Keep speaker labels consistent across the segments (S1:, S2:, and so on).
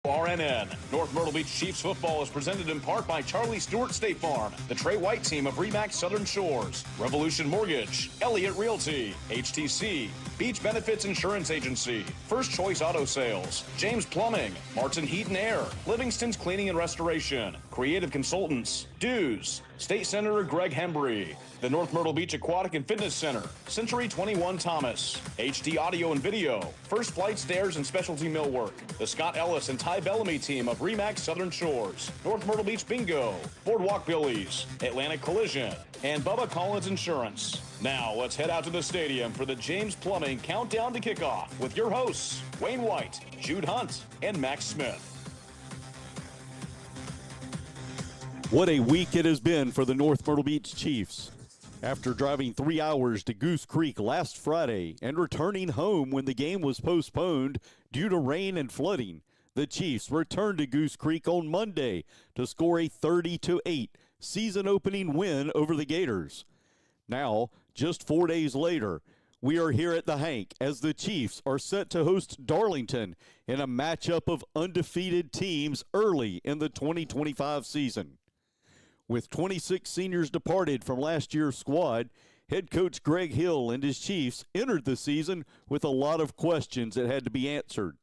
S1: RNN. North Myrtle Beach Chiefs football is presented in part by Charlie Stewart State Farm, the Trey White team of RE/MAX Southern Shores, Revolution Mortgage, Elliott Realty, HTC, Beach Benefits Insurance Agency, First Choice Auto Sales, James Plumbing, Martin Heat and Air, Livingston's Cleaning and Restoration, Creative Consultants, Dues, State Senator Greg Hembry, the North Myrtle Beach Aquatic and Fitness Center, Century 21 Thomas, HD Audio and Video, First Flight Stairs and Specialty Millwork, the Scott Ellis and Ty Bellamy team of RE/MAX Southern Shores, North Myrtle Beach Bingo, Boardwalk Billies, Atlantic Collision, and Bubba Collins Insurance. Now let's head out to the stadium for the James Plumbing Countdown to Kickoff with your hosts, Wayne White, Jude Hunt, and Max Smith.
S2: What a week it has been for the North Myrtle Beach Chiefs. After driving 3 hours to Goose Creek last Friday and returning home when the game was postponed due to rain and flooding, the Chiefs returned to Goose Creek on Monday to score a 30-8 season-opening win over the Gators. Now, just 4 days later, we are here at the Hank as the Chiefs are set to host Darlington in a matchup of undefeated teams early in the 2025 season. With 26 seniors departed from last year's squad, head coach Greg Hill and his Chiefs entered the season with a lot of questions that had to be answered.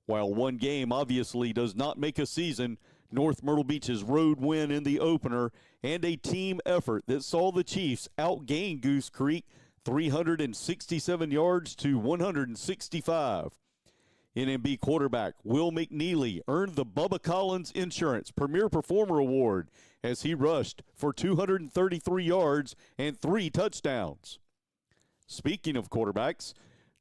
S2: While one game obviously does not make a season, North Myrtle Beach's road win in the opener and a team effort that saw the Chiefs outgain Goose Creek 367 yards to 165. NMB quarterback Will McNeely earned the Bubba Collins Insurance Premier Performer Award as he rushed for 233 yards and 3 touchdowns. Speaking of quarterbacks,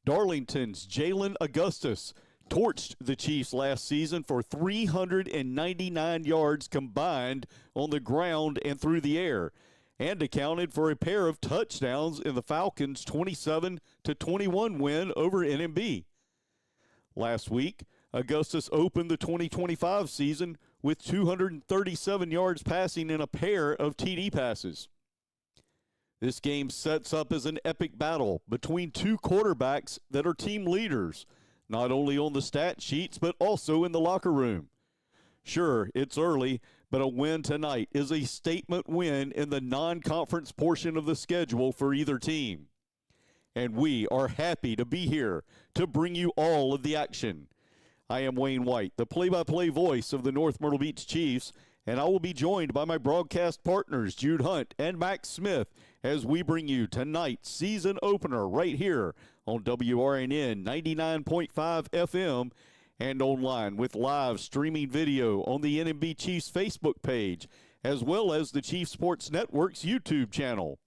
S2: Darlington's Jalen Augustus torched the Chiefs last season for 399 yards combined on the ground and through the air, and accounted for a pair of touchdowns in the Falcons' 27-21 win over NMB. Last week, Augustus opened the 2025 season with 237 yards passing and a pair of TD passes. This game sets up as an epic battle between two quarterbacks that are team leaders, not only on the stat sheets but also in the locker room. Sure, it's early, but a win tonight is a statement win in the non-conference portion of the schedule for either team. And we are happy to be here to bring you all of the action. I am Wayne White, the play-by-play voice of the North Myrtle Beach Chiefs, and I will be joined by my broadcast partners, Jude Hunt and Max Smith, as we bring you tonight's season opener right here on WRNN 99.5 FM and online with live streaming video on the NMB Chiefs Facebook page, as well as the Chiefs Sports Network's YouTube channel.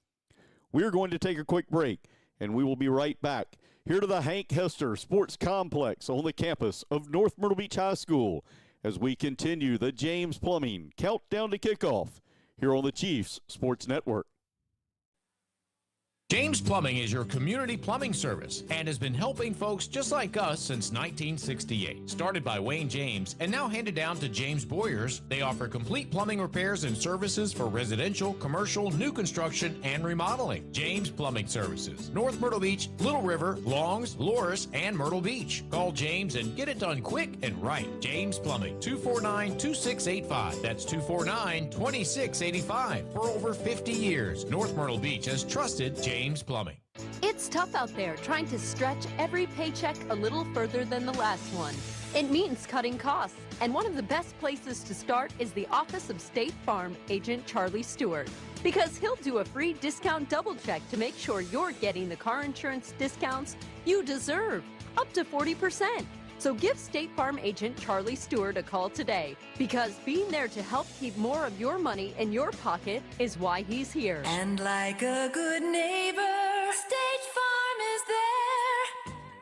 S2: We're going to take a quick break, and we will be right back here to the Hank Hester Sports Complex on the campus of North Myrtle Beach High School as we continue the James Plumbing Countdown to Kickoff here on the Chiefs Sports Network.
S3: James Plumbing is your community plumbing service and has been helping folks just like us since 1968. Started by Wayne James and now handed down to James Boyers, they offer complete plumbing repairs and services for residential, commercial, new construction, and remodeling. James Plumbing Services, North Myrtle Beach, Little River, Longs, Loris, and Myrtle Beach. Call James and get it done quick and right. James Plumbing, 249-2685. That's 249-2685. For over 50 years, North Myrtle Beach has trusted James Plumbing.
S4: It's tough out there trying to stretch every paycheck a little further than the last one. It means cutting costs, and one of the best places to start is the office of State Farm agent Charlie Stewart, because he'll do a free discount double check to make sure you're getting the car insurance discounts you deserve, up to 40%. So give State Farm agent Charlie Stewart a call today, because being there to help keep more of your money in your pocket is why he's here.
S5: And like a good neighbor, State Farm is there.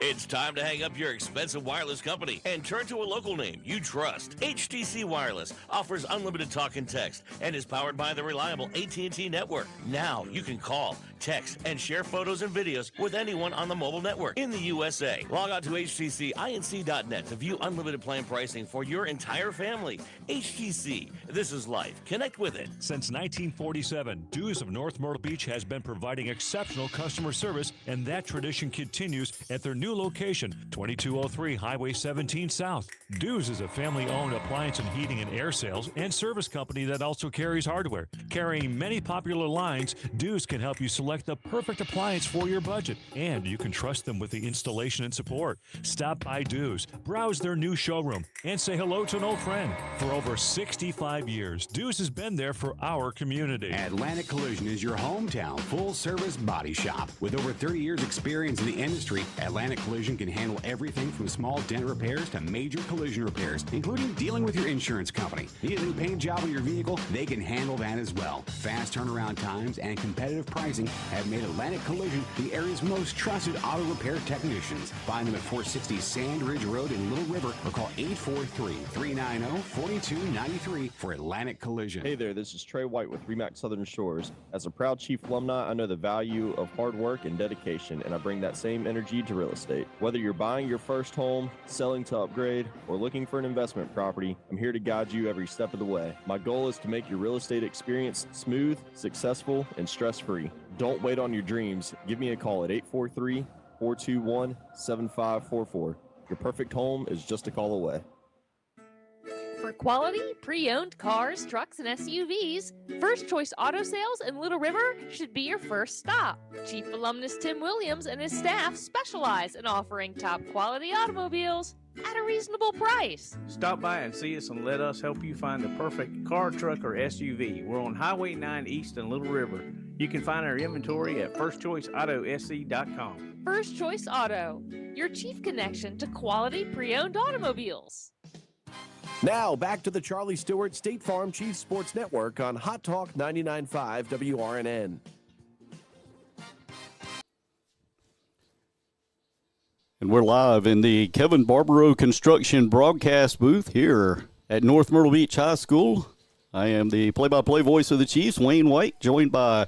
S6: It's time to hang up your expensive wireless company and turn to a local name you trust. HTC Wireless offers unlimited talk and text and is powered by the reliable AT&T network. Now you can call, text, and share photos and videos with anyone on the mobile network in the USA. Log on to htcinc.net to view unlimited plan pricing for your entire family. HTC, this is life. Connect with it.
S7: Since 1947, Dews of North Myrtle Beach has been providing exceptional customer service, and that tradition continues at their new location, 2203 Highway 17 South. Dews is a family-owned appliance and heating and air sales and service company that also carries hardware. Carrying many popular lines, Dews can help you select the perfect appliance for your budget, and you can trust them with the installation and support. Stop by Dews, browse their new showroom, and say hello to an old friend. For over 65 years, Dews has been there for our community.
S8: Atlantic Collision is your hometown full-service body shop. With over 30 years experience in the industry, Atlantic Collision can handle everything from small dent repairs to major collision repairs, including dealing with your insurance company. Need a new paint job on your vehicle? They can handle that as well. Fast turnaround times and competitive pricing have made Atlantic Collision the area's most trusted auto repair technicians. Find them at 460 Sand Ridge Road in Little River or call 843-390-4293 for Atlantic Collision.
S9: Hey there, this is Trey White with RE/MAX Southern Shores. As a proud Chief alumni, I know the value of hard work and dedication, and I bring that same energy to real estate. Whether you're buying your first home, selling to upgrade, or looking for an investment property, I'm here to guide you every step of the way. My goal is to make your real estate experience smooth, successful, and stress-free. Don't wait on your dreams. Give me a call at 843-421-7544. Your perfect home is just a call away.
S10: For quality, pre-owned cars, trucks, and SUVs, First Choice Auto Sales in Little River should be your first stop. Chief alumnus Tim Williams and his staff specialize in offering top quality automobiles at a reasonable price.
S11: Stop by and see us and let us help you find the perfect car, truck, or SUV. We're on Highway 9 East in Little River. You can find our inventory at firstchoiceautosc.com.
S10: First Choice Auto, your chief connection to quality pre-owned automobiles.
S12: Now, back to the Charlie Stewart State Farm Chiefs Sports Network on Hot Talk 99.5 WRNN.
S2: And we're live in the Kevin Barbaro Construction broadcast booth here at North Myrtle Beach High School. I am the play-by-play voice of the Chiefs, Wayne White, joined by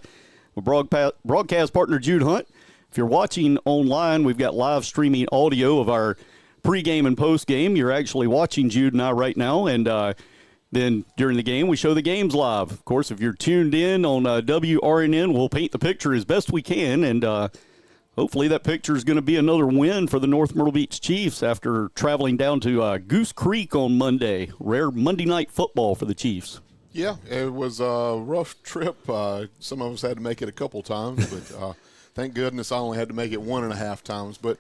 S2: my broadcast partner, Jude Hunt. If you're watching online, we've got live streaming audio of our pregame and postgame. You're actually watching Jude and I right now, and then during the game, we show the games live. Of course, if you're tuned in on WRNN, we'll paint the picture as best we can, and hopefully that picture is going to be another win for the North Myrtle Beach Chiefs after traveling down to Goose Creek on Monday. Rare Monday night football for the Chiefs.
S13: Yeah, it was a rough trip. Some of us had to make it a couple times, but thank goodness I only had to make it 1.5 times. But,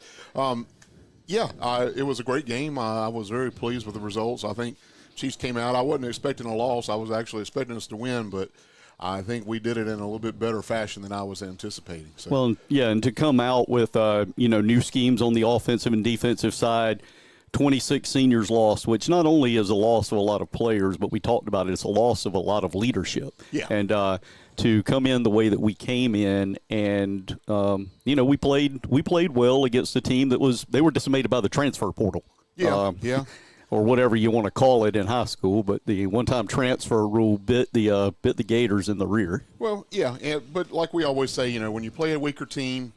S13: it was a great game. I was very pleased with the results. I think Chiefs came out. I wasn't expecting a loss. I was actually expecting us to win, but I think we did it in a little bit better fashion than I was anticipating. So.
S2: Well, yeah, and to come out with, new schemes on the offensive and defensive side, 26 seniors lost, which not only is a loss of a lot of players, but we talked about it, it's a loss of a lot of leadership.
S13: Yeah.
S2: And to come in the way that we came in and, we played well against a team that they were decimated by the transfer portal.
S13: Yeah.
S2: Or whatever you want to call it in high school, but the one-time transfer rule bit the Gators in the rear.
S13: Well, yeah, but like we always say, when you play a weaker team,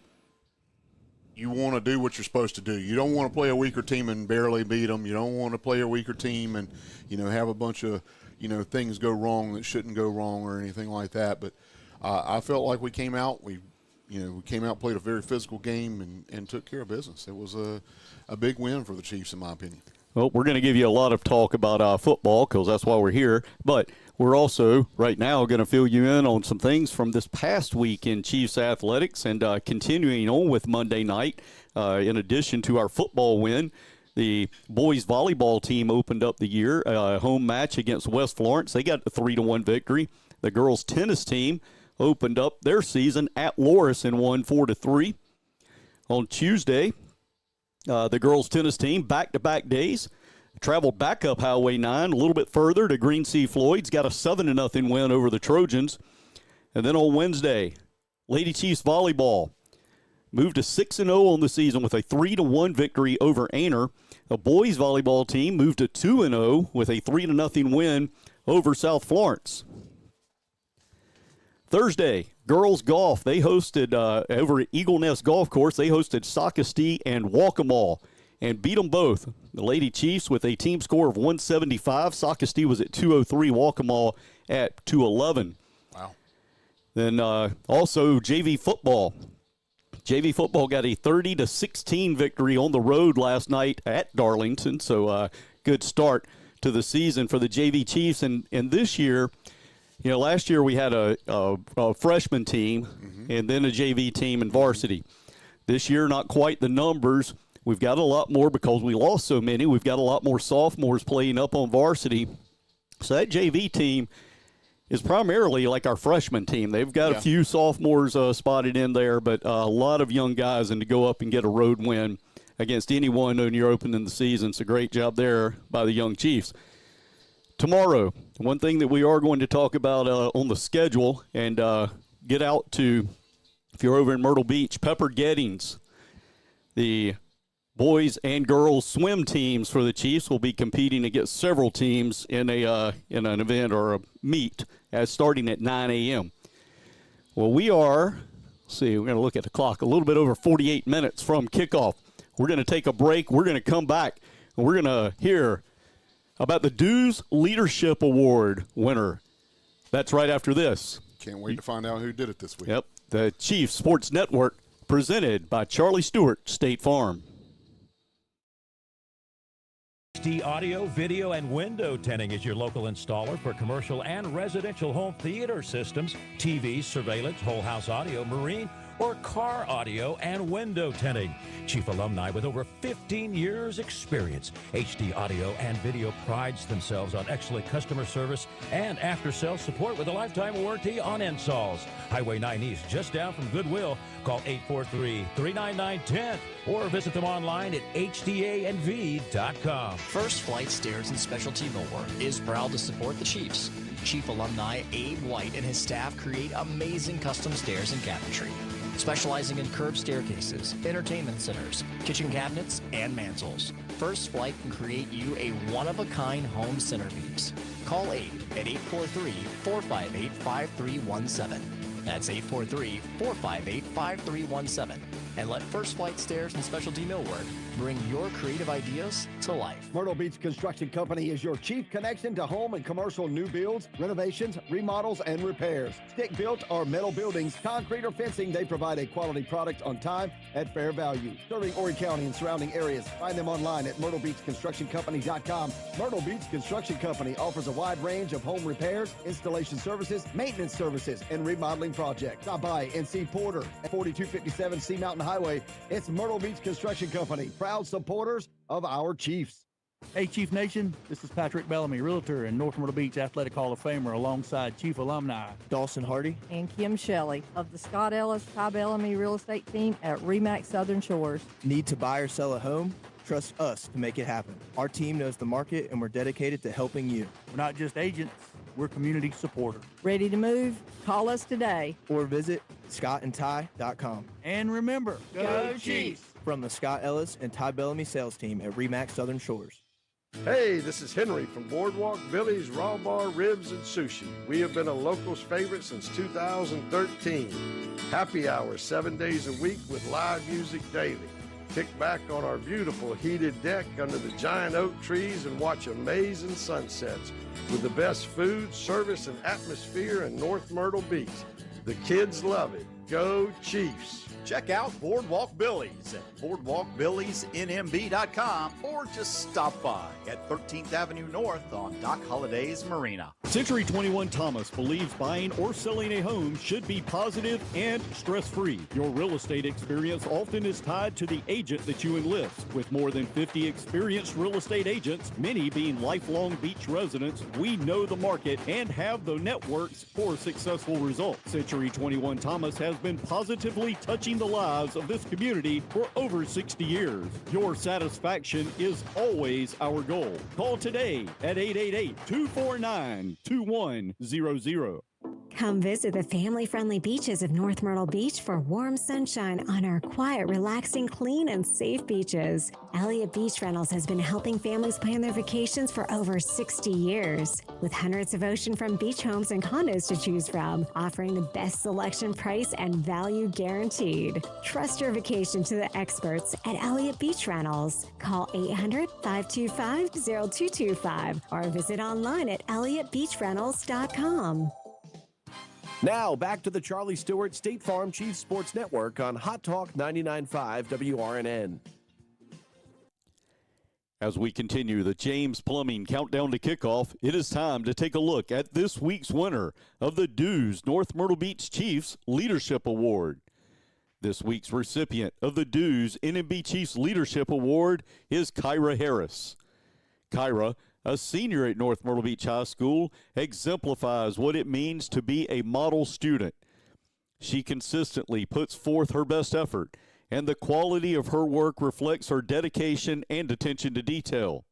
S13: you want to do what you're supposed to do. You don't want to play a weaker team and barely beat them. You don't want to play a weaker team and, have a bunch of, things go wrong that shouldn't go wrong or anything like that. But I felt like we came out, played a very physical game and took care of business. It was a big win for the Chiefs, in my opinion.
S2: Well, we're going to give you a lot of talk about football because that's why we're here. But we're also, right now, going to fill you in on some things from this past week in Chiefs athletics and continuing on with Monday night. In addition to our football win, the boys volleyball team opened up the year, home match against West Florence. They got a 3-1 victory. The girls tennis team opened up their season at Loris and won 4-3. On Tuesday, the girls tennis team, back-to-back days, traveled back up Highway 9 a little bit further to Green Sea Floyd's, got a 7-0 win over the Trojans. And then on Wednesday, Lady Chiefs volleyball moved to 6-0 on the season with a 3-1 victory over Aner. The boys volleyball team moved to 2-0 with a 3-0 win over South Florence. Thursday, girls golf. They hosted over at Eagle Nest Golf Course. They hosted Socastee and Waccamaw and beat them both. The Lady Chiefs with a team score of 175. Socastee was at 203. Waccamaw at 211.
S13: Wow.
S2: Then also JV football. JV football got a 30-16 victory on the road last night at Darlington. So good start to the season for the JV Chiefs. And this year, you know, last year we had a freshman team and then a JV team and varsity. This year, not quite the numbers. We've got a lot more because we lost so many. We've got a lot more sophomores playing up on varsity. So that JV team is primarily like our freshman team. They've got a few sophomores spotted in there, but a lot of young guys, and to go up and get a road win against anyone when you're opening the season. It's a great job there by the young Chiefs. Tomorrow, one thing that we are going to talk about on the schedule and get out to, if you're over in Myrtle Beach, Pepper Gettings, the boys and girls swim teams for the Chiefs will be competing against several teams in an event or a meet starting at 9 a.m. Well, we are, let's see, we're going to look at the clock, a little bit over 48 minutes from kickoff. We're going to take a break. We're going to come back, and we're going to hear about the Dues Leadership Award winner. That's right after this.
S13: Can't wait to find out who did it this week.
S2: Yep, the Chiefs Sports Network, presented by Charlie Stewart State Farm.
S14: HD Audio, Video, and Window Tinting is your local installer for commercial and residential home theater systems, TVs, surveillance, whole house audio, marine, or car audio and window tinting. Chief alumni with over 15 years experience. HD Audio and Video prides themselves on excellent customer service and after-sales support with a lifetime warranty on installs. Highway 9 East, just down from Goodwill. Call 843-399-10 or visit them online at hdanv.com.
S15: First Flight Stairs and Specialty Millwork is proud to support the Chiefs. Chief alumni Abe White and his staff create amazing custom stairs and cabinetry, specializing in curved staircases, entertainment centers, kitchen cabinets, and mantels. First Flight can create you a one-of-a-kind home centerpiece. Call Abe at 843-458-5317. That's 843-458-5317. And let First Flight Stairs and Specialty Millwork bring your creative ideas to life.
S16: Myrtle Beach Construction Company is your chief connection to home and commercial new builds, renovations, remodels, and repairs. Stick-built or metal buildings, concrete or fencing, they provide a quality product on time at fair value. Serving Horry County and surrounding areas. Find them online at myrtlebeachconstructioncompany.com. Myrtle Beach Construction Company offers a wide range of home repairs, installation services, maintenance services, and remodeling projects. Stop by and see Porter at 4257 Sea Mountain Highway. It's Myrtle Beach Construction Company, proud supporters of our Chiefs.
S17: Hey, Chief Nation, this is Patrick Bellamy, Realtor and North Myrtle Beach Athletic Hall of Famer, alongside Chief Alumni
S18: Dawson Hardy
S19: and Kim Shelley of the Scott Ellis Ty Bellamy Real Estate Team at RE/MAX Southern Shores.
S18: Need to buy or sell a home? Trust us to make it happen. Our team knows the market, and we're dedicated to helping you.
S17: We're not just agents, we're community supporters.
S19: Ready to move? Call us today.
S18: Or visit scottandty.com.
S17: And remember,
S18: go Chiefs! From the Scott Ellis and Ty Bellamy sales team at RE/MAX Southern Shores.
S20: Hey, this is Henry from Boardwalk Billy's Raw Bar Ribs and Sushi. We have been a locals favorite since 2013. Happy hour 7 days a week with live music daily. Kick back on our beautiful heated deck under the giant oak trees and watch amazing sunsets with the best food, service, and atmosphere in North Myrtle Beach. The kids love it. Go Chiefs!
S21: Check out Boardwalk Billy's at boardwalkbillysnmb.com or just stop by at 13th Avenue North on Doc Holliday's Marina.
S2: Century 21 Thomas believes buying or selling a home should be positive and stress-free. Your real estate experience often is tied to the agent that you enlist. With more than 50 experienced real estate agents, many being lifelong beach residents, we know the market and have the networks for successful results. Century 21 Thomas has been positively touching the lives of this community for over 60 years. Your satisfaction is always our goal. Call today at 888-249-2100.
S1: Come visit the family-friendly beaches of North Myrtle Beach for warm sunshine on our quiet, relaxing, clean, and safe beaches. Elliott Beach Rentals has been helping families plan their vacations for over 60 years. With hundreds of oceanfront beach homes and condos to choose from, offering the best selection, price, and value guaranteed. Trust your vacation to the experts at Elliott Beach Rentals. Call 800-525-0225 or visit online at elliottbeachrentals.com.
S12: Now, back to the Charlie Stewart State Farm Chiefs Sports Network on Hot Talk 99.5 WRNN.
S2: As we continue the James Plumbing Countdown to Kickoff, it is time to take a look at this week's winner of the Dues North Myrtle Beach Chiefs Leadership Award. This week's recipient of the Dues NMB Chiefs Leadership Award is Kyra Harris. Kyra, a senior at North Myrtle Beach High School, exemplifies what it means to be a model student. She consistently puts forth her best effort, and the quality of her work reflects her dedication and attention to detail.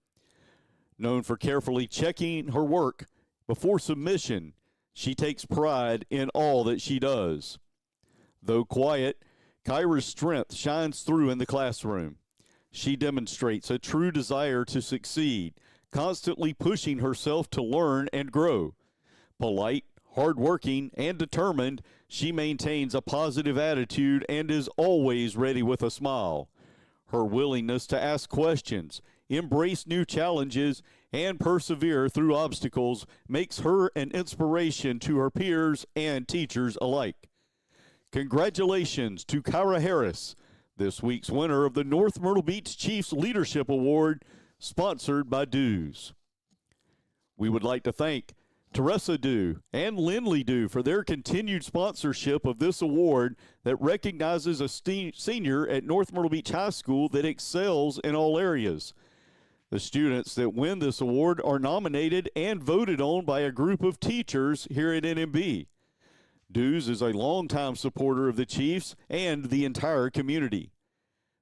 S2: Known for carefully checking her work before submission, she takes pride in all that she does. Though quiet, Kyra's strength shines through in the classroom. She demonstrates a true desire to succeed, constantly pushing herself to learn and grow. Polite, hardworking, and determined, she maintains a positive attitude and is always ready with a smile. Her willingness to ask questions, embrace new challenges, and persevere through obstacles makes her an inspiration to her peers and teachers alike. Congratulations to Kyra Harris, this week's winner of the North Myrtle Beach Chiefs Leadership Award, sponsored by Dues. We would like to thank Teresa Dew and Lindley Dew for their continued sponsorship of this award that recognizes a senior at North Myrtle Beach High School that excels in all areas. The students that win this award are nominated and voted on by a group of teachers here at NMB. Dews is a longtime supporter of the Chiefs and the entire community.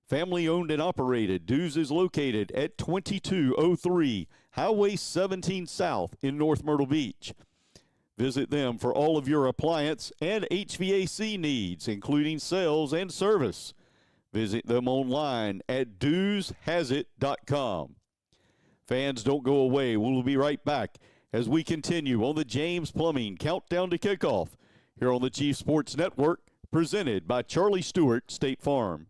S2: Family owned and operated, Dews is located at 2203 Highway 17 South in North Myrtle Beach. Visit them for all of your appliance and HVAC needs, including sales and service. Visit them online at dewshasIt.com. Fans, don't go away. We'll be right back as we continue on the James Plumbing Countdown to Kickoff here on the Chiefs Sports Network, presented by Charlie Stewart State Farm.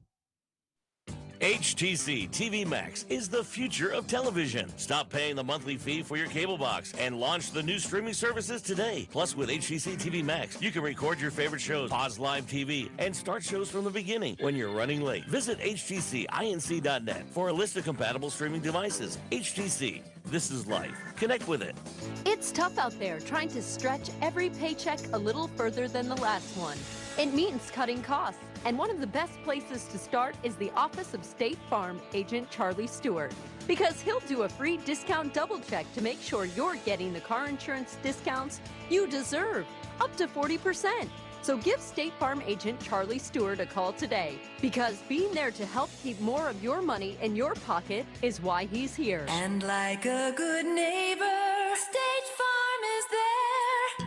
S6: HTC TV Max is the future of television. Stop paying the monthly fee for your cable box and launch the new streaming services today. Plus, with HTC TV Max, you can record your favorite shows, pause live TV, and start shows from the beginning when you're running late. Visit htcinc.net for a list of compatible streaming devices. HTC, this is life. Connect with it.
S4: It's tough out there trying to stretch every paycheck a little further than the last one. It means cutting costs. And one of the best places to start is the office of State Farm agent Charlie Stewart, because he'll do a free discount double check to make sure you're getting the car insurance discounts you deserve, up to 40%. So give State Farm agent Charlie Stewart a call today, because being there to help keep more of your money in your pocket is why he's here.
S5: And like a good neighbor, State Farm is there.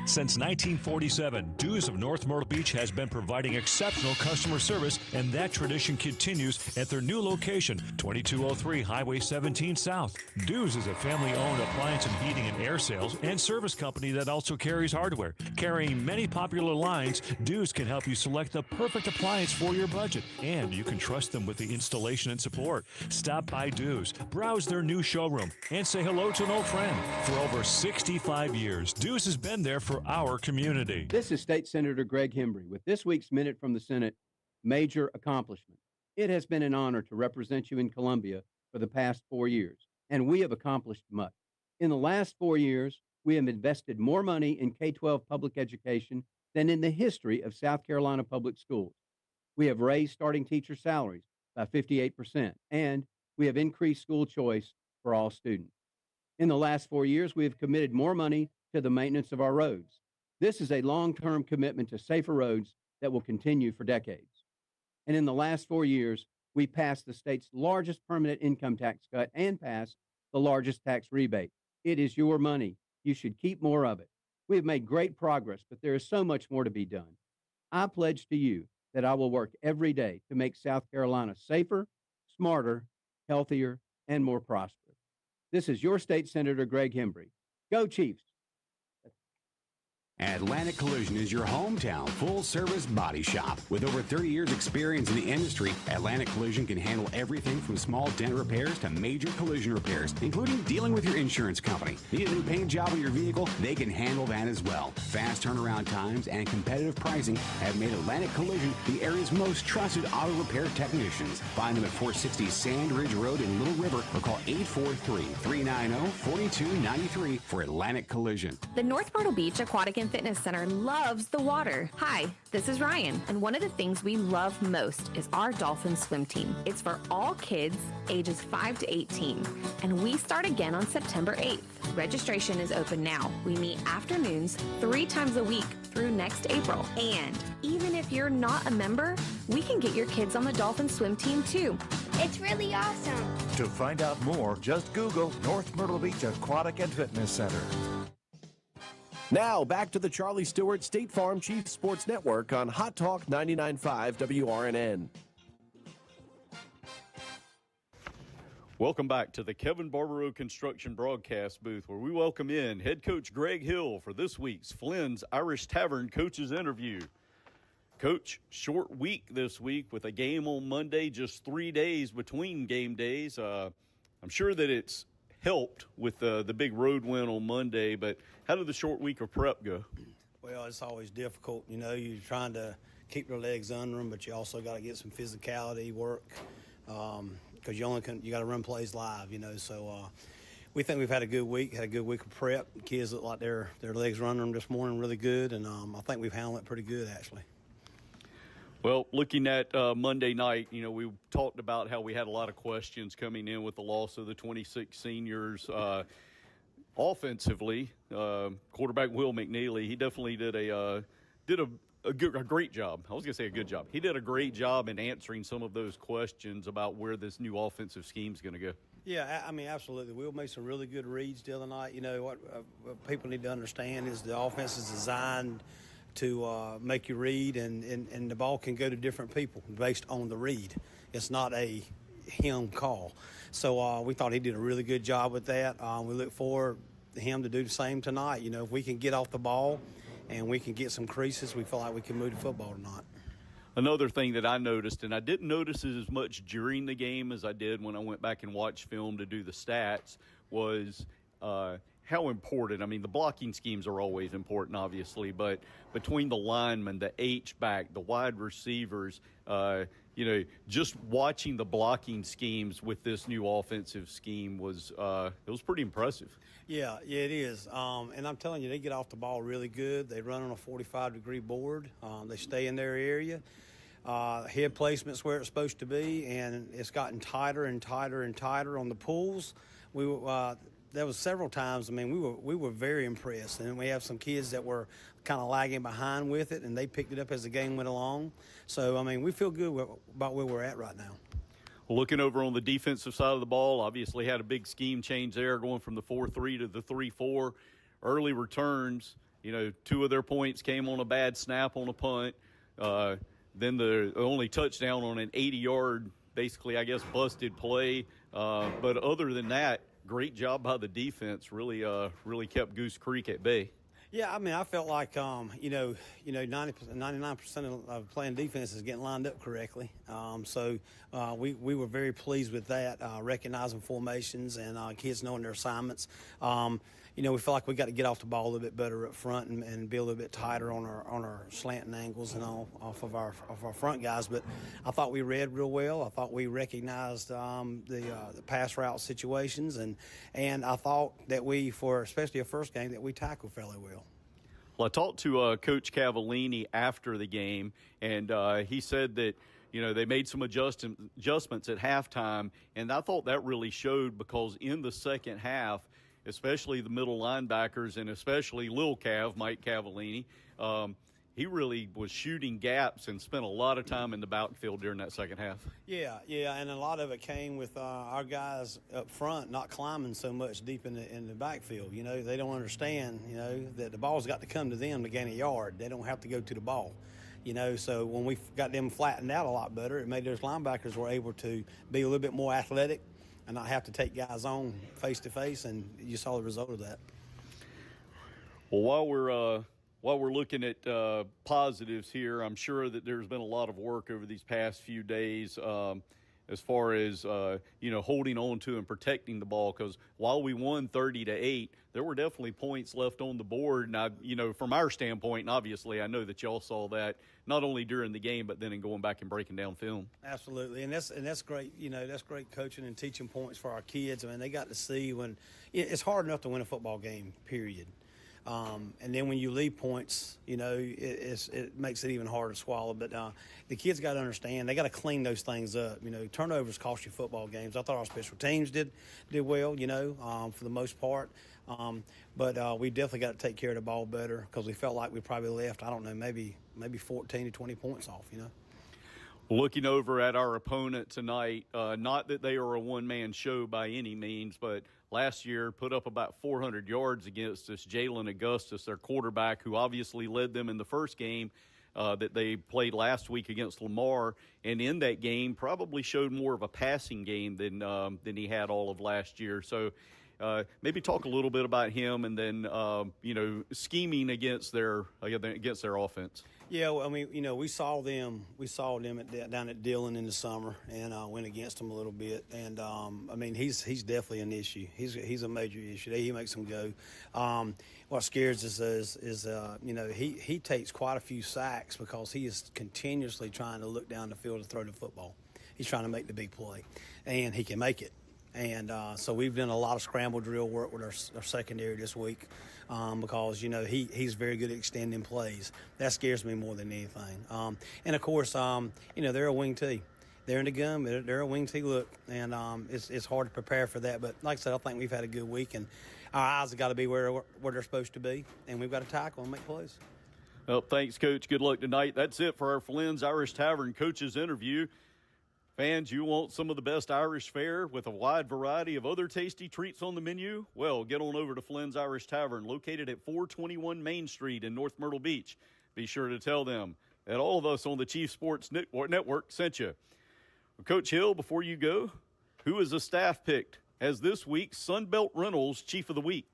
S7: Since 1947, Dues of North Myrtle Beach has been providing exceptional customer service, and that tradition continues at their new location, 2203 Highway 17 South. Dues is a family-owned appliance and heating and air sales and service company that also carries hardware. Carrying many popular lines, Dues can help you select the perfect appliance for your budget, and you can trust them with the installation and support. Stop by Dues, browse their new showroom, and say hello to an old friend. For over 65 years, Dues has been there for our community.
S22: This is State Senator Greg Hembry with this week's Minute from the Senate, Major Accomplishment. It has been an honor to represent you in Columbia for the past 4 years, and we have accomplished much. In the last 4 years, we have invested more money in K-12 public education than in the history of South Carolina public schools. We have raised starting teacher salaries by 58%, and we have increased school choice for all students. In the last 4 years, we have committed more money to the maintenance of our roads. This is a long-term commitment to safer roads that will continue for decades. And in the last 4 years, we passed the state's largest permanent income tax cut and passed the largest tax rebate. It is your money. You should keep more of it. We have made great progress, but there is so much more to be done. I pledge to you that I will work every day to make South Carolina safer, smarter, healthier, and more prosperous. This is your state senator, Greg Hembry. Go Chiefs!
S3: Atlantic Collision is your hometown full-service body shop. With over 30 years experience in the industry, Atlantic Collision can handle everything from small dent repairs to major collision repairs, including dealing with your insurance company. Need a new paint job on your vehicle? They can handle that as well. Fast turnaround times and competitive pricing have made Atlantic Collision the area's most trusted auto repair technicians. Find them at 460 Sand Ridge Road in Little River or call 843-390-4293 for Atlantic Collision.
S8: The North Myrtle Beach Aquatic and Fitness Center loves the water. Hi, this is Ryan, and one of the things we love most is our Dolphin swim team. It's for all kids ages 5 to 18, and we start again on September 8th. Registration is open now. We meet afternoons 3 times a week through next April. And even if you're not a member, we can get your kids on the Dolphin swim team too.
S5: It's really awesome.
S23: To find out more, just Google North Myrtle Beach Aquatic and Fitness Center.
S12: Now, back to the Charlie Stewart State Farm Chiefs Sports Network on Hot Talk 99.5 WRNN.
S2: Welcome back to the Kevin Barbaro Construction broadcast booth, where we welcome in head coach Greg Hill for this week's Flynn's Irish Tavern Coaches Interview. Coach, short week this week with a game on Monday, just 3 days between game days. I'm sure that it's helped with the big road win on Monday, but how did the short week of prep go?
S24: Well, it's always difficult. You know, you're trying to keep their legs under them, but you also got to get some physicality work because you got to run plays live, you know. So we think we've had a good week of prep. The kids look like their legs running them this morning really good, and I think we've handled it pretty good, actually.
S2: Well, looking at Monday night, you know, we talked about how we had a lot of questions coming in with the loss of the 26 seniors. Offensively, quarterback Will McNeely, he definitely did a great job. I was going to say a good job. He did a great job in answering some of those questions about where this new offensive scheme is going to go.
S24: Yeah, I mean, absolutely. Will made some really good reads the other night. You know, what people need to understand is the offense is designed to make you read, and the ball can go to different people based on the read. It's not a him call. So we thought he did a really good job with that. We look forward to him to do the same tonight. You know, if we can get off the ball and we can get some creases, we feel like we can move the football tonight.
S2: Another thing that I noticed, and I didn't notice it as much during the game as I did when I went back and watched film to do the stats, was how important. I mean, the blocking schemes are always important, obviously, but between the linemen, the H-back, the wide receivers, you know, just watching the blocking schemes with this new offensive scheme was pretty impressive.
S24: Yeah, it is. And I'm telling you, they get off the ball really good. They run on a 45-degree board. They stay in their area. Head placement's where it's supposed to be, and it's gotten tighter and tighter and tighter on the pulls. There was several times, I mean, we were very impressed. And we have some kids that were kind of lagging behind with it, and they picked it up as the game went along. So, I mean, we feel good about where we're at right now.
S2: Well, looking over on the defensive side of the ball, obviously had a big scheme change there, going from the 4-3 to the 3-4. Early returns, you know, 2 of their points came on a bad snap on a punt. Then the only touchdown on an 80-yard, basically, I guess, busted play. But other than that, great job by the defense. Really kept Goose Creek at bay.
S24: Yeah, I mean, I felt like, 99% of playing defense is getting lined up correctly. So we were very pleased with that, recognizing formations and kids knowing their assignments. We feel like we got to get off the ball a little bit better up front and be a little bit tighter on our slanting angles and all off of our front guys. But I thought we read real well. I thought we recognized the pass route situations, and I thought that we, for especially a first game, that we tackled fairly well.
S2: Well, I talked to Coach Cavallini after the game, and he said that, you know, they made some adjustments at halftime, and I thought that really showed because in the second half, especially the middle linebackers and especially Lil Cav, Mike Cavallini, he really was shooting gaps and spent a lot of time in the backfield during that second half.
S24: Yeah, and a lot of it came with our guys up front not climbing so much deep in the backfield. You know, they don't understand, you know, that the ball's got to come to them to gain a yard. They don't have to go to the ball. You know, so when we got them flattened out a lot better, it made those linebackers were able to be a little bit more athletic and not have to take guys on face-to-face, and you saw the result of that.
S2: Well, while we're looking at positives here, I'm sure that there's been a lot of work over these past few days as far as, holding on to and protecting the ball, because while we won 30-8, there were definitely points left on the board. Now, from our standpoint, and obviously I know that y'all saw that not only during the game, but then in going back and breaking down film.
S24: Absolutely, and that's great. That's great coaching and teaching points for our kids. I mean, they got to see when it's hard enough to win a football game, period. And then when you leave points, it makes it even harder to swallow. But the kids got to understand, they got to clean those things up. Turnovers cost you football games. I thought our special teams did well, for the most part. But we definitely got to take care of the ball better, because we felt like we probably left, I don't know, maybe 14 to 20 points off,
S2: Looking over at our opponent tonight, not that they are a one-man show by any means, but last year put up about 400 yards against us. Jalen Augustus, their quarterback, who obviously led them in the first game that they played last week against Lamar, and in that game probably showed more of a passing game than he had all of last year. So maybe talk a little bit about him, and then scheming against their offense.
S24: Yeah, well, I mean, we saw them down at Dillon in the summer, and went against them a little bit. And I mean, he's definitely an issue. He's a major issue. He makes them go. What scares us is he takes quite a few sacks because he is continuously trying to look down the field to throw the football. He's trying to make the big play, and he can make it. And so we've done a lot of scramble drill work with our secondary this week, because, he's very good at extending plays. That scares me more than anything. And, of course, they're a wing tee. They're in the gun, but they're a wing tee look. And it's hard to prepare for that. But like I said, I think we've had a good week, and our eyes have got to be where they're supposed to be. And we've got to tackle and make plays.
S2: Well, thanks, Coach. Good luck tonight. That's it for our Flynn's Irish Tavern coaches interview. Fans, you want some of the best Irish fare with a wide variety of other tasty treats on the menu? Well, get on over to Flynn's Irish Tavern, located at 421 Main Street in North Myrtle Beach. Be sure to tell them that all of us on the Chief Sports Network sent you. Well, Coach Hill, before you go, who is the staff picked as this week's Sunbelt Rentals Chief of the Week?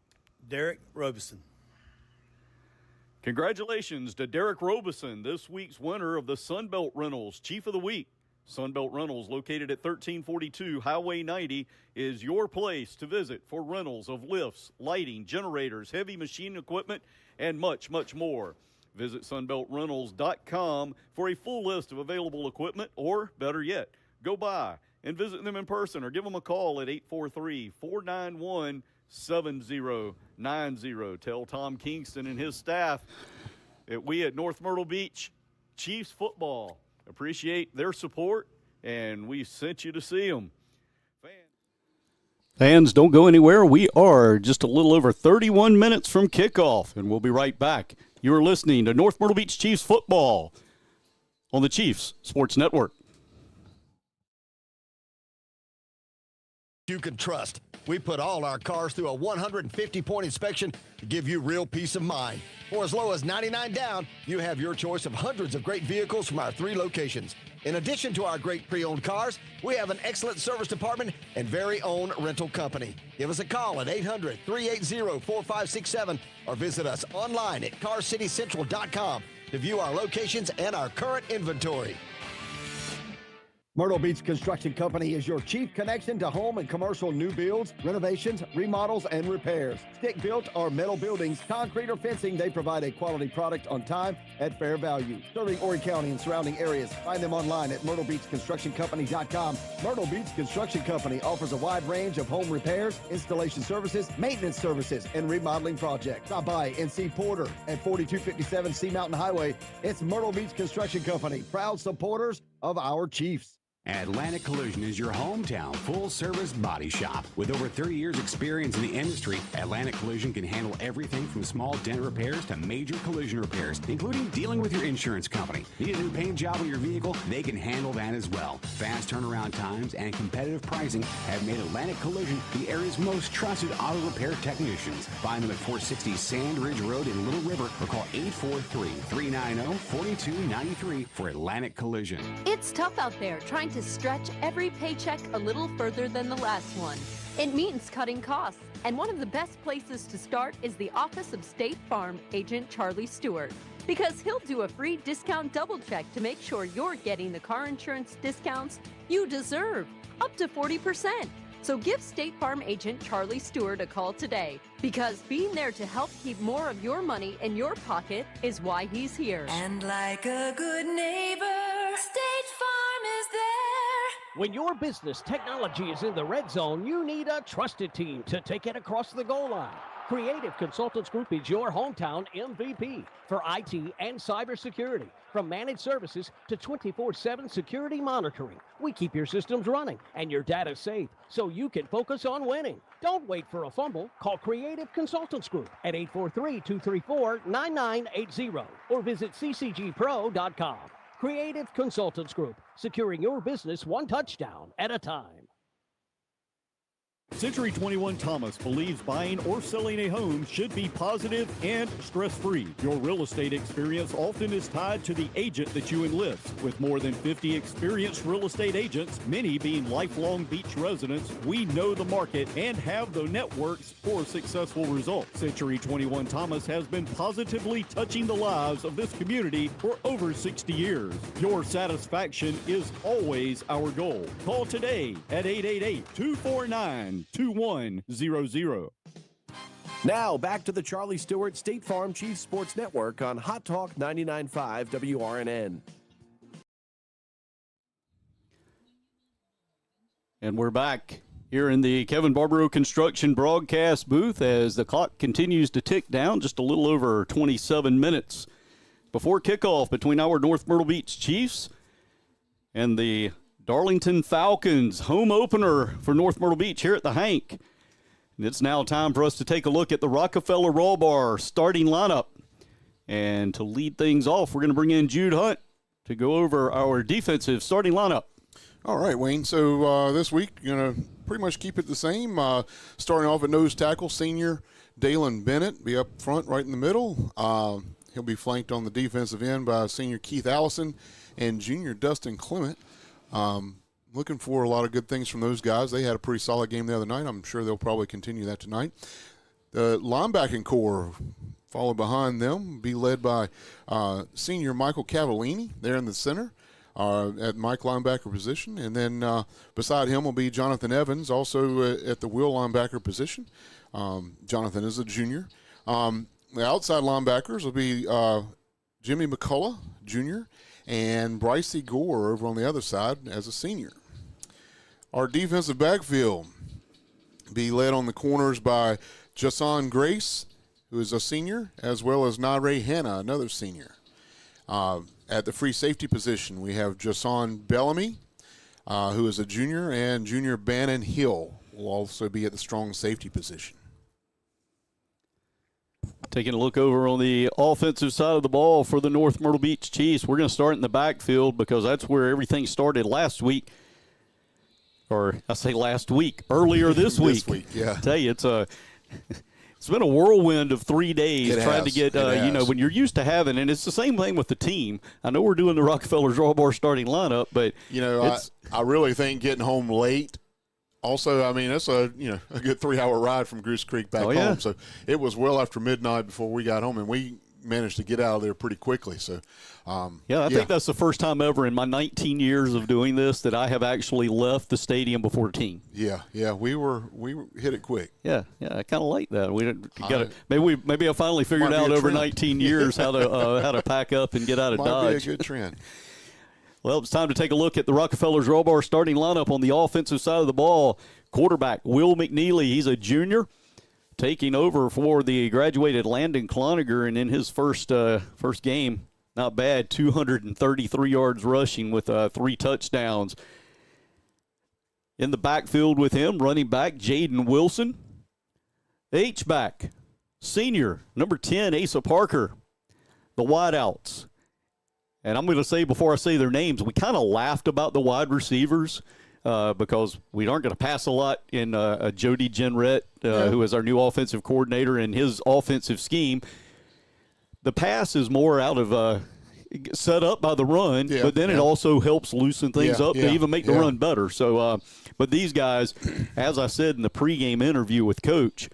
S24: Derek Robeson.
S2: Congratulations to Derek Robeson, this week's winner of the Sunbelt Rentals Chief of the Week. Sunbelt Rentals, located at 1342 Highway 90, is your place to visit for rentals of lifts, lighting, generators, heavy machine equipment, and much, much more. Visit sunbeltrentals.com for a full list of available equipment, or better yet, go by and visit them in person or give them a call at 843-491-7090. Tell Tom Kingston and his staff that we at North Myrtle Beach Chiefs football appreciate their support, and we sent you to see them. Fans, don't go anywhere. We are just a little over 31 minutes from kickoff, and we'll be right back. You're listening to North Myrtle Beach Chiefs football on the Chiefs Sports Network.
S9: You can trust. We put all our cars through a 150-point inspection to give you real peace of mind. For as low as $99 down, you have your choice of hundreds of great vehicles from our 3 locations. In addition to our great pre-owned cars, we have an excellent service department and very own rental company. Give us a call at 800-380-4567 or visit us online at carcitycentral.com to view our locations and our current inventory.
S16: Myrtle Beach Construction Company is your chief connection to home and commercial new builds, renovations, remodels, and repairs. Stick-built or metal buildings, concrete or fencing, they provide a quality product on time at fair value. Serving Horry County and surrounding areas. Find them online at myrtlebeachconstructioncompany.com. Myrtle Beach Construction Company offers a wide range of home repairs, installation services, maintenance services, and remodeling projects. Stop by and see Porter at 4257 Sea Mountain Highway. It's Myrtle Beach Construction Company, proud supporters of our Chiefs.
S3: Atlantic Collision is your hometown full-service body shop. With over 30 years experience in the industry, Atlantic Collision can handle everything from small dent repairs to major collision repairs, including dealing with your insurance company. Need a new paint job on your vehicle? They can handle that as well. Fast turnaround times and competitive pricing have made Atlantic Collision the area's most trusted auto repair technicians. Find them at 460 Sand Ridge Road in Little River or call 843-390-4293 for Atlantic Collision.
S4: It's tough out there trying to stretch every paycheck a little further than the last one. It means cutting costs, and one of the best places to start is the office of State Farm agent Charlie Stewart, because he'll do a free discount double check to make sure you're getting the car insurance discounts you deserve, up to 40%. So give State Farm agent Charlie Stewart a call today, because being there to help keep more of your money in your pocket is why he's here.
S5: And like a good neighbor, State Farm is there.
S10: When your business technology is in the red zone, you need a trusted team to take it across the goal line. Creative Consultants Group is your hometown MVP for IT and cybersecurity. From managed services to 24/7 security monitoring, we keep your systems running and your data safe so you can focus on winning. Don't wait for a fumble. Call Creative Consultants Group at 843-234-9980 or visit ccgpro.com. Creative Consultants Group, securing your business one touchdown at a time.
S11: Century 21 Thomas believes buying or selling a home should be positive and stress-free. Your real estate experience often is tied to the agent that you enlist. With more than 50 experienced real estate agents, many being lifelong beach residents, we know the market and have the networks for successful results. Century 21 Thomas has been positively touching the lives of this community for over 60 years. Your satisfaction is always our goal. Call today at 888-249-2100.
S12: Now back to the Charlie Stewart State Farm Chiefs Sports Network on Hot Talk 99.5 WRNN.
S2: And we're back here in the Kevin Barbaro Construction broadcast booth as the clock continues to tick down, just a little over 27 minutes before kickoff between our North Myrtle Beach Chiefs and the Darlington Falcons, home opener for North Myrtle Beach here at the Hank. And it's now time for us to take a look at the Rockefeller Roll Bar starting lineup. And to lead things off, we're going to bring in Jude Hunt to go over our defensive starting lineup.
S13: All right, Wayne. So this week, you're going to pretty much keep it the same. Starting off at nose tackle, senior Dalen Bennett, be up front right in the middle. He'll be flanked on the defensive end by senior Keith Allison and junior Dustin Clement. Looking for a lot of good things from those guys. They had a pretty solid game the other night. I'm sure they'll probably continue that tonight. The linebacking core, follow behind them, be led by senior Michael Cavallini there in the center at Mike linebacker position. And then beside him will be Jonathan Evans, also at the will linebacker position. Jonathan is a junior. The outside linebackers will be Jimmy McCullough, junior, and Brycey Gore over on the other side as a senior. Our defensive backfield be led on the corners by Jason Grace, who is a senior, as well as Nare Hanna, another senior. At the free safety position, we have Jason Bellamy, who is a junior, and junior Bannon Hill will also be at the strong safety position.
S2: Taking a look over on the offensive side of the ball for the North Myrtle Beach Chiefs. We're going to start in the backfield because that's where everything started last week. Or I say last week, earlier this week.
S13: This week, yeah.
S2: I tell you, it's been a whirlwind of 3 days trying to get, when you're used to having, and it's the same thing with the team. I know we're doing the Rockefeller Draw Bar starting lineup, but
S13: I really think getting home late. Also, I mean, that's a good 3-hour ride from Goose Creek back home. So it was well after midnight before we got home, and we managed to get out of there pretty quickly. So,
S2: I think that's the first time ever in my 19 years of doing this that I have actually left the stadium before a team.
S13: Yeah, we hit it quick.
S2: Yeah, I kind of like that. We got maybe I finally figured out over 19 years how to pack up and get out of Dodge.
S13: Might be a good trend.
S2: Well, it's time to take a look at the Rockefeller's Roll Bar starting lineup on the offensive side of the ball. Quarterback, Will McNeely. He's a junior, taking over for the graduated Landon Cloninger, and in his first game, not bad, 233 yards rushing with 3 touchdowns. In the backfield with him, running back Jaden Wilson. The H-back, senior, number 10, Asa Parker. The wideouts. And I'm going to say before I say their names, we kind of laughed about the wide receivers because we aren't going to pass a lot in Jody Jenrette, who is our new offensive coordinator, and his offensive scheme. The pass is more out of set up by the run, but then it also helps loosen things up to even make the run better. So, but these guys, as I said in the pregame interview with Coach,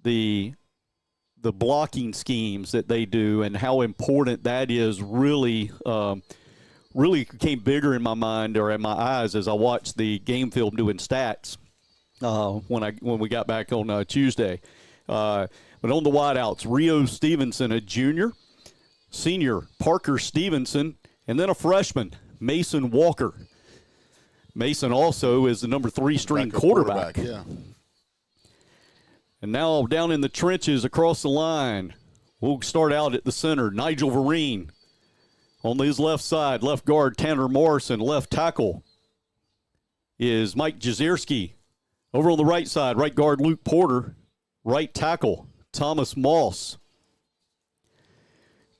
S2: the blocking schemes that they do and how important that is really became bigger in my mind or in my eyes as I watched the game film doing stats when we got back on Tuesday. But on the wideouts, Rio Stevenson, a junior, senior Parker Stevenson, and then a freshman, Mason Walker. Mason also is the number 3 string quarterback.
S13: Yeah.
S2: And now down in the trenches across the line, we'll start out at the center. Nigel Vereen. On his left side, left guard Tanner Morrison. Left tackle is Mike Jazierski. Over on the right side, right guard Luke Porter. Right tackle Thomas Moss.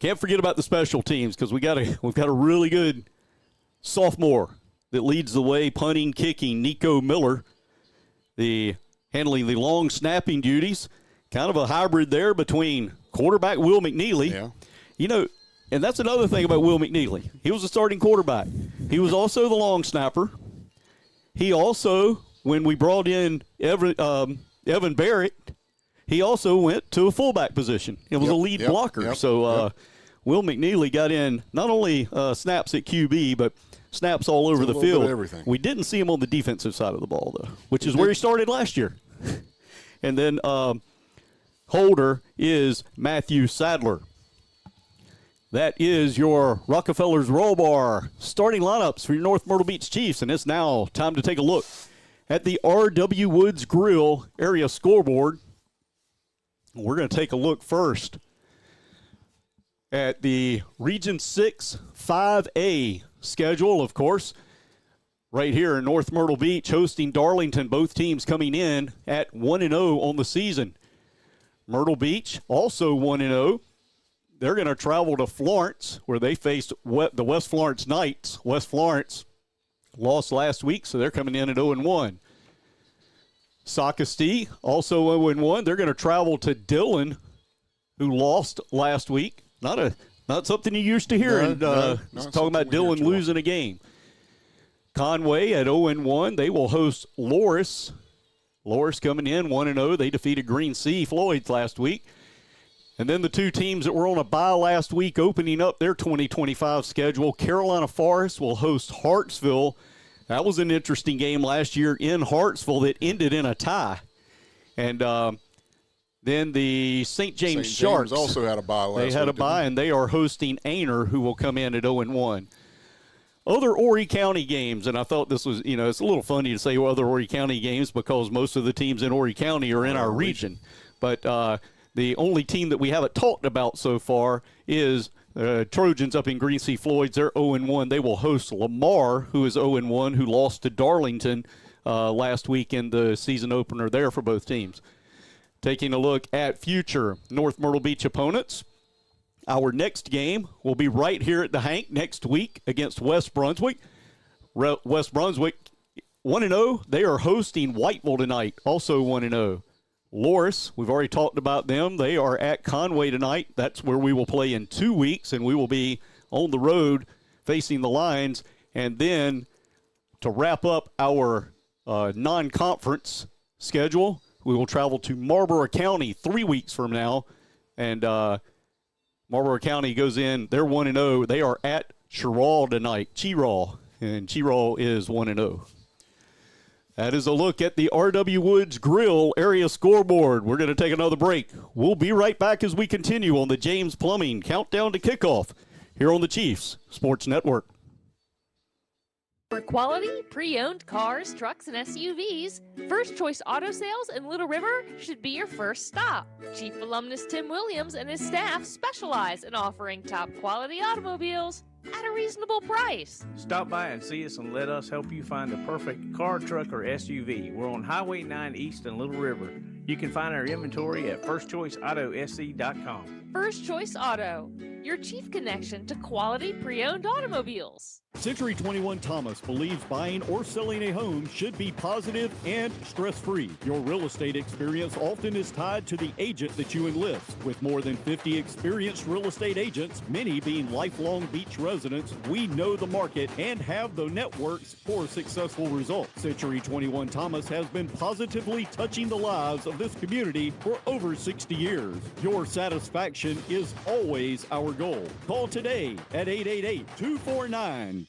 S2: Can't forget about the special teams because we've got a really good sophomore that leads the way, punting, kicking, Nico Miller. Handling the long snapping duties, kind of a hybrid there between quarterback Will McNeely.
S13: Yeah.
S2: You know, and that's another thing about Will McNeely. He was a starting quarterback. He was also the long snapper. He also, when we brought in Evan Barrett, he also went to a fullback position. It was a lead blocker. So Will McNeely got in not only snaps at QB, but snaps all over the field. We didn't see him on the defensive side of the ball, though, which is where he started last year. And then holder is Matthew Sadler. That is your Rockefeller's Roll Bar starting lineups for your North Myrtle Beach Chiefs. And it's now time to take a look at the R.W. Woods Grill area scoreboard. We're going to take a look first at the Region 6 5A schedule, of course, right here in North Myrtle Beach, hosting Darlington. Both teams coming in at 1-0 on the season. Myrtle Beach also 1-0. They're going to travel to Florence, where they faced the West Florence Knights. West Florence lost last week, so they're coming in at 0-1. Socastee also 0-1. They're going to travel to Dillon, who lost last week. Not something you used to hear. Talking about Dillon losing a game. Conway at 0-1. They will host Loris. Loris coming in 1-0. They defeated Green Sea Floyd last week. And then the two teams that were on a bye last week opening up their 2025 schedule. Carolina Forest will host Hartsville. That was an interesting game last year in Hartsville that ended in a tie. And then the St. James Sharks
S13: also had a bye last week.
S2: They had a bye, and they are hosting Aner, who will come in at 0-1. Other Horry County games, and I thought this was, it's a little funny to say other Horry County games because most of the teams in Horry County are in our region. But the only team that we haven't talked about so far is Trojans up in Green Sea Floyds. They're 0-1. They will host Lamar, who is 0-1, who lost to Darlington last week in the season opener there for both teams. Taking a look at future North Myrtle Beach opponents. Our next game will be right here at the Hank next week against West Brunswick. West Brunswick 1-0. They are hosting Whiteville tonight, also 1-0. Loris, we've already talked about them. They are at Conway tonight. That's where we will play in 2 weeks, and we will be on the road facing the Lions. And then to wrap up our non-conference schedule, we will travel to Marlborough County 3 weeks from now. And Marlborough County goes in. They're 1-0. They are at Chiraw tonight. Chiraw. And Chiraw is 1-0. That is a look at the R.W. Woods Grill area scoreboard. We're going to take another break. We'll be right back as we continue on the James Plumbing Countdown to Kickoff here on the Chiefs Sports Network.
S14: For quality, pre-owned cars, trucks, and SUVs, First Choice Auto Sales in Little River should be your first stop. Chief alumnus Tim Williams and his staff specialize in offering top quality automobiles. at a reasonable price.
S15: Stop by and see us and let us help you find the perfect car, truck, or SUV. We're on Highway 9 East in Little River. You can find our inventory at firstchoiceautosc.com.
S14: First Choice Auto, your chief connection to quality pre-owned automobiles.
S11: Century 21 Thomas believes buying or selling a home should be positive and stress-free. Your real estate experience often is tied to the agent that you enlist. With more than 50 experienced real estate agents, many being lifelong beach residents, we know the market and have the networks for successful results. Century 21 Thomas has been positively touching the lives of this community for over 60 years. Your satisfaction is always our goal. Call today at 888-249-2100.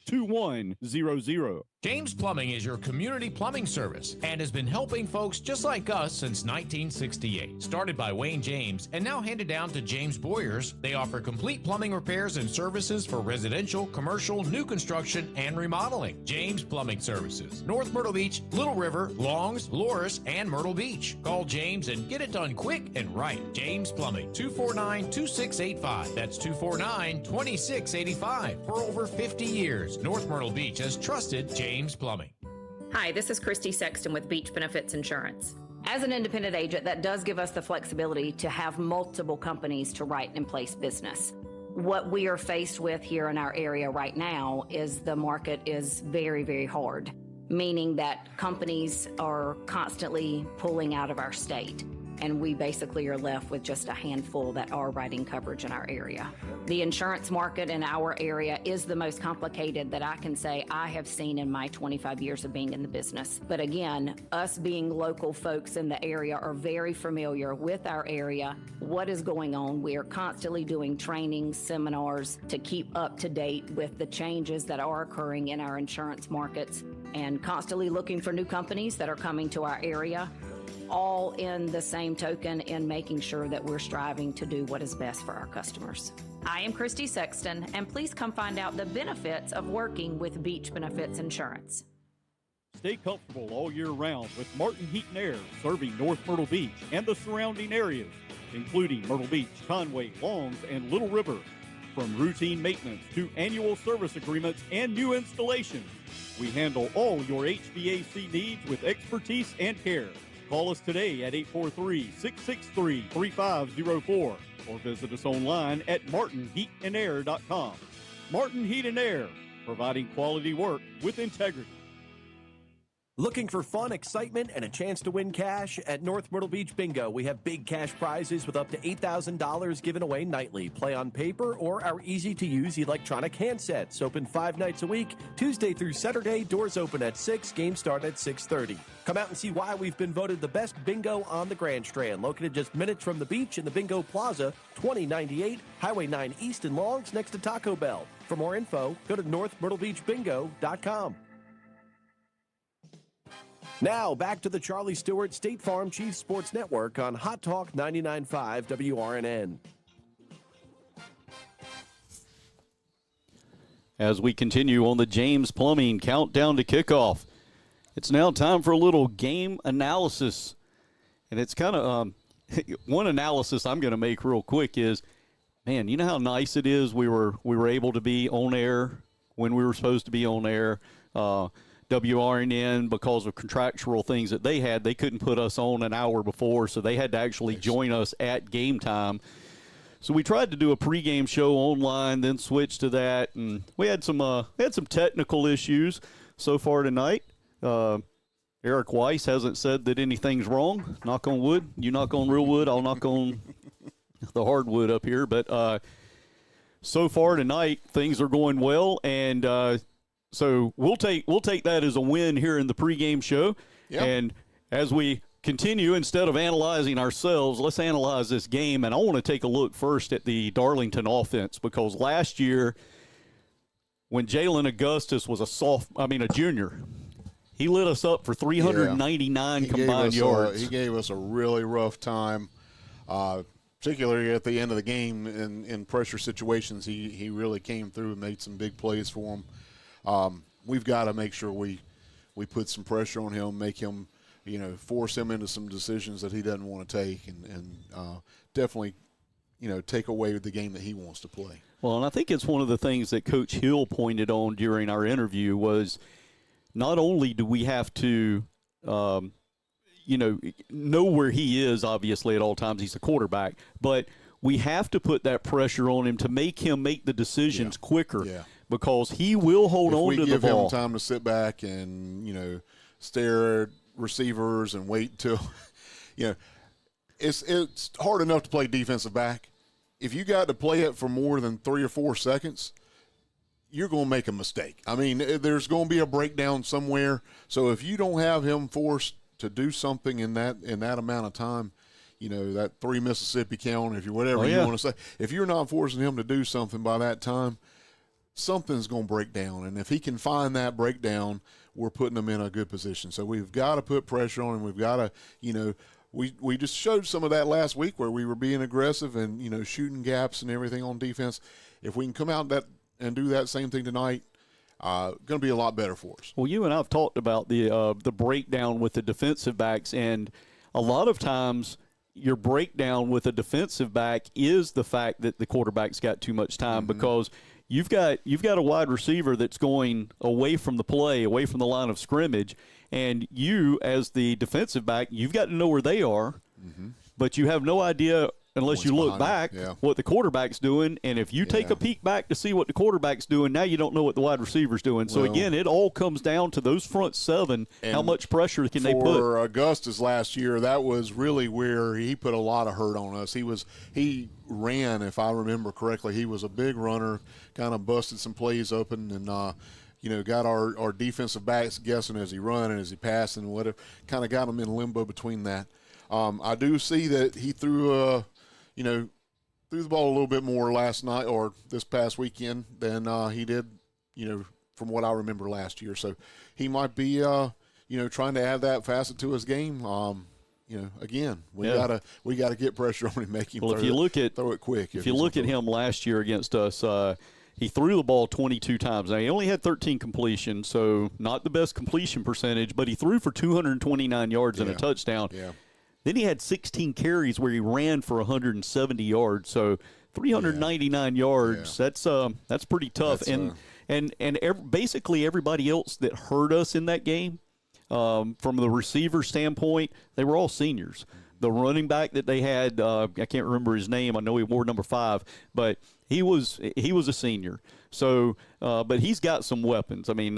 S17: James Plumbing is your community plumbing service and has been helping folks just like us since 1968. Started by Wayne James and now handed down to James Boyers, they offer complete plumbing repairs and services for residential, commercial, new construction, and remodeling. James Plumbing Services, North Myrtle Beach, Little River, Longs, Loris, and Myrtle Beach. Call James and get it done quick and right. James Plumbing, 249-2685. That's 249-2685. For over 50 years, North Myrtle Beach has trusted James Plumbing.
S18: Hi, this is Christy Sexton with Beach Benefits Insurance. As an independent agent, that does give us the flexibility to have multiple companies to write and place business. What we are faced with here in our area right now is the market is very, very hard, meaning that companies are constantly pulling out of our state. And we basically are left with just a handful that are writing coverage in our area. The insurance market in our area is the most complicated that I can say I have seen in my 25 years of being in the business. But again, us being local folks in the area are very familiar with our area, what is going on. We are constantly doing trainings, seminars to keep up to date with the changes that are occurring in our insurance markets and constantly looking for new companies that are coming to our area, all in the same token in making sure that we're striving to do what is best for our customers. I am Christy Sexton, and please come find out the benefits of working with Beach Benefits Insurance.
S11: Stay comfortable all year round with Martin Heat and Air, serving North Myrtle Beach and the surrounding areas, including Myrtle Beach, Conway, Longs, and Little River. From routine maintenance to annual service agreements and new installations, we handle all your HVAC needs with expertise and care. Call us today at 843-663-3504 or visit us online at martinheatandair.com. Martin Heat and Air, providing quality work with integrity.
S12: Looking for fun, excitement, and a chance to win cash? At North Myrtle Beach Bingo, we have big cash prizes with up to $8,000 given away nightly. Play on paper or our easy-to-use electronic handsets. Open 5 nights a week, Tuesday through Saturday. Doors open at 6, games start at 6:30. Come out and see why we've been voted the best bingo on the Grand Strand. Located just minutes from the beach in the Bingo Plaza, 2098 Highway 9 East in Longs, next to Taco Bell. For more info, go to northmyrtlebeachbingo.com. Now, back to the Charlie Stewart State Farm Chiefs Sports Network on Hot Talk 99.5 WRNN.
S2: As we continue on the James Plumbing countdown to kickoff, it's now time for a little game analysis. And it's kind of one analysis I'm going to make real quick is, man, you know how nice it is we were able to be on air when we were supposed to be on air. WRNN, because of contractual things that they had, they couldn't put us on an hour before, so they had to actually join us at game time. So we tried to do a pregame show online, then switched to that, and we had some technical issues so far tonight. Eric Weiss hasn't said that anything's wrong. Knock on wood. You knock on real wood, I'll knock on the hardwood up here. But so far tonight, things are going well, and so we'll take that as a win here in the pregame show. Yep. And as we continue, instead of analyzing ourselves, let's analyze this game. And I want to take a look first at the Darlington offense, because last year when Jalen Augustus was a junior, he lit us up for 399 combined yards.
S13: He gave us a really rough time, particularly at the end of the game in pressure situations. He really came through and made some big plays for him. We've got to make sure we put some pressure on him, make him, force him into some decisions that he doesn't want to take, and definitely, take away the game that he wants to play.
S2: Well, and I think it's one of the things that Coach Hill pointed on during our interview was not only do we have to, know where he is, obviously, at all times. He's a quarterback. But we have to put that pressure on him to make him make the decisions quicker because he will hold on to the ball.
S13: If we give him time to sit back and, stare at receivers and wait till, it's hard enough to play defensive back. If you got to play it for more than 3 or 4 seconds, you're going to make a mistake. I mean, there's going to be a breakdown somewhere. So if you don't have him forced to do something in that amount of time, that 3 Mississippi count, if you whatever you want to say, if you're not forcing him to do something by that time, something's going to break down. And if he can find that breakdown, we're putting him in a good position. So we've got to put pressure on him. We've got to, we just showed some of that last week where we were being aggressive and, shooting gaps and everything on defense. If we can come out and do that same thing tonight, going to be a lot better for us.
S2: Well, you and I have talked about the breakdown with the defensive backs, and a lot of times your breakdown with a defensive back is the fact that the quarterback's got too much time because you've got a wide receiver that's going away from the play, away from the line of scrimmage, and you as the defensive back, you've got to know where they are, but you have no idea unless you look back what the quarterback's doing. And if you take a peek back to see what the quarterback's doing, now you don't know what the wide receiver's doing. So, again, it all comes down to those front 7, how much pressure can they put.
S13: For Augustus last year, that was really where he put a lot of hurt on us. He ran, if I remember correctly. He was a big runner, kind of busted some plays open and got our defensive backs guessing as he run and as he passed and whatever, kind of got them in limbo between that. I do see that he threw the ball a little bit more last night or this past weekend than he did, from what I remember last year. So he might be, trying to add that facet to his game. Again, we gotta get pressure on him, make him throw it quick.
S2: If you look at him last year against us, he threw the ball 22 times. Now, he only had 13 completions, so not the best completion percentage, but he threw for 229 yards and a touchdown.
S13: Yeah.
S2: Then he had 16 carries where he ran for 170 yards. So 399 yards. That's pretty tough. Basically everybody else that hurt us in that game, from the receiver standpoint, they were all seniors. The running back that they had, I can't remember his name. I know he wore number 5, but he was a senior. So, but he's got some weapons. I mean,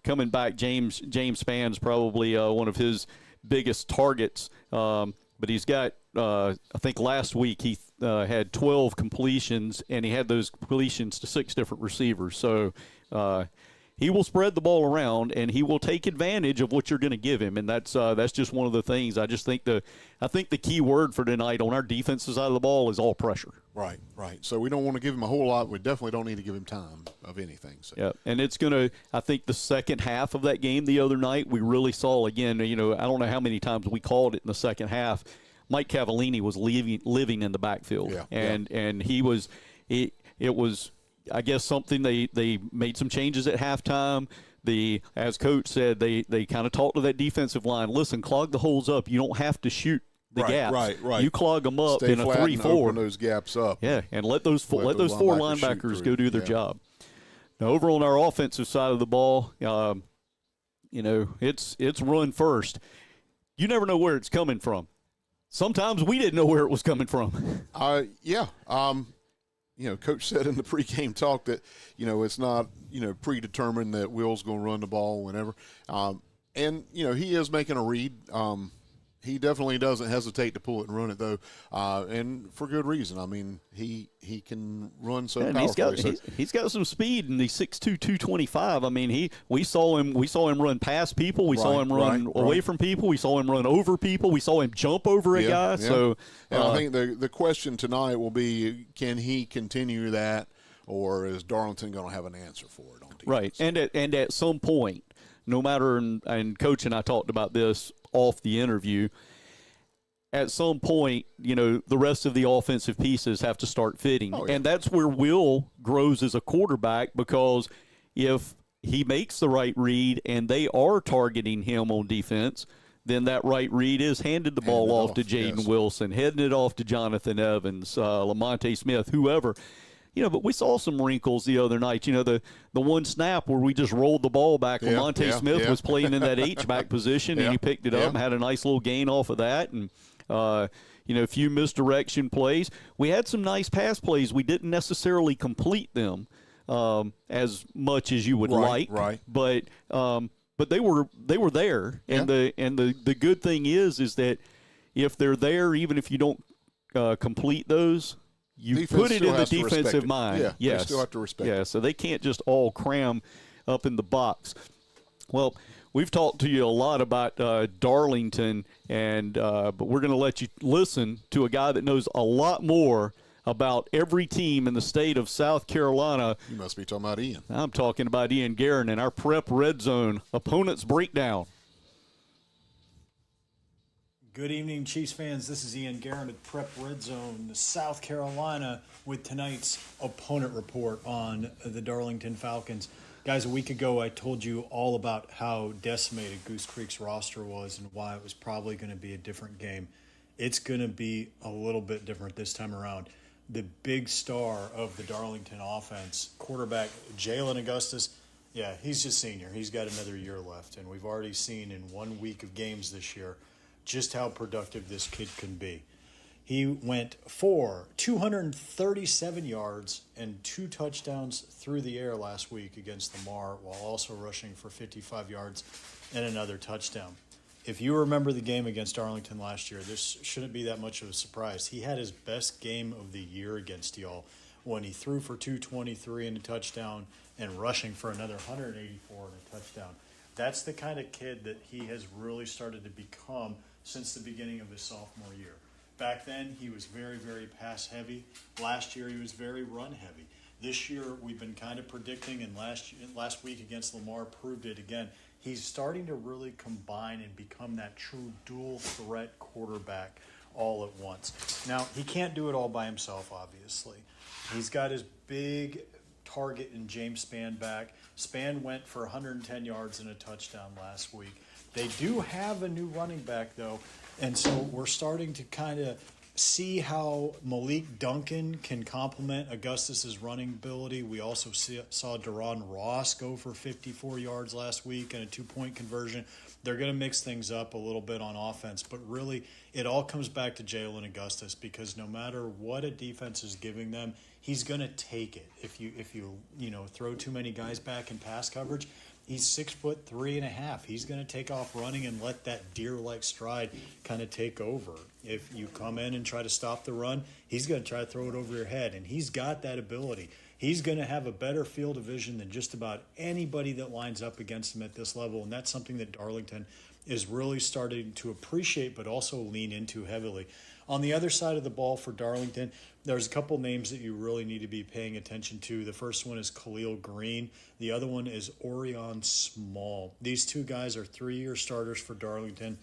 S2: coming back, James Spann's probably one of his biggest targets, but he's got I think last week he had 12 completions, and he had those completions to 6 different receivers. So he will spread the ball around, and he will take advantage of what you're going to give him, and that's just one of the things. I think the key word for tonight on our defensive side of the ball is all pressure.
S13: Right. So we don't want to give him a whole lot. We definitely don't need to give him time of anything. So.
S2: Yeah, and it's going to – I think the second half of that game the other night, we really saw, again, I don't know how many times we called it in the second half. Mike Cavallini was living in the backfield, and he was – it was – I guess something they made some changes at halftime. As Coach said, they kind of talked to that defensive line. Listen, clog the holes up. You don't have to shoot the gaps.
S13: Right.
S2: You clog them up
S13: Stay
S2: in a
S13: flat
S2: 3-4.
S13: And open those gaps up.
S2: Yeah, and let those 4 linebackers go do their job. Now, over on our offensive side of the ball, it's run first. You never know where it's coming from. Sometimes we didn't know where it was coming from.
S13: Coach said in the pregame talk that, it's not, predetermined that Will's going to run the ball whenever. And he is making a read. He definitely doesn't hesitate to pull it and run it, though, and for good reason. I mean, he can run so powerfully.
S2: He's got some speed, and he's 6'2", 225. I mean, we saw him run past people. We saw him run away from people. We saw him run over people. We saw him jump over a guy. So,
S13: and I think the question tonight will be, can he continue that, or is Darlington going to have an answer for it on defense?
S2: Right, and at some point, no matter, and Coach and I talked about this off the interview, at some point, the rest of the offensive pieces have to start fitting. And that's where Will grows as a quarterback, because if he makes the right read and they are targeting him on defense, then that right read is handed the ball off to Jaden Wilson, heading it off to Jonathan Evans, Lamonte Smith, whoever. but we saw some wrinkles the other night. The one snap where we just rolled the ball back when Monte Smith was playing in that H-back position, and he picked it up and had a nice little gain off of that. And, a few misdirection plays. We had some nice pass plays. We didn't necessarily complete them as much as you would like.
S1: Right.
S2: But they were there. And the good thing is that if they're there, even if you don't complete those, you
S1: defense
S2: put it in the defensive mind.
S1: Yeah,
S2: yes.
S1: They still have to respect it.
S2: Yeah, so they can't just all cram up in the box. Well, we've talked to you a lot about Darlington, but we're going to let you listen to a guy that knows a lot more about every team in the state of South Carolina.
S1: You must be talking about Ian.
S2: I'm talking about Ian Guerin and our Prep Red Zone Opponents Breakdown.
S19: Good evening, Chiefs fans. This is Ian Guerin with Prep Red Zone, South Carolina, with tonight's opponent report on the Darlington Falcons. Guys, a week ago I told you all about how decimated Goose Creek's roster was and why it was probably going to be a different game. It's going to be a little bit different this time around. The big star of the Darlington offense, quarterback Jalen Augustus, he's just senior. He's got another year left, and we've already seen in 1 week of games this year just how productive this kid can be. He went for 237 yards and 2 touchdowns through the air last week against Lamar, while also rushing for 55 yards and another touchdown. If you remember the game against Darlington last year, this shouldn't be that much of a surprise. He had his best game of the year against y'all when he threw for 223 and a touchdown and rushing for another 184 and a touchdown. That's the kind of kid that he has really started to become since the beginning of his sophomore year. Back then, he was very, very pass-heavy. Last year, he was very run-heavy. This year, we've been kind of predicting, and last week against Lamar proved it again. He's starting to really combine and become that true dual-threat quarterback all at once. Now, he can't do it all by himself, obviously. He's got his big target in James Spann back. Spann went for 110 yards and a touchdown last week. They do have a new running back, though, and so we're starting to kind of see how Malik Duncan can complement Augustus's running ability. We also saw Deron Ross go for 54 yards last week and a 2-point conversion. They're going to mix things up a little bit on offense, but really it all comes back to Jalen Augustus, because no matter what a defense is giving them, he's going to take it. If you throw too many guys back in pass coverage, he's 6'3.5". He's going to take off running and let that deer-like stride kind of take over. If you come in and try to stop the run, he's going to try to throw it over your head, and he's got that ability. He's going to have a better field of vision than just about anybody that lines up against him at this level, and that's something that Darlington is really starting to appreciate but also lean into heavily. On the other side of the ball for Darlington, there's a couple names that you really need to be paying attention to. The first one is Khalil Green. The other one is Orion Small. These two guys are 3-year starters for Darlington.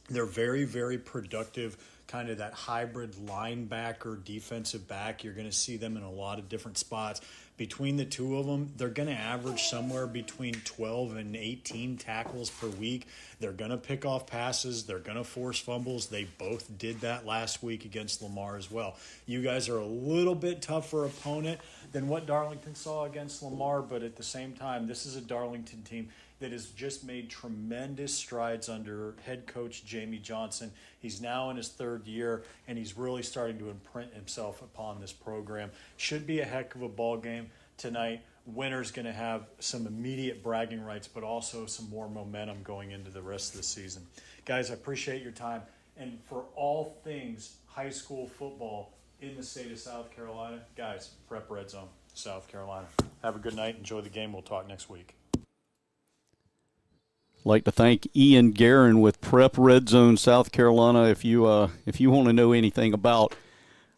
S19: They're very, very productive, kind of that hybrid linebacker, defensive back. You're going to see them in a lot of different spots. Between the two of them, they're going to average somewhere between 12 and 18 tackles per week. They're going to pick off passes. They're going to force fumbles. They both did that last week against Lamar as well. You guys are a little bit tougher opponent than what Darlington saw against Lamar, but at the same time, this is a Darlington team that has just made tremendous strides under head coach Jamie Johnson. He's now in his 3rd year, and he's really starting to imprint himself upon this program. Should be a heck of a ball game tonight. Winner's going to have some immediate bragging rights, but also some more momentum going into the rest of the season. Guys, I appreciate your time. And for all things high school football in the state of South Carolina, guys, Prep Red Zone, South Carolina. Have a good night. Enjoy the game. We'll talk next week.
S2: Like to thank Ian Guerin with Prep Red Zone, South Carolina. If you want to know anything about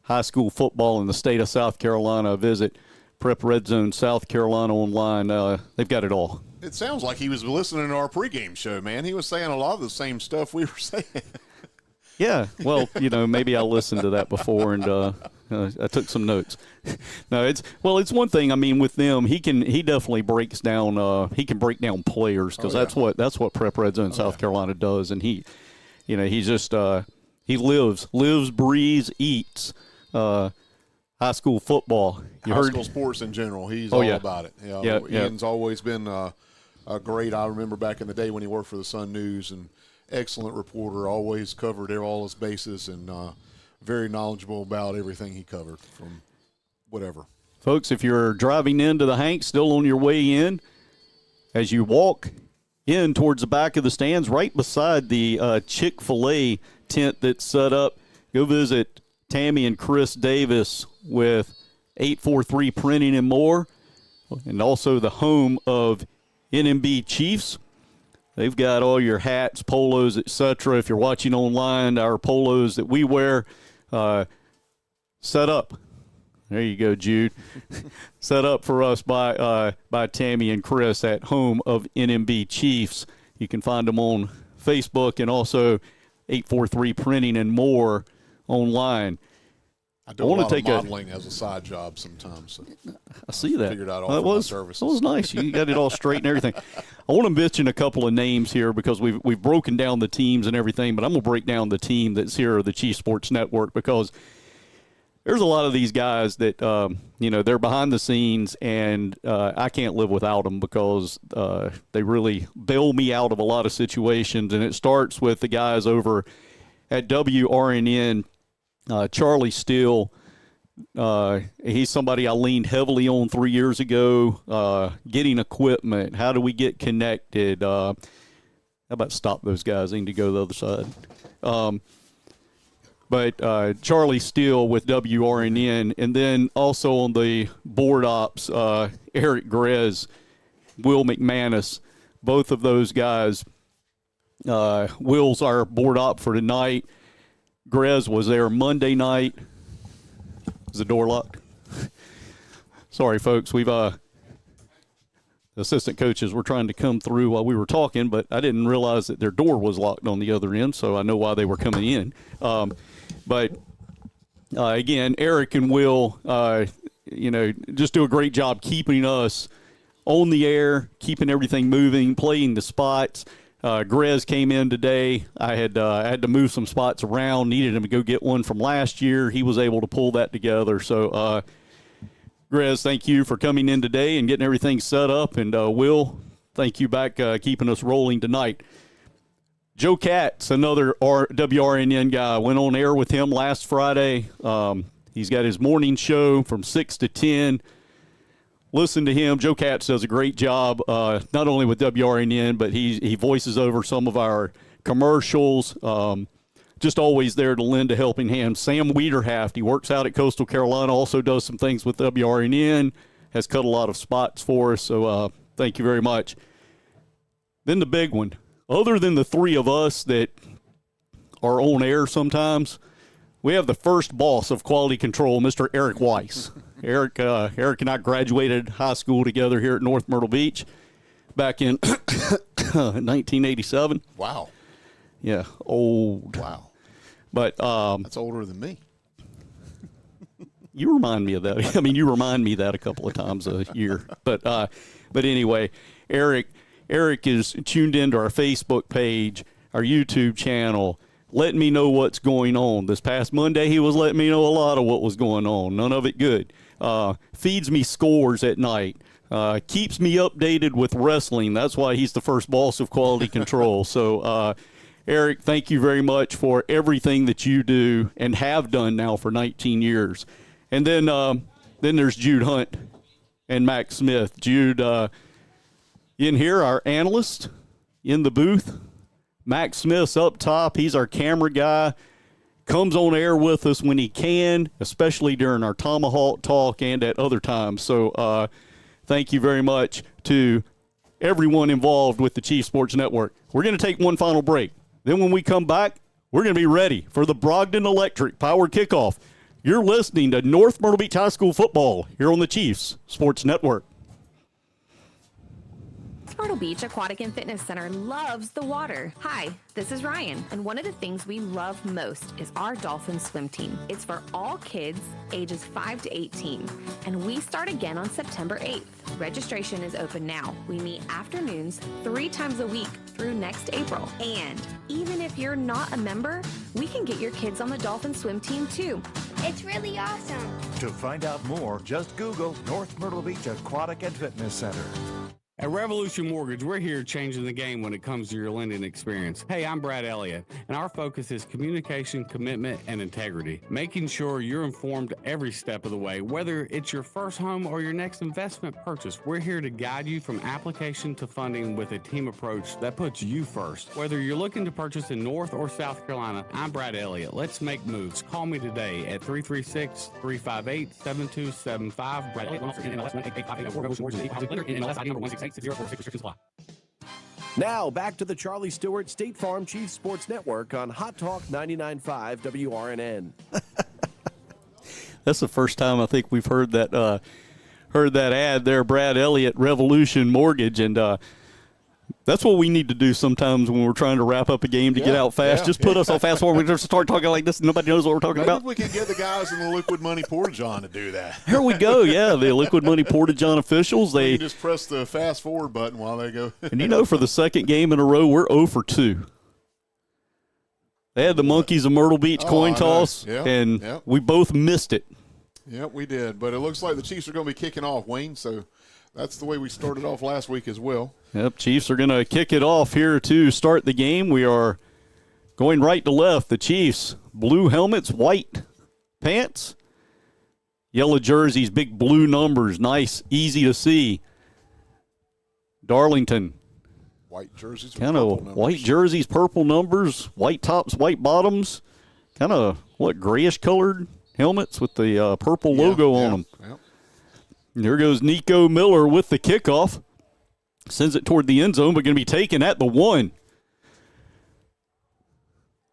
S2: high school football in the state of South Carolina, visit Prep Red Zone, South Carolina online. They've got it all.
S1: It sounds like he was listening to our pregame show, man. He was saying a lot of the same stuff we were saying.
S2: Yeah, well, maybe I listened to that before and I took some notes. No, it's one thing. I mean, with them, he definitely breaks down. He can break down players because that's what Prep Red Zone South Carolina does, and he's just he lives, breathes, eats high high school football.
S1: High school sports in general. He's all about it. Ian's always been a great. I remember back in the day when he worked for the Sun News, and excellent reporter, always covered all his bases, and very knowledgeable about everything he covered from whatever.
S2: Folks, if you're driving into the Hank, still on your way in, as you walk in towards the back of the stands, right beside the Chick-fil-A tent that's set up, go visit Tammy and Chris Davis with 843 Printing and More, and also the home of NMB Chiefs. They've got all your hats, polos, etc. If you're watching online, our polos that we wear set up. There you go, Jude. Set up for us by Tammy and Chris at home of NMB Chiefs. You can find them on Facebook and also 843 Printing and More online.
S1: I do a lot of modeling as a side job sometimes. So
S2: I see that.
S1: Figured out all my services.
S2: That was nice. You got it all straight and everything. I want to mention a couple of names here because we've broken down the teams and everything, but I'm going to break down the team that's here at the Chiefs Sports Network because there's a lot of these guys that, they're behind the scenes, and I can't live without them because they really bail me out of a lot of situations. And it starts with the guys over at WRNN. Charlie Steele, he's somebody I leaned heavily on 3 years ago, getting equipment. How do we get connected? How about stop those guys? They need to go the other side. But Charlie Steele with WRNN, and then also on the board ops, Eric Grez, Will McManus, both of those guys. Will's our board op for tonight. Grez was there Monday night. Is the door locked? Sorry, folks. We've the assistant coaches were trying to come through while we were talking, but I didn't realize that their door was locked on the other end, so I know why they were coming in. But again, Eric and Will, just do a great job keeping us on the air, keeping everything moving, playing the spots. Grez came in today. I had to move some spots around, needed him to go get one from last year. He was able to pull that together. So, Grez, thank you for coming in today and getting everything set up. And Will, thank you back keeping us rolling tonight. Joe Katz, another WRNN guy, went on air with him last Friday. He's got his morning show from 6 to 10. Listen to him. Joe Katz does a great job, not only with WRNN, but he voices over some of our commercials. Just always there to lend a helping hand. Sam Wiederhaft, he works out at Coastal Carolina, also does some things with WRNN, has cut a lot of spots for us, so thank you very much. Then the big one. Other than the three of us that are on air sometimes, we have the first boss of quality control, Mr. Eric Weiss. Eric and I graduated high school together here at North Myrtle Beach back in 1987.
S1: Wow.
S2: Yeah, old.
S1: Wow.
S2: But
S1: that's older than me.
S2: You remind me of that. I mean, you remind me that a couple of times a year. But anyway, Eric is tuned into our Facebook page, our YouTube channel, letting me know what's going on. This past Monday, he was letting me know a lot of what was going on. None of it good. Feeds me scores at night. Keeps me updated with wrestling. That's why he's the first boss of quality control. So, Eric, thank you very much for everything that you do and have done now for 19 years. And then there's Jude Hunt and Max Smith. Jude, in here, our analyst in the booth. Max Smith's up top. He's our camera guy. Comes on air with us when he can, especially during our Tomahawk talk and at other times. So thank you very much to everyone involved with the Chiefs Sports Network. We're going to take one final break. Then when we come back, we're going to be ready for the Brogdon Electric Power Kickoff. You're listening to North Myrtle Beach High School football here on the Chiefs Sports Network.
S8: North Myrtle Beach Aquatic and Fitness Center loves the water. Hi, this is Ryan, and one of the things we love most is our dolphin swim team. It's for all kids ages 5 to 18, and we start again on September 8th. Registration is open now. We meet afternoons 3 times a week through next April. And even if you're not a member, we can get your kids on the dolphin swim team too.
S6: It's really awesome.
S23: To find out more, just Google North Myrtle Beach Aquatic and Fitness Center.
S7: At Revolution Mortgage, we're here changing the game when it comes to your lending experience. Hey, I'm Brad Elliott, and our focus is communication, commitment, and integrity, making sure you're informed every step of the way, whether it's your first home or your next investment purchase. We're here to guide you from application to funding with a team approach that puts you first. Whether you're looking to purchase in North or South Carolina, I'm Brad Elliott. Let's make moves. Call me today at 336-358-7275. Brad Elliott, Revolution Mortgage is a lender, NMLS ID number 168.
S12: Now, back to the Charlie Stewart State Farm Chiefs Sports Network on Hot Talk 99.5 WRNN.
S2: That's the first time I think we've heard that ad there, Brad Elliott, Revolution Mortgage, and that's what we need to do sometimes when we're trying to wrap up a game to get out fast. Just put us on fast forward. We just start talking like this, and nobody knows what we're talking about.
S1: Maybe we could get the guys in the Liquid Money Porta-John to do that.
S2: Here we go. Yeah, the Liquid Money Porta-John officials. They
S1: just press the fast forward button while they go.
S2: And for the second game in a row, we're 0 for 2. They had the Monkeys of Myrtle Beach coin toss, and we both missed it.
S1: Yep, we did. But it looks like the Chiefs are going to be kicking off, Wayne, so that's the way we started off last week as well.
S2: Yep, Chiefs are going to kick it off here to start the game. We are going right to left. The Chiefs, blue helmets, white pants, yellow jerseys, big blue numbers, nice, easy to see. Darlington.
S1: White jerseys,
S2: kind of white jerseys, purple numbers, white tops, white bottoms, kind of grayish colored helmets with the purple logo on them.
S1: Yep.
S2: And here goes Nico Miller with the kickoff. Sends it toward the end zone, but going to be taken at the 1.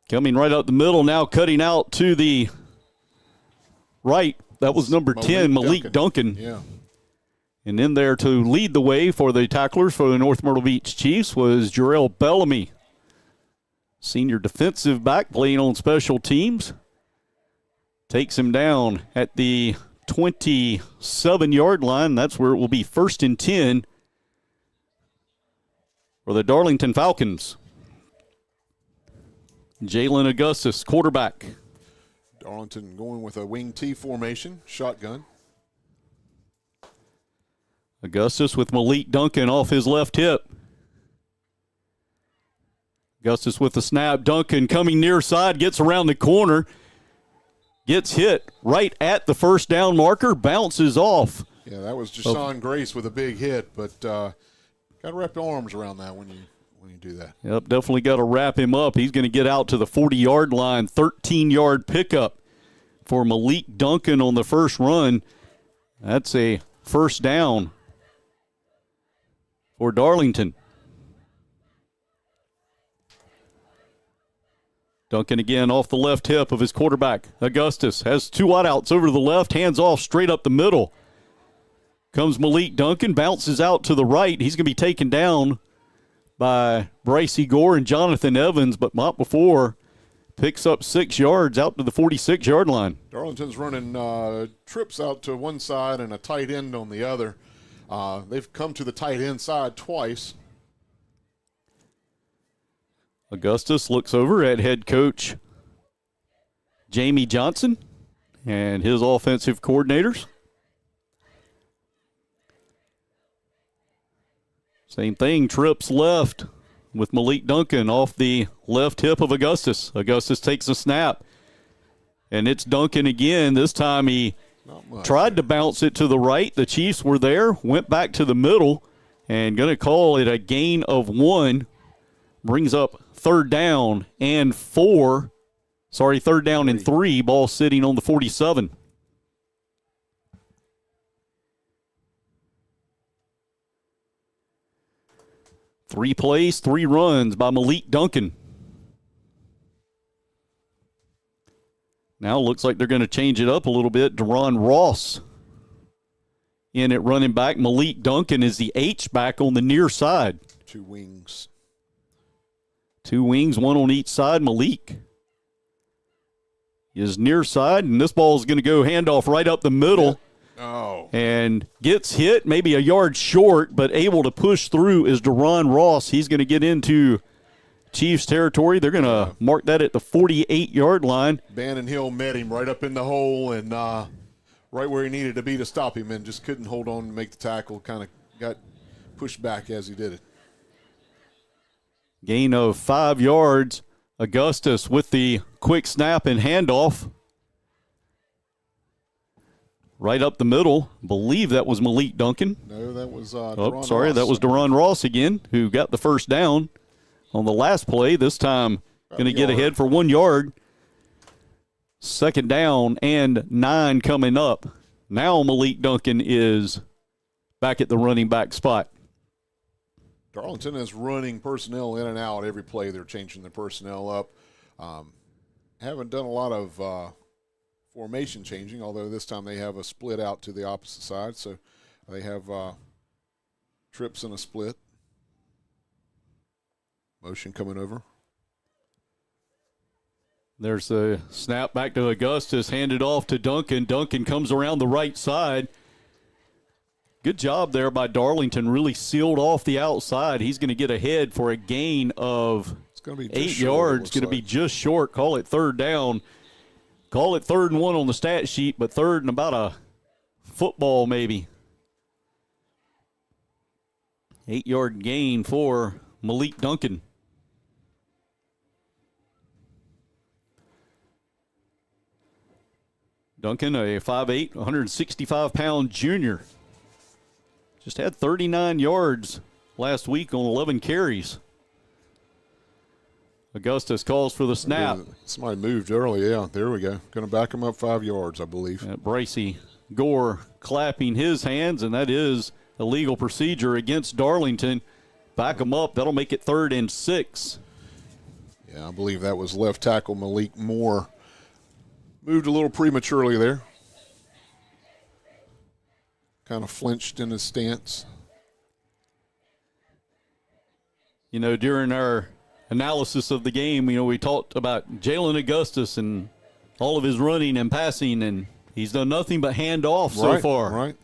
S2: Coming right up the middle now, cutting out to the right. That was number 10, Malik Duncan.
S1: Yeah.
S2: And in there to lead the way for the tacklers for the North Myrtle Beach Chiefs was Jarrell Bellamy, senior defensive back playing on special teams. Takes him down at the 27-yard line. That's where it will be 1st and 10 for the Darlington Falcons. Jalen Augustus, quarterback.
S1: Darlington going with a wing T formation, shotgun.
S2: Augustus with Malik Duncan off his left hip. Augustus with the snap. Duncan coming near side, gets around the corner. Gets hit right at the first down marker, bounces off.
S1: Yeah, that was Jashawn Grace with a big hit, but got to wrap your arms around that when you do that.
S2: Yep, definitely got to wrap him up. He's going to get out to the 40-yard line, 13-yard pickup for Malik Duncan on the first run. That's a first down for Darlington. Duncan again off the left hip of his quarterback. Augustus has 2 wideouts over to the left, hands off straight up the middle. Comes Malik Duncan, bounces out to the right. He's going to be taken down by Bryce Gore and Jonathan Evans, but not before. Picks up 6 yards out to the 46-yard line.
S1: Darlington's running trips out to one side and a tight end on the other. They've come to the tight end side twice.
S2: Augustus looks over at head coach Jamie Johnson and his offensive coordinators. Same thing, trips left with Malik Duncan off the left hip of Augustus. Augustus takes a snap, and it's Duncan again. This time he tried to bounce it to the right. The Chiefs were there, went back to the middle, and going to call it a gain of 1. Brings up 3rd down and 4. Third down and 3. Ball sitting on the 47. Three plays, 3 runs by Malik Duncan. Now it looks like they're going to change it up a little bit. Deron Ross in at running back. Malik Duncan is the H-back on the near side.
S1: 2 wings.
S2: 2 wings, 1 on each side. Malik is near side, and this ball is going to go handoff right up the middle.
S1: Oh.
S2: And gets hit, maybe a yard short, but able to push through is Deron Ross. He's going to get into Chiefs territory. They're going to mark that at the 48-yard line.
S1: Bannon Hill met him right up in the hole and right where he needed to be to stop him, and just couldn't hold on to make the tackle. Kind of got pushed back as he did it.
S2: Gain of 5 yards. Augustus with the quick snap and handoff. Right up the middle. Believe that was Malik Duncan.
S1: No, that was
S2: Ross. That was Deron Ross again, who got the first down on the last play. This time going to get ahead for 1 yard. Second down and 9 coming up. Now Malik Duncan is back at the running back spot.
S1: Darlington is running personnel in and out every play. They're changing their personnel up. Haven't done a lot of formation changing, although this time they have a split out to the opposite side. So they have trips and a split. Motion coming over.
S2: There's a snap back to Augustus, handed off to Duncan. Duncan comes around the right side. Good job there by Darlington, really sealed off the outside. He's going to get ahead for a gain of 8 yards. It's going to be just short. Call it third down. Call it 3rd and 1 on the stat sheet, but 3rd and about a football maybe. 8-yard gain for Malik Duncan. Duncan, a 5'8", 165-pound junior. Just had 39 yards last week on 11 carries. Augustus calls for the snap.
S1: Somebody moved early, yeah. There we go. Going to back him up 5 yards, I believe.
S2: Bracey Gore clapping his hands, and that is a legal procedure against Darlington. Back him up. That'll make it 3rd and 6.
S1: Yeah, I believe that was left tackle Malik Moore. Moved a little prematurely there. Kind of flinched in his stance.
S2: You know, during our analysis of the game, you know, we talked about Jalen Augustus and all of his running and passing, and he's done nothing but hand off so far.
S1: Right.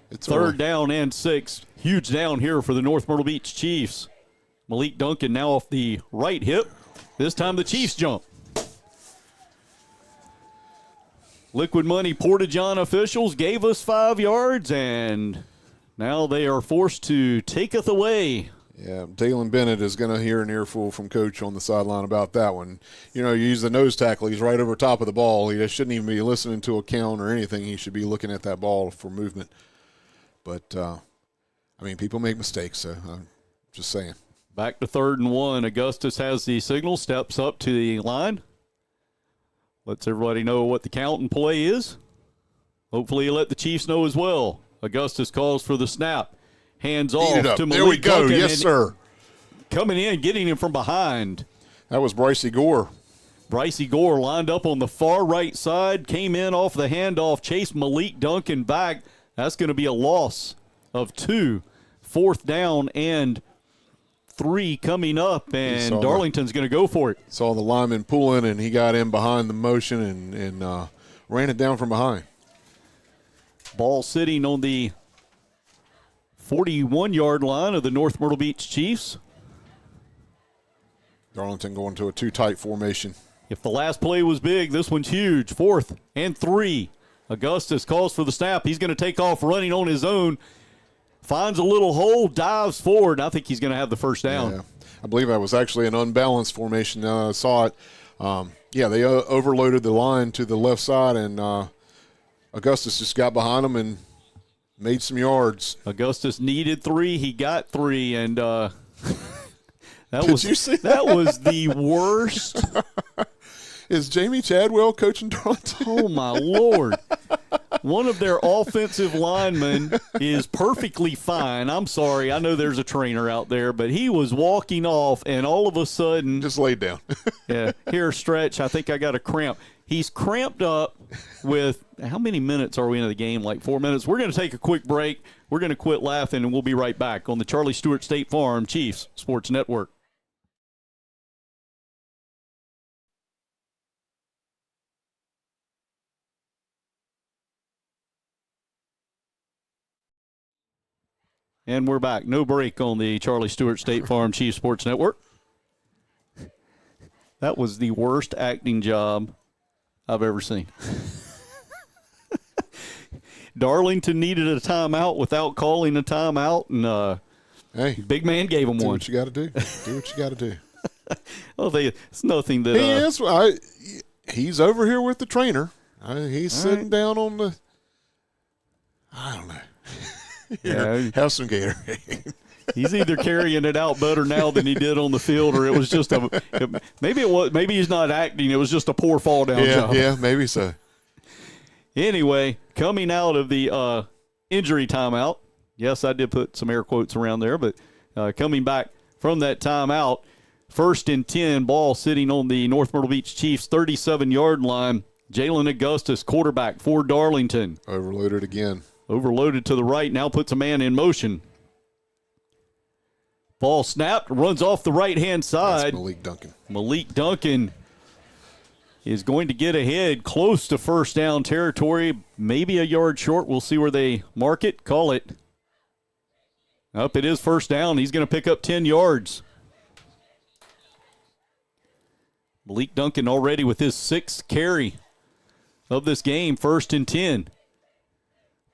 S1: It's
S2: 3rd down and 6. Huge down here for the North Myrtle Beach Chiefs. Malik Duncan now off the right hip. This time the Chiefs jump. Liquid Money Porta-John officials gave us 5 yards, and now they are forced to taketh away.
S1: Yeah, Dalen Bennett is going to hear an earful from Coach on the sideline about that one. You know, you use the nose tackle. He's right over top of the ball. He shouldn't even be listening to a count or anything. He should be looking at that ball for movement. But, I mean, people make mistakes, so I'm just saying.
S2: Back to 3rd and 1. Augustus has the signal, steps up to the line. Lets everybody know what the count and play is. Hopefully he'll let the Chiefs know as well. Augustus calls for the snap. Hands off to Malik
S1: There we go.
S2: Duncan,
S1: yes, sir.
S2: Coming in, getting him from behind.
S1: That was Bracey Gore.
S2: Bracey Gore lined up on the far right side, came in off the handoff, chased Malik Duncan back. That's going to be a loss of 2. 4th down and 3 coming up, and Darlington's going to go for it.
S1: Saw the lineman pulling, and he got in behind the motion and ran it down from behind.
S2: Ball sitting on the 41-yard line of the North Myrtle Beach Chiefs.
S1: Darlington going to a too-tight formation.
S2: If the last play was big, this one's huge. 4th and 3. Augustus calls for the snap. He's going to take off running on his own. Finds a little hole, dives forward. I think he's going to have the first down.
S1: Yeah. I believe that was actually an unbalanced formation. I saw it. They overloaded the line to the left side, and Augustus just got behind him and made some yards.
S2: Augustus needed 3. He got 3, and that was the worst.
S1: Is Jamie Chadwell coaching Darlington?
S2: Oh, my Lord. One of their offensive linemen is perfectly fine. I'm sorry. I know there's a trainer out there, but he was walking off, and all of a sudden.
S1: Just laid down.
S2: Yeah. Here, stretch. I think I got a cramp. He's cramped up with how many minutes are we into the game? Like 4 minutes. We're going to take a quick break. We're going to quit laughing, and we'll be right back on the Charlie Stewart State Farm Chiefs Sports Network. And we're back. No break on the Charlie Stewart State Farm Chiefs Sports Network. That was the worst acting job I've ever seen. Darlington needed a timeout without calling a timeout, and
S1: hey,
S2: big man gave him one.
S1: Do what you got to do. Do what you got to do.
S2: Well, it's nothing that
S1: he's over here with the trainer. He's sitting down on the. I don't know.
S2: Yeah,
S1: have some Gatorade.
S2: He's either carrying it out better now than he did on the field, or it was just maybe he's not acting. It was just a poor fall down job.
S1: Yeah, maybe so.
S2: Anyway, coming out of the injury timeout, yes, I did put some air quotes around there, but coming back from that timeout, 1st and 10, ball sitting on the North Myrtle Beach Chiefs 37-yard line. Jalen Augustus, quarterback for Darlington.
S1: Overloaded again.
S2: Overloaded to the right, now puts a man in motion. Ball snapped, runs off the right-hand side.
S1: That's Malik Duncan.
S2: Malik Duncan is going to get ahead close to first down territory, maybe a yard short. We'll see where they mark it, call it. Up it is first down. He's going to pick up 10 yards. Malik Duncan already with his 6th carry of this game, 1st and 10.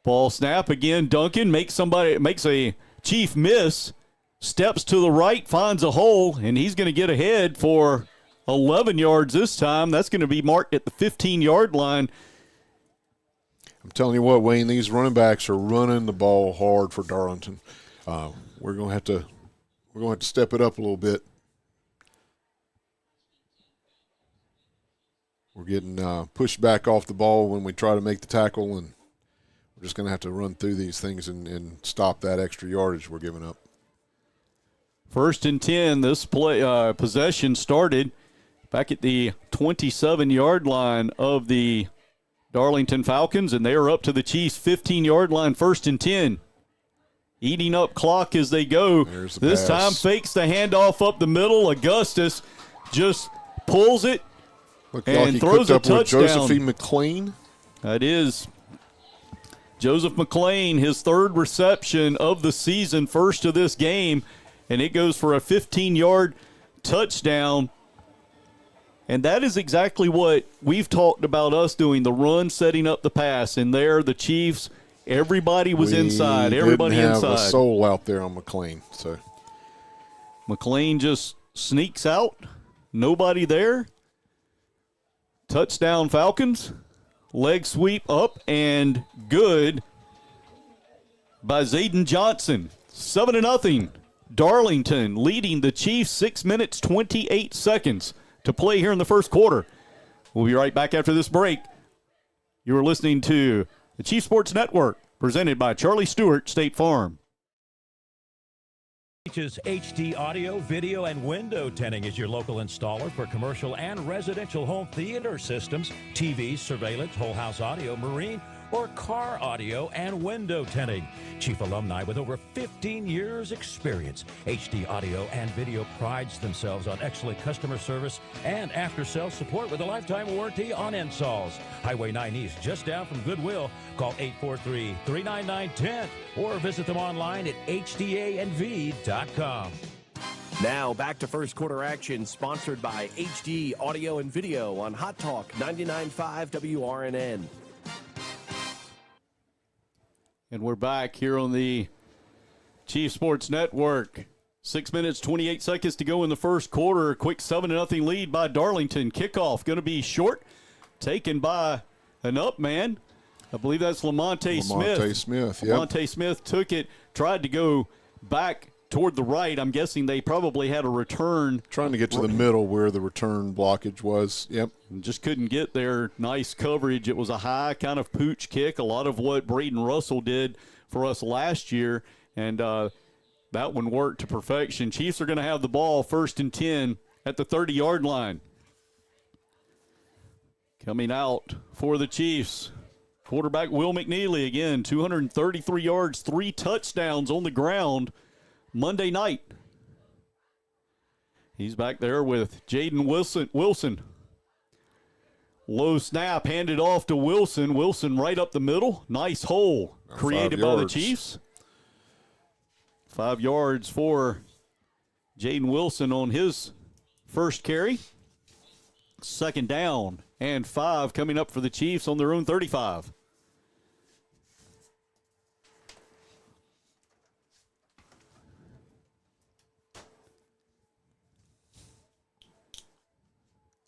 S2: Ball snap again. Duncan makes a Chief miss, steps to the right, finds a hole, and he's going to get ahead for 11 yards this time. That's going to be marked at the 15-yard line.
S1: I'm telling you what, Wayne, these running backs are running the ball hard for Darlington. We're going to have to step it up a little bit. We're getting pushed back off the ball when we try to make the tackle, and we're just going to have to run through these things and stop that extra yardage we're giving up.
S2: 1st and 10, this play possession started back at the 27-yard line of the Darlington Falcons, and they are up to the Chiefs' 15-yard line, 1st and 10. Eating up clock as they go. This time fakes the handoff up the middle. Augustus just pulls it and throws a touchdown.
S1: Josephine McLean.
S2: That is Joseph McLean, his 3rd reception of the season, first of this game, and it goes for a 15-yard touchdown. And that is exactly what we've talked about us doing, the run setting up the pass. And there, the Chiefs, everybody was inside. Everybody
S1: didn't have
S2: inside.
S1: a soul out there on McLean. So
S2: McLean just sneaks out. Nobody there. Touchdown Falcons. Leg sweep up and good by Zayden Johnson. 7-0. Darlington leading the Chiefs 6 minutes, 28 seconds to play here in the first quarter. We'll be right back after this break. You are listening to the Chief Sports Network, presented by Charlie Stewart State Farm.
S6: HD audio, video, and window tinting is your local installer for commercial and residential home theater systems, TVs, surveillance, whole house audio, marine, or car audio and window tinting. Chief alumni with over 15 years experience. HD Audio and Video prides themselves on excellent customer service and after-sales support with a lifetime warranty on installs. Highway 9 East, just down from Goodwill. Call 843-399-10 or visit them online at hdanv.com.
S12: Now back to first quarter action, sponsored by HD Audio and Video on Hot Talk 99.5 WRNN.
S2: And we're back here on the Chief Sports Network. 6 minutes, 28 seconds to go in the first quarter. A quick 7-0 lead by Darlington. Kickoff going to be short, taken by an up man. I believe that's Lamonte Smith.
S1: Lamonte Smith, yep.
S2: Lamonte Smith took it, tried to go back toward the right. I'm guessing they probably had a return.
S1: Trying to get to the middle where the return blockage was. Yep.
S2: Just couldn't get there. Nice coverage. It was a high kind of pooch kick, a lot of what Braden Russell did for us last year, and that one worked to perfection. Chiefs are going to have the ball 1st and 10 at the 30-yard line. Coming out for the Chiefs, quarterback Will McNeely again, 233 yards, 3 touchdowns on the ground Monday night. He's back there with Jaden Wilson. Low snap, handed off to Wilson. Wilson right up the middle. Nice hole created by the Chiefs. 5 yards for Jaden Wilson on his first carry. Second down and 5 coming up for the Chiefs on their own 35.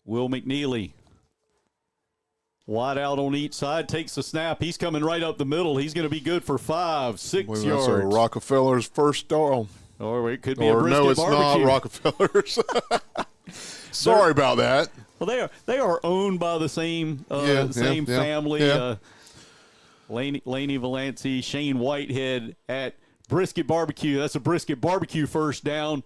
S2: Will McNeely, wide out on each side, takes the snap. He's coming right up the middle. He's going to be good for 5, 6 yards.
S1: That's a Rockefeller's first down.
S2: Or it could be a brisket
S1: no, it's
S2: barbecue.
S1: not Rockefeller's. Sorry about that.
S2: Well, they are owned by the same family.
S1: Yeah.
S2: Laney Valanci, Shane Whitehead at Brisket Barbecue. That's a Brisket Barbecue first down.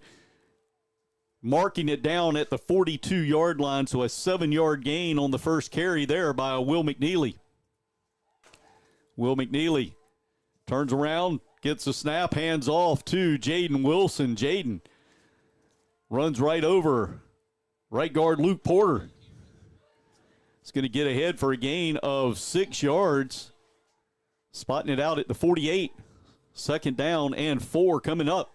S2: Marking it down at the 42-yard line, so a 7-yard gain on the first carry there by Will McNeely. Will McNeely turns around, gets a snap, hands off to Jaden Wilson. Jaden runs right over right guard Luke Porter. It's going to get ahead for a gain of 6 yards. Spotting it out at the 48. Second down and 4 coming up.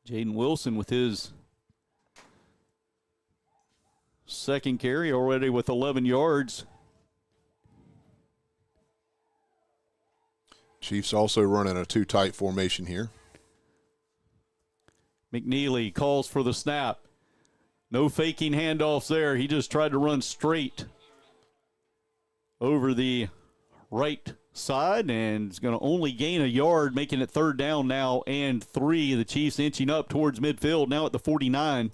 S2: Jaden Wilson with his second carry already with 11 yards.
S1: Chiefs also running a 2-tight formation here.
S2: McNeely calls for the snap. No faking handoffs there. He just tried to run straight over the right side and is going to only gain a yard, making it third down now and 3. The Chiefs inching up towards midfield now at the 49.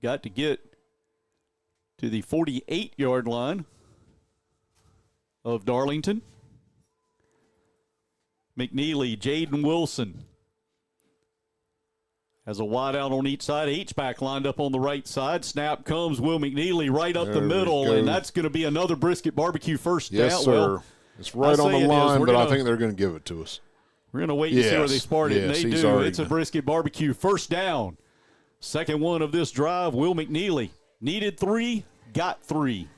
S2: Got to get to the 48-yard line of Darlington. McNeely, Jaden Wilson has a wide out on each side. H-back lined up on the right side. Snap comes. Will McNeely right up the middle, and that's going to be another Brisket Barbecue first down.
S1: Yes, sir.
S2: Well,
S1: it's right on the line, but I think they're going to give it to us.
S2: We're going to wait and see where they start it, and they do. It's a
S1: done.
S2: Brisket Barbecue first down. Second one of this drive, Will McNeely. Needed 3, got 3.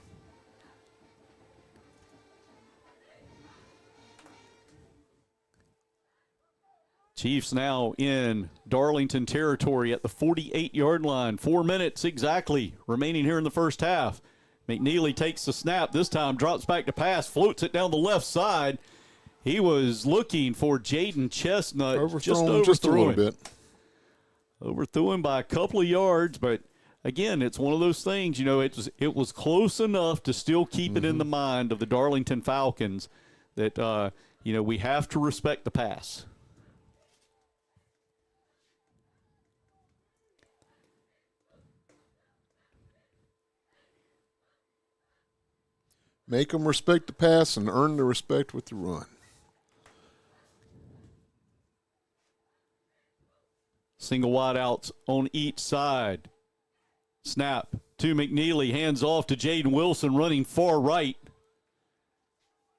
S2: Chiefs now in Darlington territory at the 48-yard line. 4 minutes exactly remaining here in the first half. McNeely takes the snap. This time drops back to pass, floats it down the left side. He was looking for Jaden Chestnut. Just
S1: a little bit.
S2: Overthrew him by a couple of yards, but again, it's one of those things, it was close enough to still keep it in the mind of the Darlington Falcons that, we have to respect the pass.
S1: Make them respect the pass and earn the respect with the run.
S2: Single wideouts on each side. Snap to McNeely. Hands off to Jaden Wilson running far right.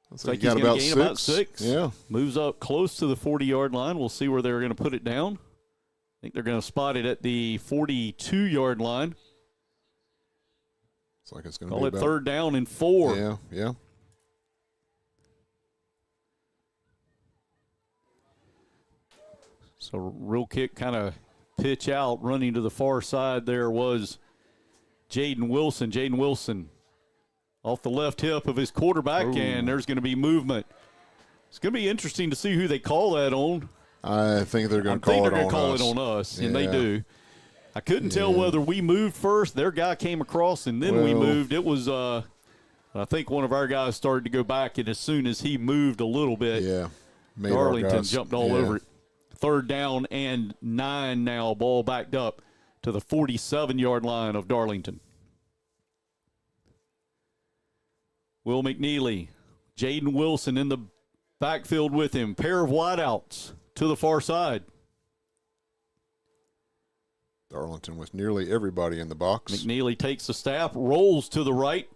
S2: Looks like he's going to gain about 6.
S1: Yeah.
S2: Moves up close to the 40-yard line. We'll see where they're going to put it down. I think they're going to spot it at the 42-yard line.
S1: It's like it's going to
S2: Call
S1: be
S2: it third down and 4.
S1: Yeah.
S2: So real kick kind of pitch out, running to the far side there was Jaden Wilson. Jaden Wilson off the left hip of his quarterback, and there's going to be movement. It's going to be interesting to see who they call that on.
S1: I think they're going to call it on us.
S2: And they do. I couldn't tell whether we moved first. Their guy came across, and then we moved. It was, I think one of our guys started to go back, and as soon as he moved a little bit, Darlington jumped all over it. Third down and 9 now. Ball backed up to the 47-yard line of Darlington. Will McNeely, Jaden Wilson in the backfield with him. Pair of wideouts to the far side.
S1: Darlington with nearly everybody in the box.
S2: McNeely takes the snap, rolls to the right.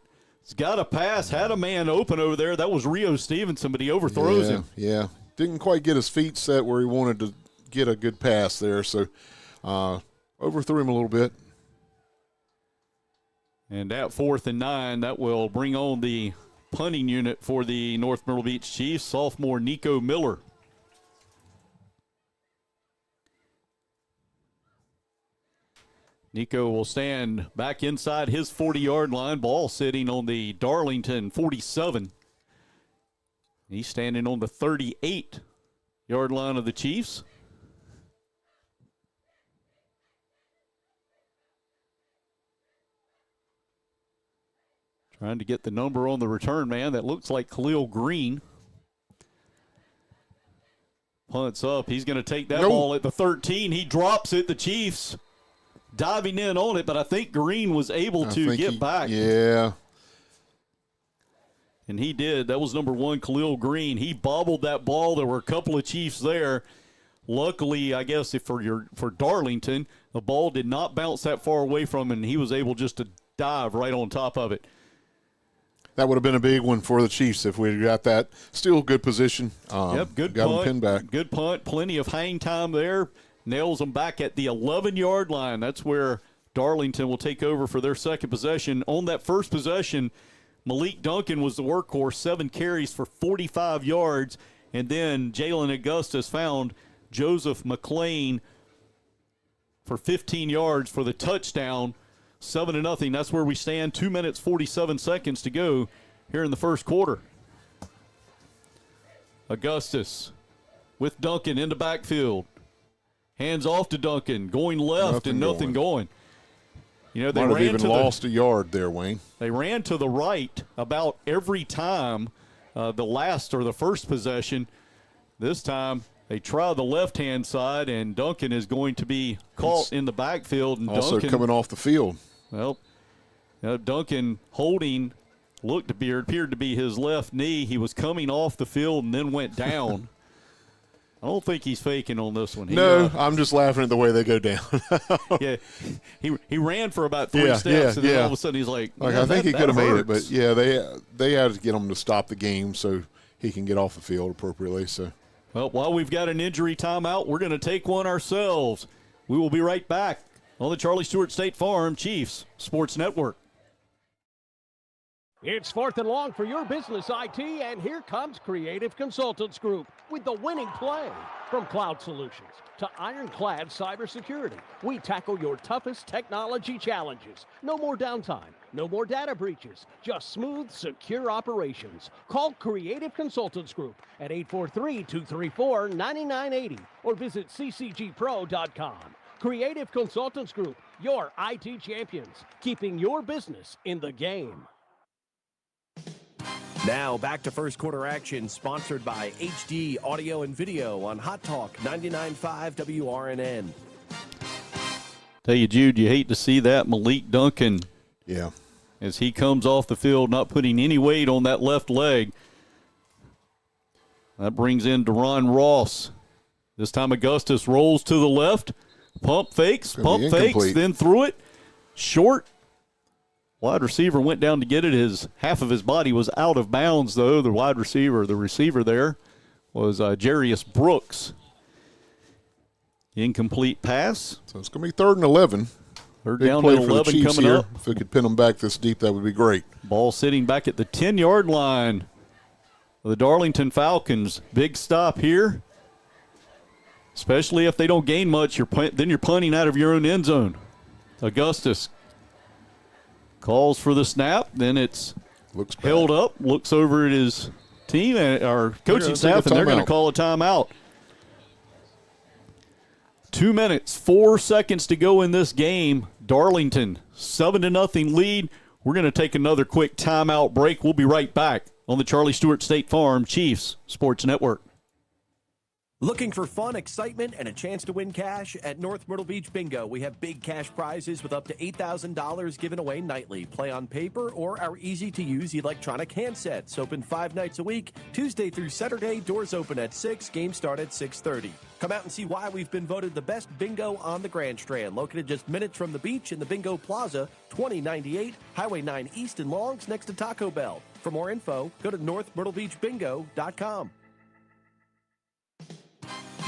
S2: He's got a pass, had a man open over there. That was Rio Stevenson, but he overthrows him.
S1: Yeah, didn't quite get his feet set where he wanted to get a good pass there, so overthrew him a little bit.
S2: And at 4th and 9, that will bring on the punting unit for the North Myrtle Beach Chiefs, sophomore Nico Miller. Nico will stand back inside his 40-yard line. Ball sitting on the Darlington 47. He's standing on the 38-yard line of the Chiefs. Trying to get the number on the return man. That looks like Khalil Green. Punts up. He's going to take that ball at the 13. He drops it. The Chiefs diving in on it, but I think Green was able to get back.
S1: Yeah.
S2: And he did. That was number 1, Khalil Green. He bobbled that ball. There were a couple of Chiefs there. Luckily, I guess, for Darlington, the ball did not bounce that far away from him, and he was able just to dive right on top of it.
S1: That would have been a big one for the Chiefs if we got that. Still good position.
S2: Good
S1: got
S2: punt.
S1: Him pinned back.
S2: Good punt. Plenty of hang time there. Nails them back at the 11-yard line. That's where Darlington will take over for their second possession. On that first possession, Malik Duncan was the workhorse, 7 carries for 45 yards. And then Jalen Augustus found Joseph McClain for 15 yards for the touchdown. 7-0. That's where we stand. 2 minutes, 47 seconds to go here in the first quarter. Augustus with Duncan in the backfield. Hands off to Duncan. Going left and nothing going. You know, they
S1: might have
S2: ran
S1: even lost a yard there, Wayne.
S2: They ran to the right about every time the last or the first possession. This time they try the left-hand side, and Duncan is going to be caught in the backfield. And
S1: also
S2: Duncan,
S1: coming off the field.
S2: Well, Duncan holding appeared to be his left knee. He was coming off the field and then went down. I don't think he's faking on this one.
S1: I'm just laughing at the way they go down.
S2: Yeah, he ran for about 3 steps, and then all of a sudden he's like
S1: I think he could have made it, but yeah, they had to get him to stop the game so he can get off the field appropriately. So,
S2: well, while we've got an injury timeout, we're going to take one ourselves. We will be right back on the Charlie Stewart State Farm Chiefs Sports Network.
S10: It's 4th and long for your business IT, and here comes Creative Consultants Group with the winning play. From cloud solutions to ironclad cybersecurity, we tackle your toughest technology challenges. No more downtime, no more data breaches, just smooth, secure operations. Call Creative Consultants Group at 843-234-9980 or visit ccgpro.com. Creative Consultants Group, your IT champions, keeping your business in the game.
S12: Now back to first quarter action, sponsored by HD Audio and Video on Hot Talk 99.5 WRNN.
S2: Tell you, Jude, you hate to see that. Malik Duncan, as he comes off the field, not putting any weight on that left leg. That brings in Deron Ross. This time Augustus rolls to the left, pump fakes, then threw it short. Wide receiver went down to get it. Half of his body was out of bounds, though. The receiver there was Jarius Brooks. Incomplete pass.
S1: So it's going to be 3rd and 11.
S2: Third down and 11 coming
S1: here.
S2: up.
S1: If we could pin them back this deep, that would be great.
S2: Ball sitting back at the 10-yard line of the Darlington Falcons. Big stop here. Especially if they don't gain much, then you're punting out of your own end zone. Augustus calls for the snap, then it's held up, looks over at his team and our coaching staff, and they're going to call a timeout. 2 minutes, 4 seconds to go in this game. Darlington, 7-0 lead. We're going to take another quick timeout break. We'll be right back on the Charlie Stewart State Farm Chiefs Sports Network.
S12: Looking for fun, excitement, and a chance to win cash? At North Myrtle Beach Bingo, we have big cash prizes with up to $8,000 given away nightly. Play on paper or our easy-to-use electronic handsets. Open 5 nights a week, Tuesday through Saturday. Doors open at 6, games start at 6:30. Come out and see why we've been voted the best bingo on the Grand Strand. Located just minutes from the beach in the Bingo Plaza, 2098 Highway 9 East in Longs, next to Taco Bell. For more info, go to northmyrtlebeachbingo.com.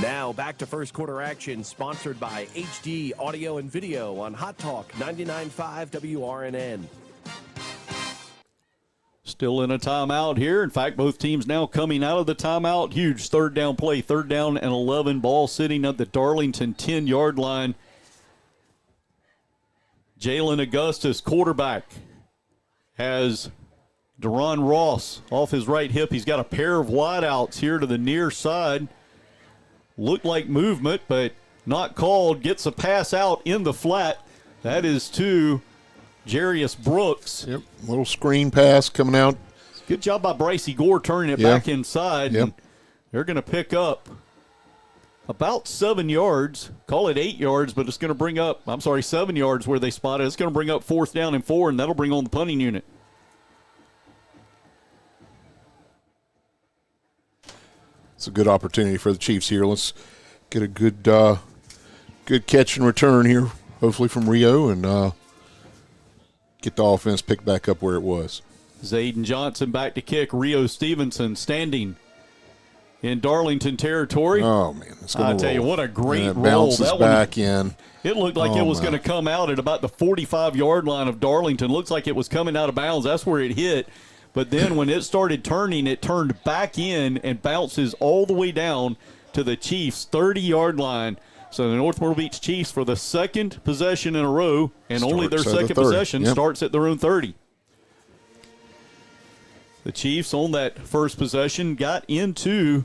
S12: Now back to first quarter action, sponsored by HD Audio and Video on Hot Talk 99.5 WRNN.
S2: Still in a timeout here. In fact, both teams now coming out of the timeout. Huge third down play, 3rd down and 11. Ball sitting at the Darlington 10-yard line. Jalen Augustus, quarterback, has Deron Ross off his right hip. He's got a pair of wideouts here to the near side. Looked like movement, but not called. Gets a pass out in the flat. That is to Jarius Brooks.
S1: Yep, little screen pass coming out.
S2: Good job by Brycey Gore turning it back inside.
S1: Yep.
S2: And they're going to pick up about 7 yards. Call it 8 yards, but it's going to bring up, 7 yards where they spotted. It's going to bring up 4th down and 4, and that'll bring on the punting unit.
S1: It's a good opportunity for the Chiefs here. Let's get a good catch and return here, hopefully from Rio, and get the offense picked back up where it was.
S2: Zayden Johnson back to kick. Rio Stevenson standing in Darlington territory.
S1: Oh, man.
S2: I tell you, what a great roll.
S1: Bounces back in.
S2: It looked like it was going to come out at about the 45-yard line of Darlington. Looks like it was coming out of bounds. That's where it hit. But then when it started turning, it turned back in and bounces all the way down to the Chiefs' 30-yard line. So the North Myrtle Beach Chiefs, for the second possession in a row, and only their second possession, starts at their own 30. The Chiefs on that first possession got into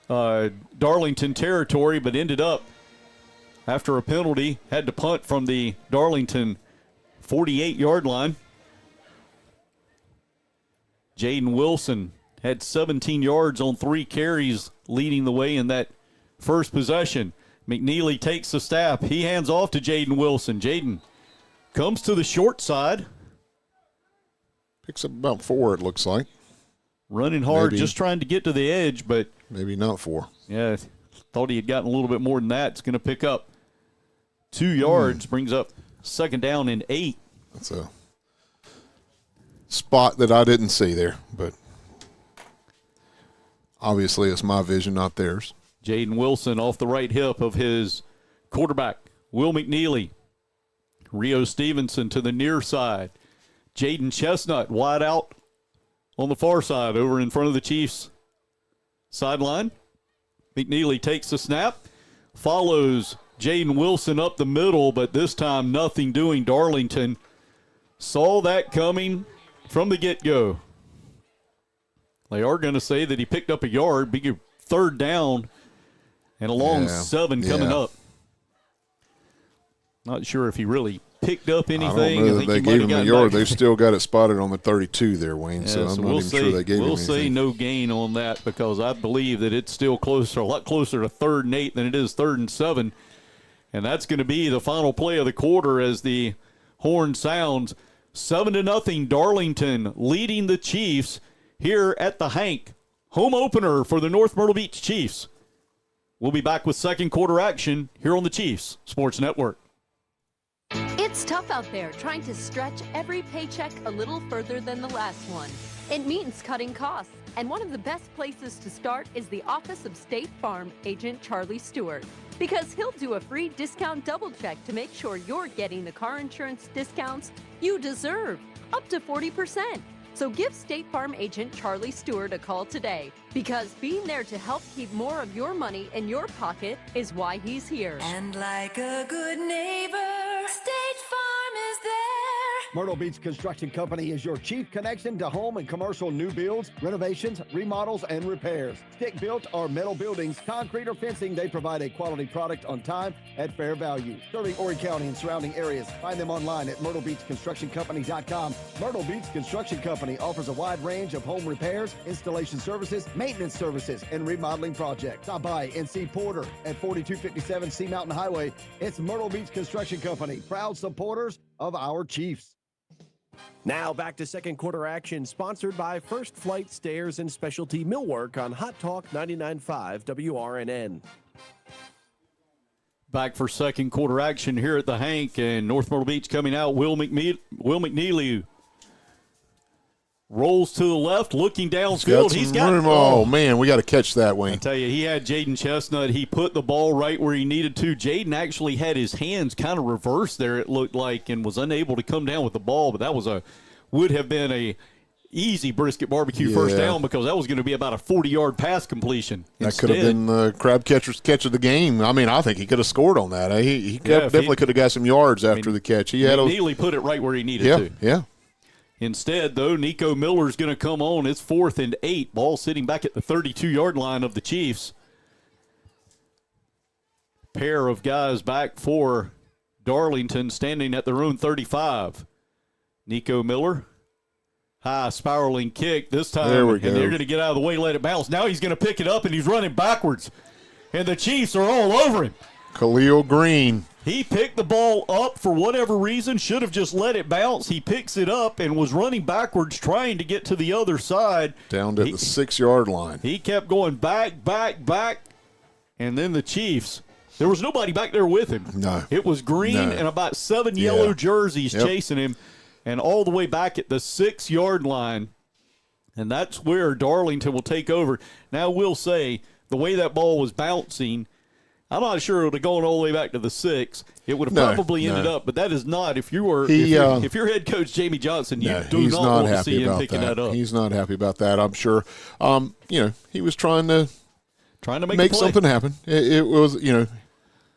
S2: Darlington territory, but ended up, after a penalty, had to punt from the Darlington 48-yard line. Jaden Wilson had 17 yards on 3 carries, leading the way in that first possession. McNeely takes the snap. He hands off to Jaden Wilson. Jaden comes to the short side.
S1: Picks up about 4, it looks like.
S2: Running hard, just trying to get to the edge, but
S1: maybe not 4.
S2: Yeah, thought he had gotten a little bit more than that. It's going to pick up 2 yards, brings up 2nd down and 8.
S1: That's a spot that I didn't see there, but obviously it's my vision, not theirs.
S2: Jaden Wilson off the right hip of his quarterback, Will McNeely. Rio Stevenson to the near side. Jaden Chestnut wide out on the far side over in front of the Chiefs sideline. McNeely takes the snap, follows Jaden Wilson up the middle, but this time nothing doing. Darlington saw that coming from the get-go. They are going to say that he picked up a yard, big 3rd down, and a long 7 coming up. Not sure if he really picked up anything.
S1: I don't know that they gave him a yard. They've still got it spotted on the 32 there, Wayne,
S2: yeah,
S1: so I'm not even sure they gave him anything.
S2: We'll say no gain on that because I believe that it's still closer, a lot closer to 3rd and 8 than it is 3rd and 7. And that's going to be the final play of the quarter as the horn sounds. 7-0, Darlington leading the Chiefs here at the Hank. Home opener for the North Myrtle Beach Chiefs. We'll be back with second quarter action here on the Chiefs Sports Network.
S4: It's tough out there trying to stretch every paycheck a little further than the last one. It means cutting costs, and one of the best places to start is the office of State Farm agent Charlie Stewart, because he'll do a free discount double check to make sure you're getting the car insurance discounts you deserve, up to 40%. So give State Farm agent Charlie Stewart a call today, because being there to help keep more of your money in your pocket is why he's here.
S5: And like a good neighbor, State Farm is there.
S16: Myrtle Beach Construction Company is your chief connection to home and commercial new builds, renovations, remodels, and repairs. Stick-built or metal buildings, concrete or fencing, they provide a quality product on time at fair value. Serving Horry County and surrounding areas. Find them online at myrtlebeachconstructioncompany.com. Myrtle Beach Construction Company offers a wide range of home repairs, installation services, maintenance services, and remodeling projects. Stop by and see Porter at 4257 Sea Mountain Highway. It's Myrtle Beach Construction Company, proud supporters of our Chiefs.
S12: Now back to second quarter action, sponsored by First Flight Stairs and Specialty Millwork on Hot Talk 99.5 WRNN.
S2: Back for second quarter action here at the Hank, and North Myrtle Beach coming out. Will McNeely rolls to the left, looking downfield.
S1: He's got room. Oh, man, we got to catch that, Wayne.
S2: I tell you, he had Jaden Chestnut. He put the ball right where he needed to. Jaden actually had his hands kind of reversed there, it looked like, and was unable to come down with the ball, but that was would have been a easy brisket barbecue first down because that was going to be about a 40-yard pass completion.
S13: That could have been the crab catcher's catch of the game. I mean, I think he could have scored on that. He definitely could have got some yards after the catch. He
S2: nearly put it right where he needed to.
S13: Yeah.
S2: Instead, though, Nico Miller's going to come on. It's 4th and 8. Ball sitting back at the 32-yard line of the Chiefs. Pair of guys back for Darlington standing at their own 35. Nico Miller. High spiraling kick this time.
S13: There we go.
S2: And they're going to get out of the way, let it bounce. Now he's going to pick it up, and he's running backwards. And the Chiefs are all over him.
S13: Khalil Green.
S2: He picked the ball up for whatever reason, should have just let it bounce. He picks it up and was running backwards trying to get to the other side.
S13: Down to the 6-yard line.
S2: He kept going back. And then the Chiefs, there was nobody back there with him.
S13: No.
S2: It was Green and about 7 yellow jerseys chasing him. And all the way back at the 6-yard line. And that's where Darlington will take over. Now, we'll say the way that ball was bouncing, I'm not sure it would have gone all the way back to the 6. It would have probably ended up, but that is not. If you're head coach Jamie Johnson, you do not want to see him picking that up.
S13: He's not happy about that, I'm sure. He was trying to make something happen. It was,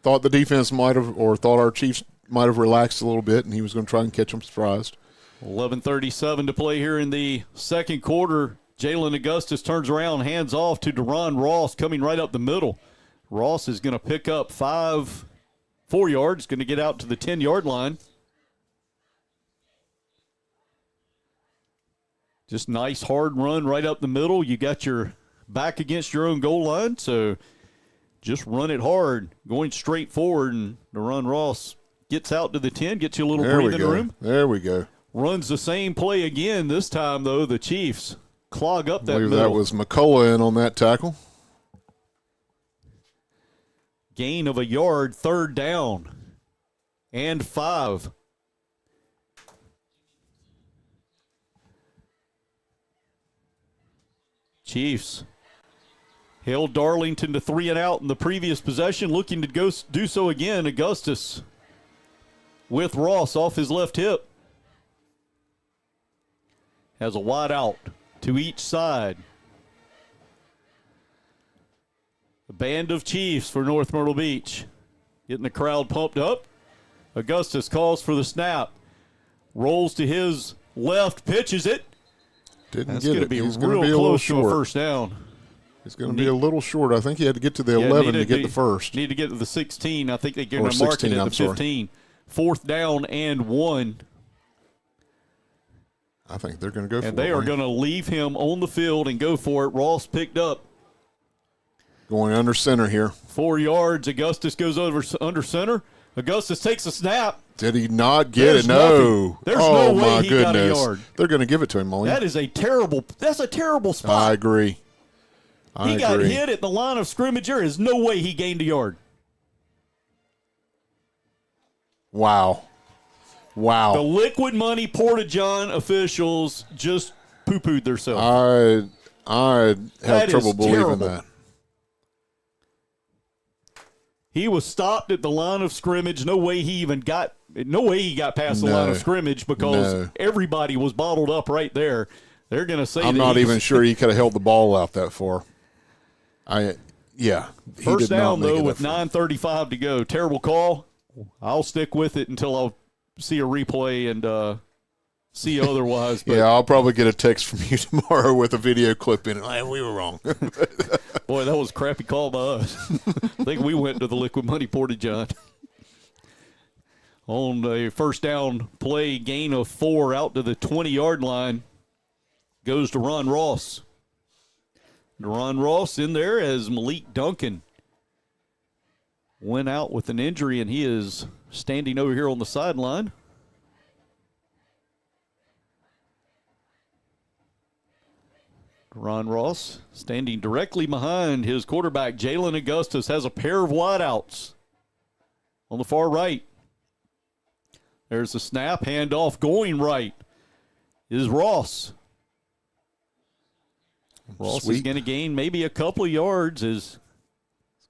S13: thought the defense might have, or thought our Chiefs might have relaxed a little bit, and he was going to try and catch them surprised.
S2: 11:37 to play here in the second quarter. Jalen Augustus turns around, hands off to Deron Ross coming right up the middle. Ross is going to pick up 4 yards, going to get out to the 10-yard line. Just nice hard run right up the middle. You got your back against your own goal line, so just run it hard, going straight forward, and Deron Ross gets out to the 10, gets you a little breathing room.
S13: There we go.
S2: Runs the same play again. This time, though, the Chiefs clog up that middle.
S13: That was McCullough in on that tackle.
S2: Gain of a yard, 3rd down and 5. Chiefs held Darlington to 3 and out in the previous possession, looking to go do so again. Augustus with Ross off his left hip. Has a wide out to each side. A band of Chiefs for North Myrtle Beach. Getting the crowd pumped up. Augustus calls for the snap. Rolls to his left, pitches it.
S13: That's
S2: going to be real close to a first down.
S13: It's going to be a little short. I think he had to get to the 11 to get the first.
S2: Need to get to the 16. I think they're going to mark it at the 15. 4th down and 1.
S13: I think they're going to go for it.
S2: And they are going to leave him on the field and go for it. Ross picked up.
S13: Going under center here.
S2: 4 yards. Augustus goes under center. Augustus takes a snap.
S13: Did he not get it? No.
S2: There's no way he got a yard.
S13: They're going to give it to him, Molly.
S2: That's a terrible spot.
S13: I agree.
S2: He got hit at the line of scrimmage. There is no way he gained a yard.
S13: Wow.
S2: The Liquid Money Porta-John officials just poo-pooed themselves.
S13: I have trouble believing that.
S2: He was stopped at the line of scrimmage. No way he got past the line of scrimmage because everybody was bottled up right there. They're going to say
S13: I'm not even sure he could have held the ball out that far.
S2: First down, though, with 9:35 to go. Terrible call. I'll stick with it until I'll see a replay and see otherwise. But
S13: I'll probably get a text from you tomorrow with a video clip in it. Hey, we were wrong.
S2: Boy, that was a crappy call by us. I think we went to the Liquid Money Porta-John. On a first down play, gain of 4 out to the 20-yard line goes to Ron Ross. Deron Ross in there as Malik Duncan went out with an injury, and he is standing over here on the sideline. Deron Ross standing directly behind his quarterback. Jalen Augustus has a pair of wideouts on the far right. There's the snap, handoff going right is Ross. Ross is going to gain maybe a couple of yards. It's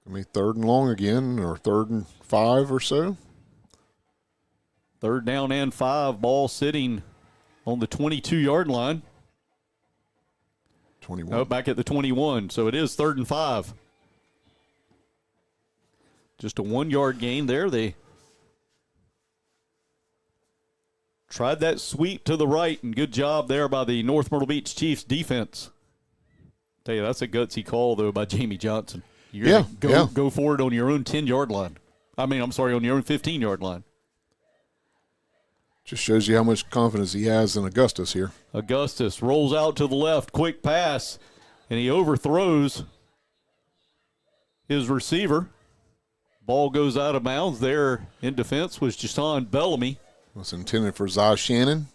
S13: going to be 3rd and long again, or 3rd and 5 or so.
S2: 3rd down and 5, ball sitting on the 22-yard line.
S1: 21.
S2: Oh, back at the 21. So it is 3rd and 5. Just a 1-yard gain there. They tried that sweep to the right, and good job there by the North Myrtle Beach Chiefs defense. Tell you, that's a gutsy call, though, by Jamie Johnson. Go for it on your own 10-yard line. on your own 15-yard line.
S1: Just shows you how much confidence he has in Augustus here.
S2: Augustus rolls out to the left, quick pass, and he overthrows his receiver. Ball goes out of bounds. There in defense was Jason Bellamy.
S1: Was intended for Zai Shannon.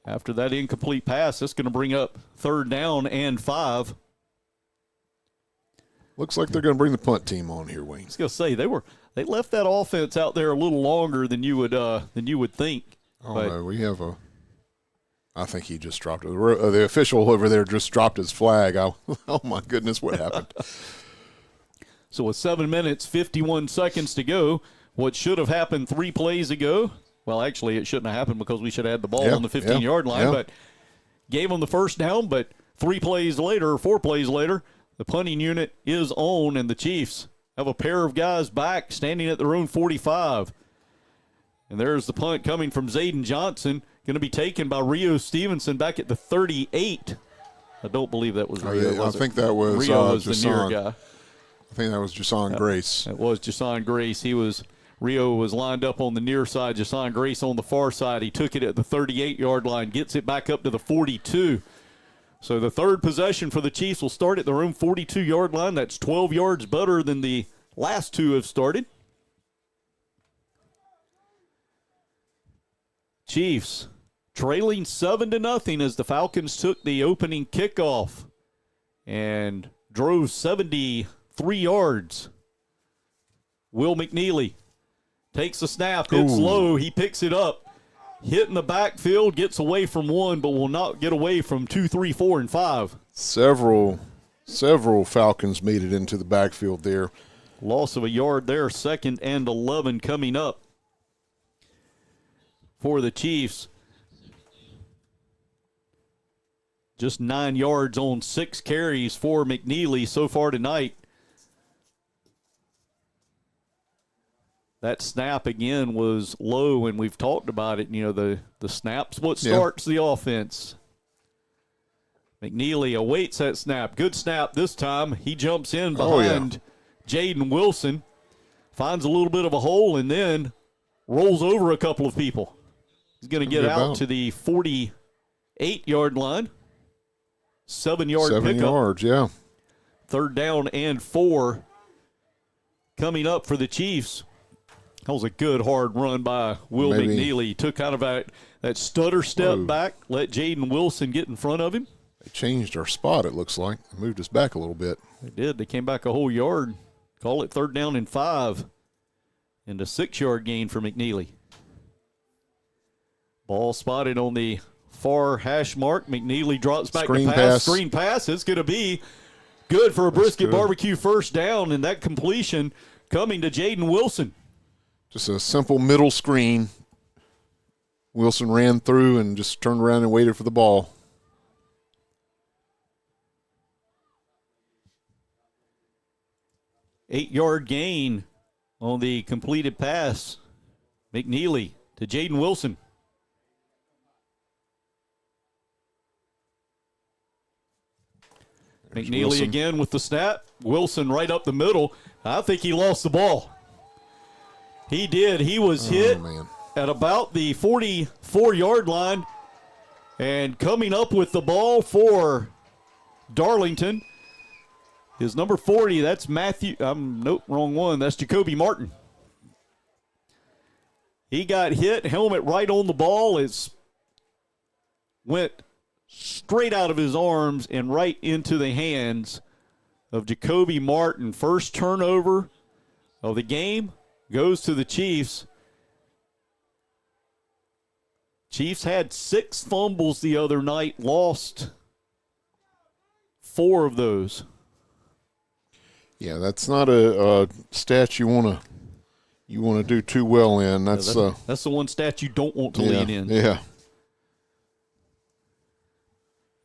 S2: After that incomplete pass, that's going to bring up 3rd down and 5.
S1: Looks like they're going to bring the punt team on here, Wayne.
S2: I was going to say they left that offense out there a little longer than you would think.
S1: Oh no, we have a. I think he just dropped it. The official over there just dropped his flag. Oh my goodness, what happened?
S2: So with 7 minutes, 51 seconds to go, what should have happened 3 plays ago, well, actually it shouldn't have happened because we should have had the ball on the 15-yard line, but gave them the first down, but 4 plays later, the punting unit is on, and the Chiefs have a pair of guys back standing at their own 45. And there's the punt coming from Zayden Johnson, going to be taken by Rio Stevenson back at the 38. I don't believe that was Rio.
S1: I think that was
S2: Rio was
S1: Jason.
S2: the near guy.
S1: I think that was Jason Grace.
S2: It was Jason Grace. Rio was lined up on the near side. Jason Grace on the far side. He took it at the 38-yard line, gets it back up to the 42. So the third possession for the Chiefs will start at their own 42-yard line. That's 12 yards better than the last 2 have started. Chiefs trailing 7-0 as the Falcons took the opening kickoff and drove 73 yards. Will McNeely takes the snap. It's low. He picks it up. Hit in the backfield, gets away from 1, but will not get away from 2, 3, 4, and 5.
S1: Several Falcons made it into the backfield there.
S2: Loss of a yard there. 2nd and 11 coming up for the Chiefs. Just 9 yards on 6 carries for McNeely so far tonight. That snap, again, was low, and we've talked about it. The snap's what starts the offense. McNeely awaits that snap. Good snap this time. He jumps in behind Jaden Wilson, finds a little bit of a hole, and then rolls over a couple of people. He's going to get out to the 48-yard line. 7-yard pickup.
S1: 7 yards, yeah.
S2: 3rd down and 4 coming up for the Chiefs. That was a good, hard run by Will McNeely. He took kind of that stutter step back, let Jaden Wilson get in front of him.
S1: They changed our spot, it looks like. They moved us back a little bit.
S2: They did. They came back a whole yard. Call it 3rd down and 5. And a 6-yard gain for McNeely. Ball spotted on the far hash mark. McNeely drops back to pass. Screen pass. It's going to be good for a brisket barbecue first down, and that completion coming to Jaden Wilson.
S1: Just a simple middle screen. Wilson ran through and just turned around and waited for the ball.
S2: Eight-yard gain on the completed pass. McNeely to Jaden Wilson. McNeely again with the snap. Wilson right up the middle. I think he lost the ball. He did. He was hit at about the 44-yard line. And coming up with the ball for Darlington is number 40. That's Matthew. Nope, wrong one. That's Jacoby Martin. He got hit, helmet right on the ball. It went straight out of his arms and right into the hands of Jacoby Martin. First turnover of the game goes to the Chiefs. Chiefs had 6 fumbles the other night, lost 4 of those.
S1: Yeah, that's not a stat you want to do too well in. That's
S2: the one stat you don't want to lead in.
S1: Yeah.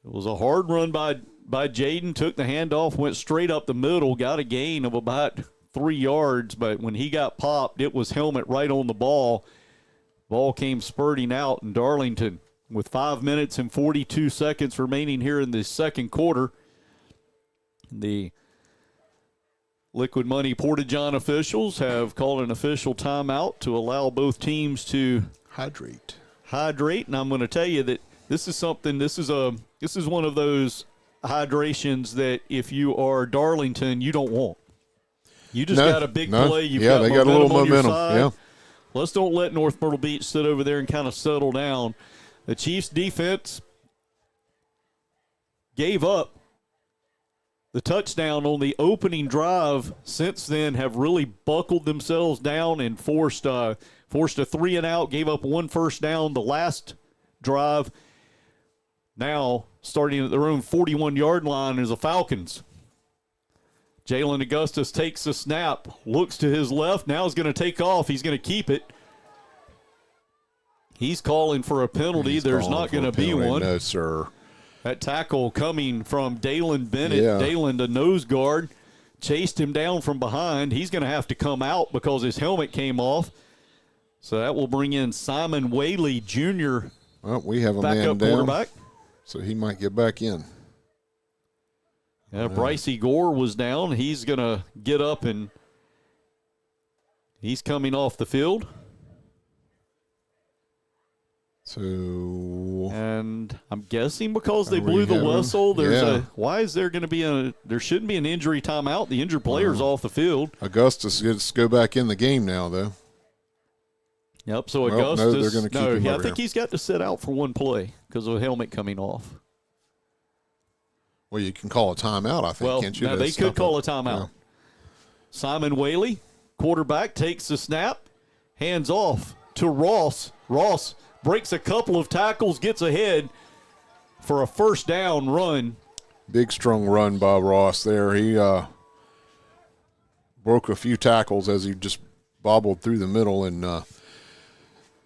S2: It was a hard run by Jaden, took the handoff, went straight up the middle, got a gain of about 3 yards, but when he got popped, it was helmet right on the ball. Ball came spurting out, and Darlington, with 5 minutes and 42 seconds remaining here in the second quarter, the Liquid Money Porta-John officials have called an official timeout to allow both teams to
S1: hydrate.
S2: And I'm going to tell you that this is one of those hydrations that if you are Darlington, you don't want. You just got a big play. You've got
S1: they got a little momentum.
S2: Yeah. Let's don't let North Myrtle Beach sit over there and kind of settle down. The Chiefs defense gave up the touchdown on the opening drive. Since then have really buckled themselves down and forced a 3-and-out, gave up 1 first down the last drive. Now, starting at their own 41-yard line is the Falcons. Jalen Augustus takes the snap, looks to his left, now he's going to take off. He's going to keep it. He's calling for a penalty. There's not going to be one.
S1: No, sir.
S2: That tackle coming from Dalen Bennett.
S1: Yeah.
S2: Dalen, the nose guard, chased him down from behind. He's going to have to come out because his helmet came off. So that will bring in Simon Whaley Jr.
S1: Well, we have a man down, so he might get back in.
S2: Yeah, Brycey Gore was down. He's going to get up, and he's coming off the field. And I'm guessing because they blew the whistle, why is there going to be there shouldn't be an injury timeout. The injured player's off the field.
S1: Augustus gets to go back in the game now, though.
S2: Yep, so Augustus,
S1: they're going to keep him over
S2: I think he's got to sit out for one play because of a helmet coming off.
S1: Well, you can call a timeout, I think, can't you?
S2: No, they could call a timeout. Yeah. Simon Whaley, quarterback, takes the snap, hands off to Ross. Ross breaks a couple of tackles, gets ahead for a first down run.
S1: Big, strong run by Ross there. He broke a few tackles as he just bobbled through the middle and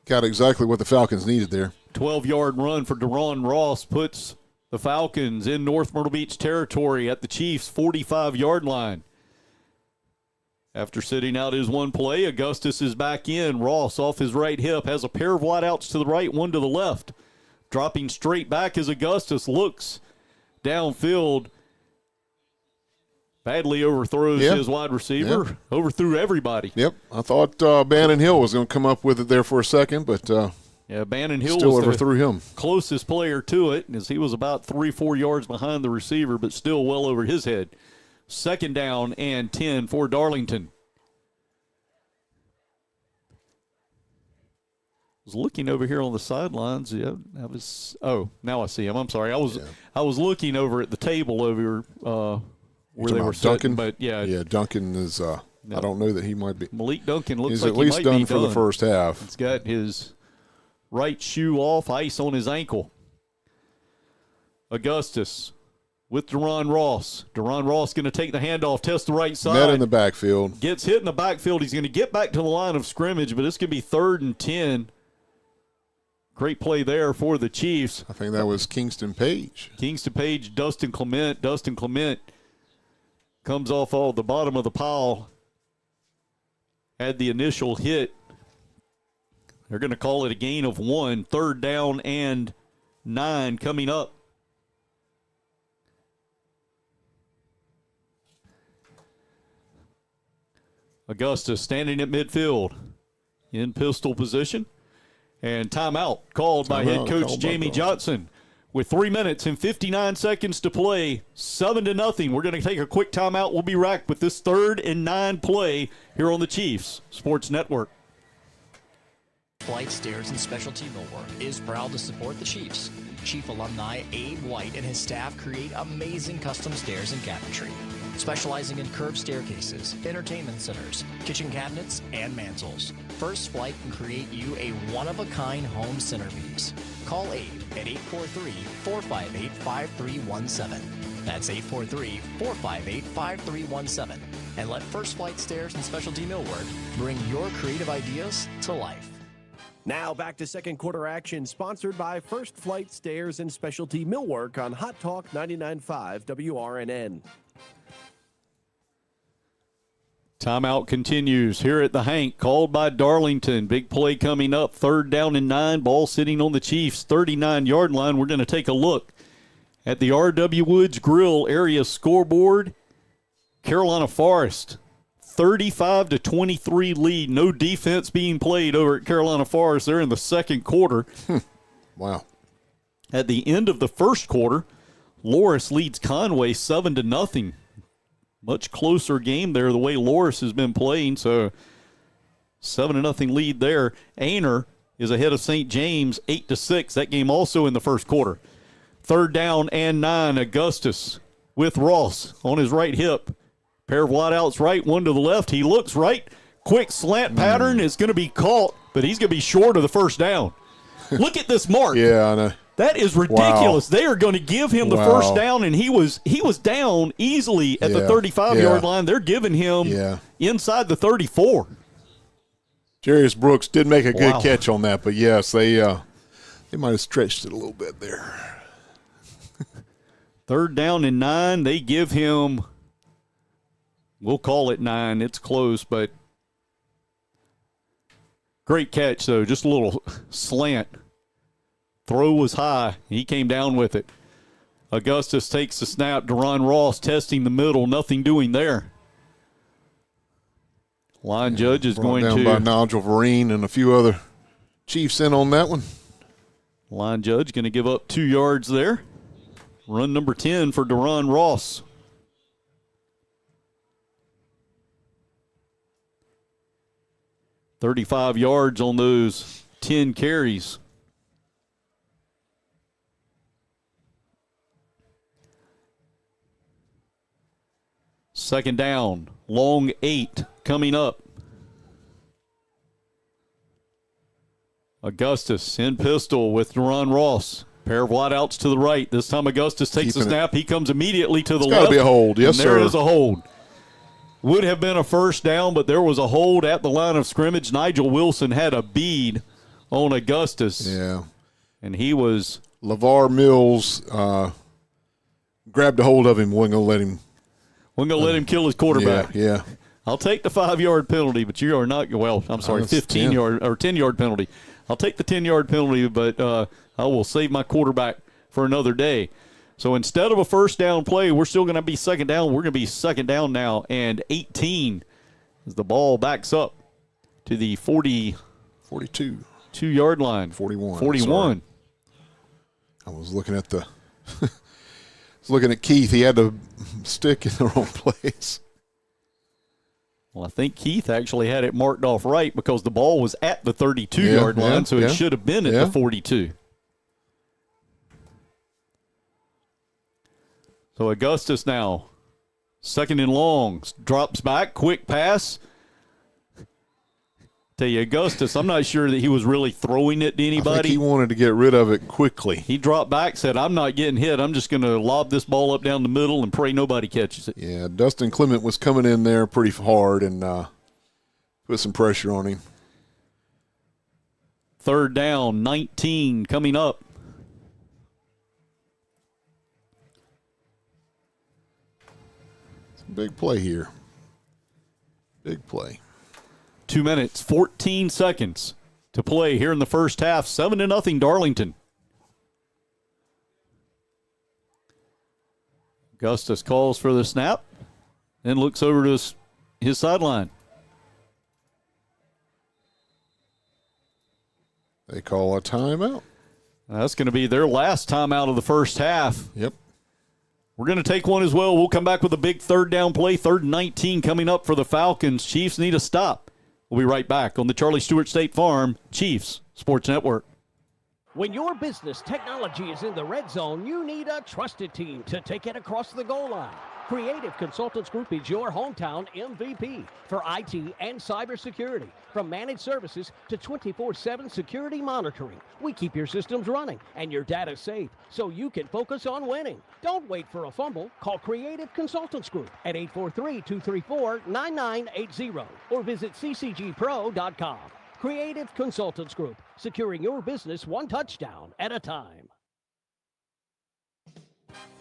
S1: got exactly what the Falcons needed there.
S2: 12-yard run for Deron Ross puts the Falcons in North Myrtle Beach territory at the Chiefs' 45-yard line. After sitting out his one play, Augustus is back in. Ross off his right hip has a pair of wideouts to the right, one to the left. Dropping straight back as Augustus looks downfield. Badly overthrows his wide receiver.
S1: Yep.
S2: Overthrew everybody.
S1: Yep. I thought Bannon Hill was going to come up with it there for a second, but
S2: Bannon Hill
S1: still
S2: was
S1: overthrew him.
S2: Closest player to it, as he was about 3-4 yards behind the receiver, but still well over his head. Second down and 10 for Darlington. I was looking over here on the sidelines. Yeah, now I see him. I'm sorry. I was looking over at the table over where they were sitting. But
S1: Duncan is. I don't know that he might be.
S2: Malik Duncan looks
S1: he's
S2: like
S1: at least
S2: he might
S1: done
S2: be
S1: for the first half.
S2: He's got his right shoe off, ice on his ankle. Augustus with Deron Ross. Deron Ross going to take the handoff, test the right side.
S1: Net in the backfield.
S2: Gets hit in the backfield. He's going to get back to the line of scrimmage, but it's going to be 3rd and 10. Great play there for the Chiefs.
S1: I think that was Kingston Page.
S2: Kingston Page, Dustin Clement. Dustin Clement comes off the bottom of the pile. Had the initial hit. They're going to call it a gain of 1. 3rd down and 9 coming up. Augustus standing at midfield in pistol position. And timeout called by head coach Jamie Johnson. With 3 minutes and 59 seconds to play, 7-0. We're going to take a quick timeout. We'll be back with this 3rd and 9 play here on the Chiefs Sports Network.
S20: Flight Stairs and Specialty Millwork is proud to support the Chiefs. Chief alumni Abe White and his staff create amazing custom stairs and cabinetry, specializing in curved staircases, entertainment centers, kitchen cabinets, and mantels. First Flight can create you a one-of-a-kind home centerpiece. Call Abe at 843-458-5317. That's 843-458-5317. And let First Flight Stairs and Specialty Millwork bring your creative ideas to life.
S12: Now back to second quarter action, sponsored by First Flight Stairs and Specialty Millwork on Hot Talk 99.5 WRNN.
S2: Timeout continues here at the Hank, called by Darlington. Big play coming up, 3rd down and 9, ball sitting on the Chiefs' 39-yard line. We're going to take a look at the R.W. Woods Grill area scoreboard. Carolina Forest, 35-23 lead. No defense being played over at Carolina Forest. They're in the second quarter.
S1: Wow.
S2: At the end of the first quarter, Loris leads Conway 7-0. Much closer game there the way Loris has been playing, so 7-0 lead there. Aner is ahead of St. James 8-6. That game also in the first quarter. 3rd down and 9, Augustus with Ross on his right hip. Pair of wideouts right, one to the left. He looks right. Quick slant pattern is going to be caught, but he's going to be short of the first down. Look at this mark.
S1: Yeah, I know.
S2: That is ridiculous.
S1: Wow.
S2: They are going to give him the first down, and he was down easily at the 35-yard line. They're giving him inside the 34.
S1: Jarius Brooks did make a good catch on that, but yes, they might have stretched it a little bit there.
S2: 3rd down and 9. They give him, we'll call it 9. It's close, but great catch, though. Just a little slant. Throw was high. He came down with it. Augustus takes the snap. Deron Ross testing the middle. Nothing doing there. Line judge is going
S1: down
S2: to.
S1: by Nigel Vereen and a few other Chiefs in on that one.
S2: Line judge going to give up 2 yards there. Run number 10 for Deron Ross. $35 yards on those 10 carries. Second down, long 8 coming up. Augustus in pistol with Deron Ross. Pair of wideouts to the right. This time Augustus takes the snap. He comes immediately to the left.
S1: It's got to be a hold. Yes,
S2: and
S1: sir.
S2: There is a hold. Would have been a first down, but there was a hold at the line of scrimmage. Nigel Wilson had a bead on Augustus.
S1: Yeah.
S2: And he was.
S1: LeVar Mills grabbed a hold of him. Wasn't going to let him.
S2: We're going to let him kill his quarterback.
S1: Yeah.
S2: I'll take the 5-yard penalty, but you are not. Well, I'm sorry, 15-yard or 10-yard penalty. I'll take the 10-yard penalty, but I will save my quarterback for another day. So instead of a first down play, we're still going to be second down. We're going to be second down now and 18 as the ball backs up to the
S1: 42
S2: 2-yard line.
S1: 41.
S2: 41.
S1: I was looking at looking at Keith. He had the stick in the wrong place.
S2: Well, I think Keith actually had it marked off right because the ball was at the 32-yard line, so it should have been at the 42. So Augustus now, 2nd and long, drops back, quick pass. Tell you, Augustus, I'm not sure that he was really throwing it to anybody.
S1: I think he wanted to get rid of it quickly.
S2: He dropped back, said, I'm not getting hit. I'm just going to lob this ball up down the middle and pray nobody catches it.
S1: Yeah, Dustin Clement was coming in there pretty hard and put some pressure on him.
S2: 3rd down, 19 coming up.
S1: It's a big play here. Big play.
S2: 2 minutes, 14 seconds to play here in the first half. 7-0 Darlington. Augustus calls for the snap, then looks over to his sideline.
S1: They call a timeout.
S2: That's going to be their last timeout of the first half.
S1: Yep.
S2: We're going to take one as well. We'll come back with a big 3rd down play. 3rd and 19 coming up for the Falcons. Chiefs need a stop. We'll be right back on the Charlie Stewart State Farm Chiefs Sports Network.
S10: When your business technology is in the red zone, you need a trusted team to take it across the goal line. Creative Consultants Group is your hometown MVP for IT and cybersecurity. From managed services to 24/7 security monitoring, we keep your systems running and your data safe so you can focus on winning. Don't wait for a fumble. Call Creative Consultants Group at 843-234-9980 or visit ccgpro.com. Creative Consultants Group, securing your business one touchdown at a time.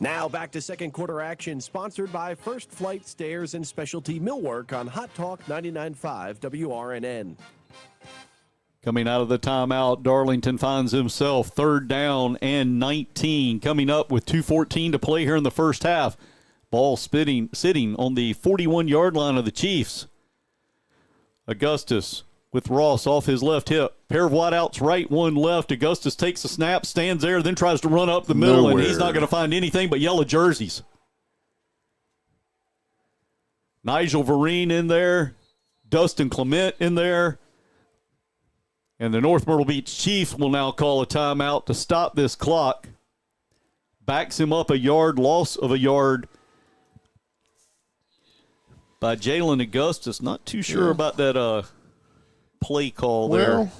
S12: Now back to second quarter action, sponsored by First Flight Stairs and Specialty Millwork on Hot Talk 99.5 WRNN.
S2: Coming out of the timeout, Darlington finds himself 3rd down and 19. Coming up with 2:14 to play here in the first half. Ball sitting on the 41-yard line of the Chiefs. Augustus with Ross off his left hip. Pair of wideouts right, one left. Augustus takes a snap, stands there, then tries to run up the middle, and he's not going to find anything but yellow jerseys. Nigel Vereen in there. Dustin Clement in there. And the North Myrtle Beach Chiefs will now call a timeout to stop this clock. Backs him up a yard, loss of a yard by Jalen Augustus. Not too sure about that play call there.
S1: Well,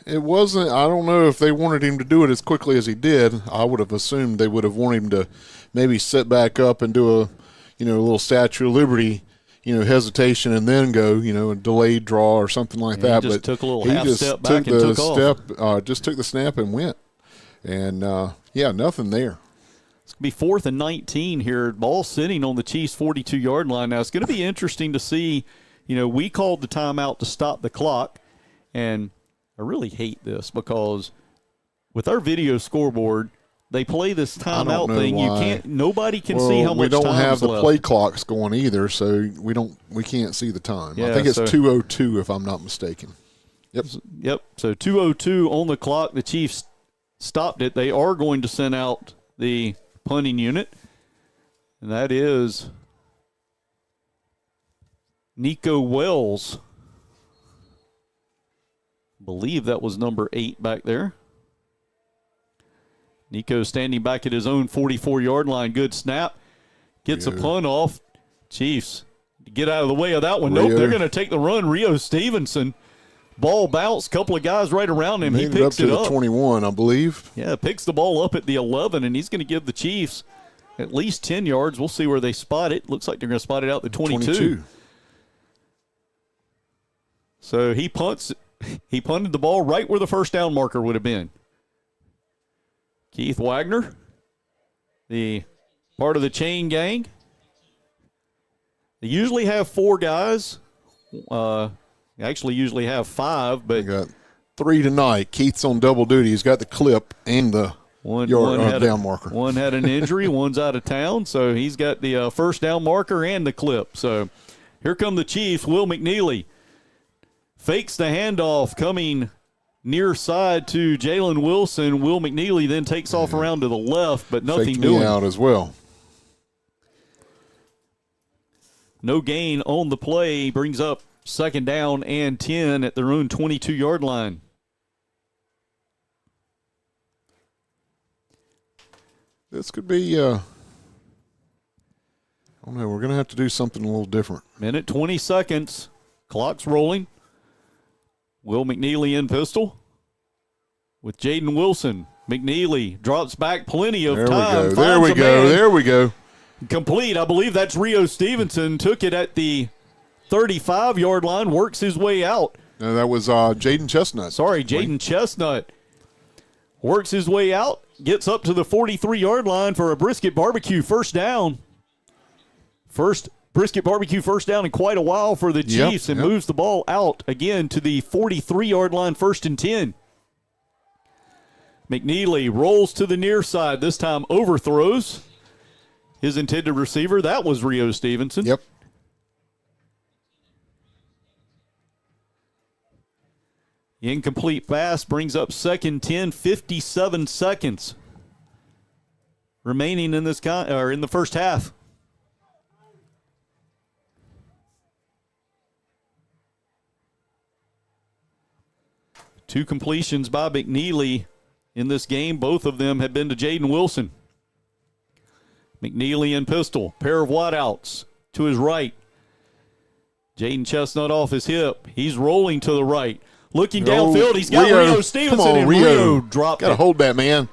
S1: it wasn't. I don't know if they wanted him to do it as quickly as he did. I would have assumed they would have wanted him to maybe sit back up and do a little Statue of Liberty, hesitation and then go, a delayed draw or something like that.
S2: He just took a little half step back and took
S1: off. Just took the snap and went. And, nothing there.
S2: It's going to be 4th and 19 here. Ball sitting on the Chiefs' 42-yard line. Now, it's going to be interesting to see, we called the timeout to stop the clock. And I really hate this because with our video scoreboard, they play this timeout thing. Nobody can see how much time
S1: we don't have the
S2: left.
S1: Play clocks going either, so we can't see the time.
S2: Yeah,
S1: I think it's 2:02 if I'm not mistaken.
S2: Yep. So 2:02 on the clock. The Chiefs stopped it. They are going to send out the punting unit, and that is Nico Wells. I believe that was number 8 back there. Nico standing back at his own 44-yard line. Good snap. Gets a punt off. Chiefs get out of the way of that one. Nope, they're going to take the run. Rio Stevenson. Ball bounced. Couple of guys right around him. He picks it up.
S1: To the 21, I believe.
S2: Yeah, picks the ball up at the 11, and he's going to give the Chiefs at least 10 yards. We'll see where they spot it. Looks like they're going to spot it out the 22. So he punts. He punted the ball right where the first down marker would have been. Keith Wagner, the part of the chain gang. They usually have 4 guys. Actually usually have 5, but
S1: got 3 tonight. Keith's on double duty. He's got the clip and the down marker.
S2: One had an injury. One's out of town, so he's got the first down marker and the clip. So here come the Chiefs. Will McNeely fakes the handoff, coming near side to Jalen Wilson. Will McNeely then takes off around to the left, but nothing doing.
S1: Out as well.
S2: No gain on the play. Brings up 2nd down and 10 at their own 22-yard line.
S1: This could be, I don't know, we're going to have to do something a little different.
S2: Minute 20 seconds. Clock's rolling. Will McNeely in pistol with Jaden Wilson. McNeely drops back, plenty of time.
S1: There we go.
S2: Complete. I believe that's Rio Stevenson. Took it at the 35-yard line, works his way out.
S1: No, that was Jaden Chestnut.
S2: Sorry, Jaden Chestnut. Works his way out, gets up to the 43-yard line for a brisket barbecue first down. First brisket barbecue first down in quite a while for the Chiefs, and moves the ball out again to the 43-yard line, 1st and 10. McNeely rolls to the near side, this time overthrows his intended receiver. That was Rio Stevenson.
S1: Yep.
S2: The incomplete pass brings up 2nd 10, 57 seconds remaining in this in the first half. Two completions by McNeely in this game. Both of them have been to Jaden Wilson. McNeely in pistol. Pair of wideouts to his right. Jaden Chestnut off his hip. He's rolling to the right. Looking downfield. He's got Rio Stevenson.
S1: Come on,
S2: and Rio dropped it.
S1: Got to hold that, man.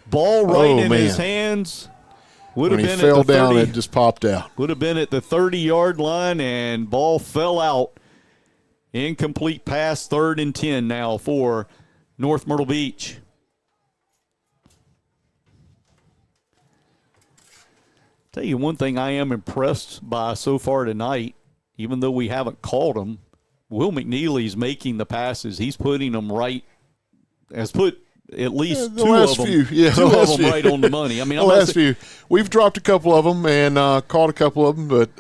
S2: Ball right in his hands.
S1: When he fell down, it just popped out.
S2: Would have been at the 30-yard line, and ball fell out. Incomplete pass, 3rd and 10 now for North Myrtle Beach. Tell you one thing I am impressed by so far tonight, even though we haven't called them, Will McNeely's making the passes. He's putting them right, has put at least two of them right on the money. I mean,
S1: the last few. We've dropped a couple of them and caught a couple of them, but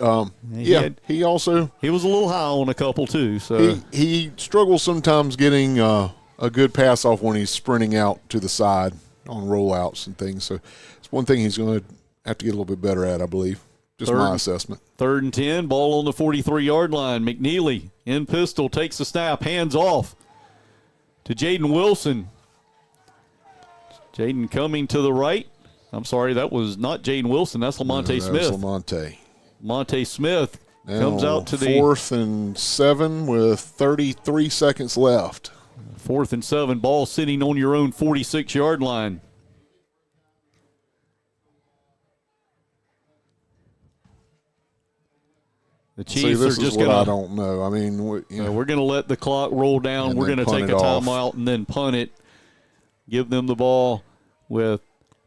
S1: he was
S2: a little high on a couple too. So
S1: he struggles sometimes getting a good pass off when he's sprinting out to the side on rollouts and things. So it's one thing he's going to have to get a little bit better at, I believe. Just my assessment.
S2: 3rd and 10, ball on the 43-yard line. McNeely in pistol, takes the snap, hands off to Jaden Wilson. Jaden coming to the right. I'm sorry, that was not Jaden Wilson. That's Lamonte Smith. Lamonte Smith comes out to the
S1: 4th and 7 with 33 seconds left.
S2: 4th and 7, ball sitting on your own 46-yard line. The Chiefs
S1: this
S2: are just
S1: going
S2: to.
S1: I don't know. I mean, we're
S2: going to let the clock roll down. We're going to take a timeout and then punt it. Give them the ball with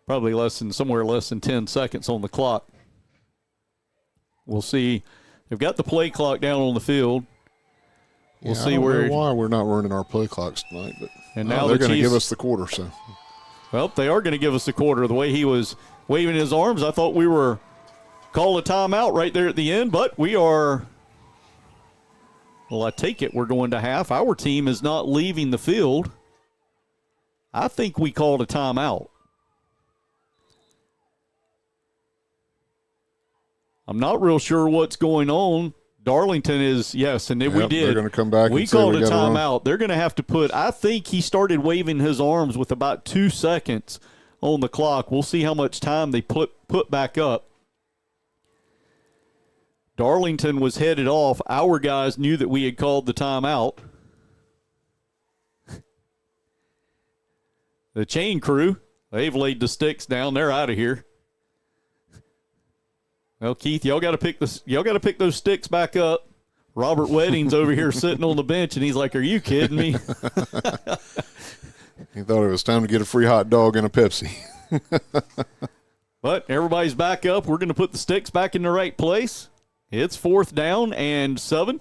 S2: probably somewhere less than 10 seconds on the clock. We'll see. They've got the play clock down on the field. We'll see
S1: why we're not running our play clocks tonight, but
S2: now
S1: they're going to give us the quarter. So,
S2: well, they are going to give us the quarter. The way he was waving his arms, I thought we were. Call a timeout right there at the end, but we are, well, I take it we're going to half. Our team is not leaving the field. I think we called a timeout. I'm not real sure what's going on. Darlington is, yes, and we did.
S1: They're going to come back
S2: we
S1: and say
S2: called a timeout. They're going to have to put, I think he started waving his arms with about 2 seconds on the clock. We'll see how much time they put back up. Darlington was headed off. Our guys knew that we had called the timeout. The chain crew, they've laid the sticks down. They're out of here. Well, Keith, y'all got to pick those sticks back up. Robert Wedding's over here sitting on the bench, and he's like, "Are you kidding me?"
S1: He thought it was time to get a free hot dog and a Pepsi.
S2: But everybody's back up. We're going to put the sticks back in the right place. It's 4th down and 7.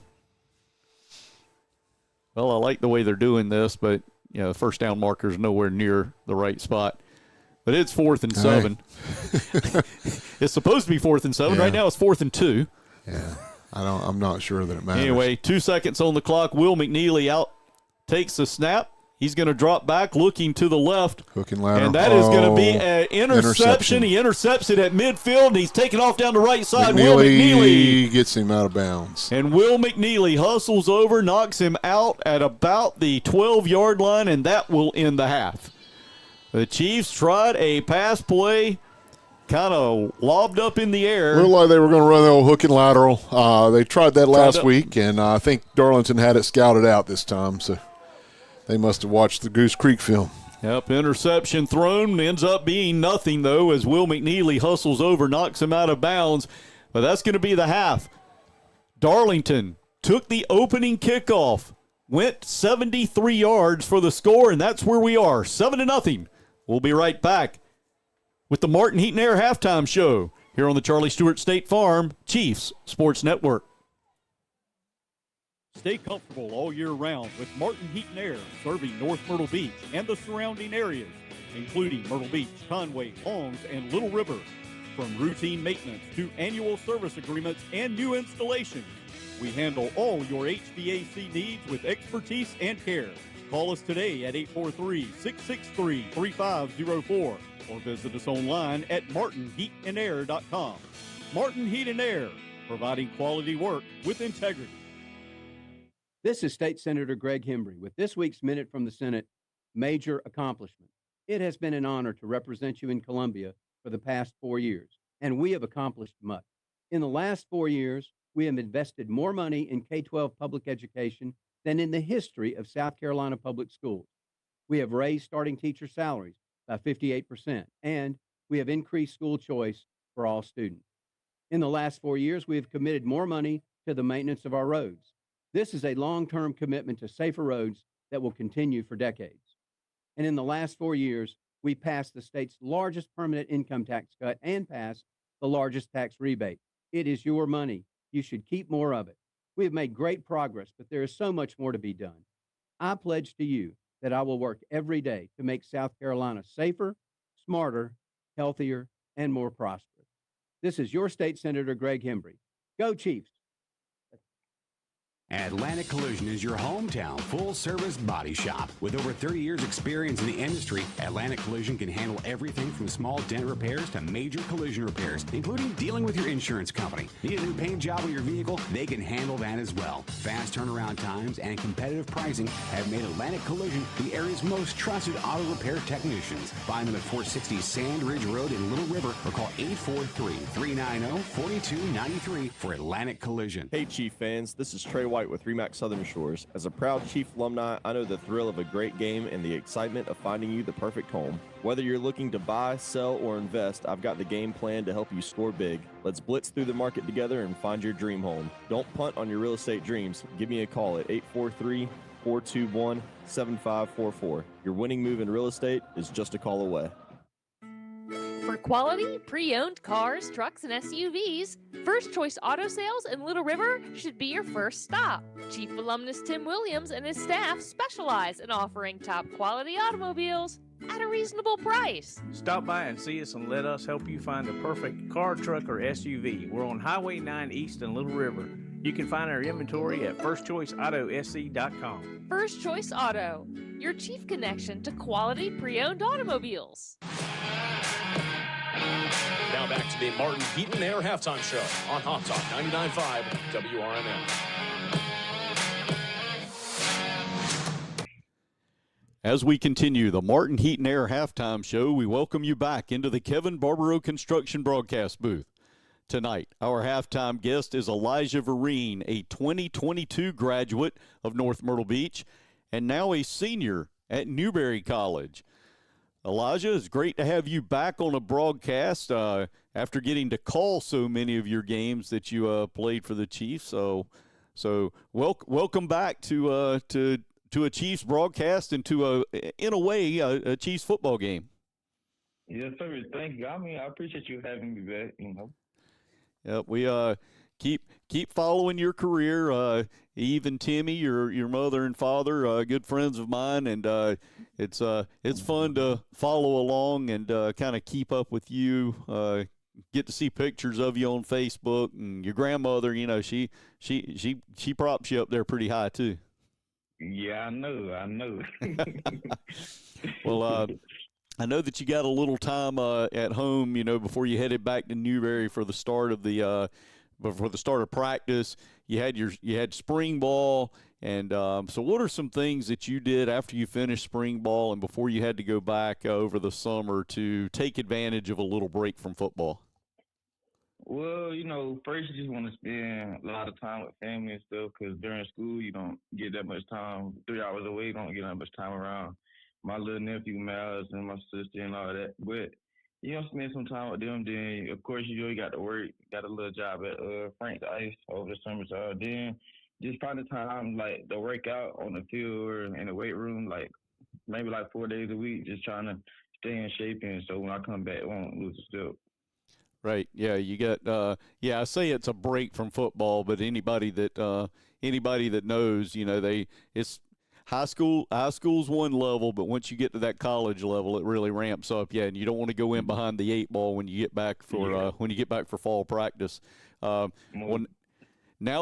S2: Well, I like the way they're doing this, but the first down marker is nowhere near the right spot. But it's 4th and 7. It's supposed to be 4th and 7.
S1: Yeah.
S2: Right now it's 4th and 2.
S1: Yeah, I'm not sure that it matters.
S2: Anyway, 2 seconds on the clock. Will McNeely out, takes the snap. He's going to drop back, looking to the left.
S1: Hook and ladder.
S2: And that is going to be an interception. He intercepts it at midfield, and he's taking off down the right side. Will McNeely
S1: gets him out of bounds.
S2: And Will McNeely hustles over, knocks him out at about the 12-yard line, and that will end the half. The Chiefs tried a pass play, kind of lobbed up in the air.
S1: Looked like they were going to run the old hook and lateral. They tried that last week, and I think Darlington had it scouted out this time, so they must have watched the Goose Creek film.
S2: Yep, interception thrown. Ends up being nothing, though, as Will McNeely hustles over, knocks him out of bounds. But that's going to be the half. Darlington took the opening kickoff, went 73 yards for the score, and that's where we are, 7-0. We'll be right back with the Martin Heat and Air halftime show here on the Charlie Stewart State Farm Chiefs Sports Network.
S11: Stay comfortable all year round with Martin Heat and Air, serving North Myrtle Beach and the surrounding areas, including Myrtle Beach, Conway, Longs, and Little River. From routine maintenance to annual service agreements and new installations, we handle all your HVAC needs with expertise and care. Call us today at 843-663-3504 or visit us online at martinheatandair.com. Martin Heat and Air, providing quality work with integrity.
S9: This is State Senator Greg Hembry with this week's Minute from the Senate, Major Accomplishment. It has been an honor to represent you in Columbia for the past 4 years, and we have accomplished much. In the last 4 years, we have invested more money in K-12 public education than in the history of South Carolina public schools. We have raised starting teacher salaries by 58%, and we have increased school choice for all students. In the last 4 years, we have committed more money to the maintenance of our roads. This is a long-term commitment to safer roads that will continue for decades. And in the last 4 years, we passed the state's largest permanent income tax cut and passed the largest tax rebate. It is your money. You should keep more of it. We have made great progress, but there is so much more to be done. I pledge to you that I will work every day to make South Carolina safer, smarter, healthier, and more prosperous. This is your state senator, Greg Hembry. Go Chiefs.
S3: Atlantic Collision is your hometown full-service body shop. With over 30 years experience in the industry, Atlantic Collision can handle everything from small dent repairs to major collision repairs, including dealing with your insurance company. Need a new paint job on your vehicle? They can handle that as well. Fast turnaround times and competitive pricing have made Atlantic Collision the area's most trusted auto repair technicians. Find them at 460 Sand Ridge Road in Little River or call 843-390-4293 for Atlantic Collision.
S21: Hey Chief fans, this is Trey White with RE/MAX Southern Shores. As a proud Chief alumni, I know the thrill of a great game and the excitement of finding you the perfect home. Whether you're looking to buy, sell, or invest, I've got the game plan to help you score big. Let's blitz through the market together and find your dream home. Don't punt on your real estate dreams. Give me a call at 843-421-7544. Your winning move in real estate is just a call away.
S14: For quality, pre-owned cars, trucks, and SUVs, First Choice Auto Sales in Little River should be your first stop. Chief alumnus Tim Williams and his staff specialize in offering top quality automobiles at a reasonable price.
S15: Stop by and see us and let us help you find the perfect car, truck, or SUV. We're on Highway 9 East in Little River. You can find our inventory at firstchoiceautosc.com.
S14: First Choice Auto, your chief connection to quality pre-owned automobiles.
S22: Now back to the Martin Heaton Air Halftime Show on Hot Talk 99.5 WRNN.
S2: As we continue the Martin Heaton Air Halftime Show, we welcome you back into the Kevin Barbaro Construction broadcast booth. Tonight, our halftime guest is Elijah Vereen, a 2022 graduate of North Myrtle Beach and now a senior at Newberry College. Elijah, it's great to have you back on a broadcast after getting to call so many of your games that you played for the Chiefs. So welcome back to a Chiefs broadcast and to in a way a Chiefs football game.
S24: Yes, sir. Thank you. I mean, I appreciate you having me back.
S2: Yep, we keep following your career. Even Timmy, your mother and father, good friends of mine, and it's fun to follow along and kind of keep up with you. Get to see pictures of you on Facebook, and your grandmother. You know, she props you up there pretty high too.
S24: Yeah, I know.
S2: Well, I know that you got a little time at home, you know, before you headed back to Newberry for the start of practice. You had spring ball, and so what are some things that you did after you finished spring ball and before you had to go back over the summer to take advantage of a little break from football?
S24: Well, you know, first you just want to spend a lot of time with family and stuff because during school you don't get that much time. 3 hours away, you don't get that much time around my little nephew Miles and my sister and all that. But you know, spend some time with them. Then of course you got to work, got a little job at Frank's Ice over the summer. So then just find the time like to work out on the field or in the weight room, like maybe like 4 days a week, just trying to stay in shape and so when I come back I won't lose a step.
S2: Right. Yeah. You got. I say it's a break from football, but anybody that knows, you know, it's high school's one level, but once you get to that college level, it really ramps up. Yeah, and you don't want to go in behind the 8 ball when you get back for fall practice. Now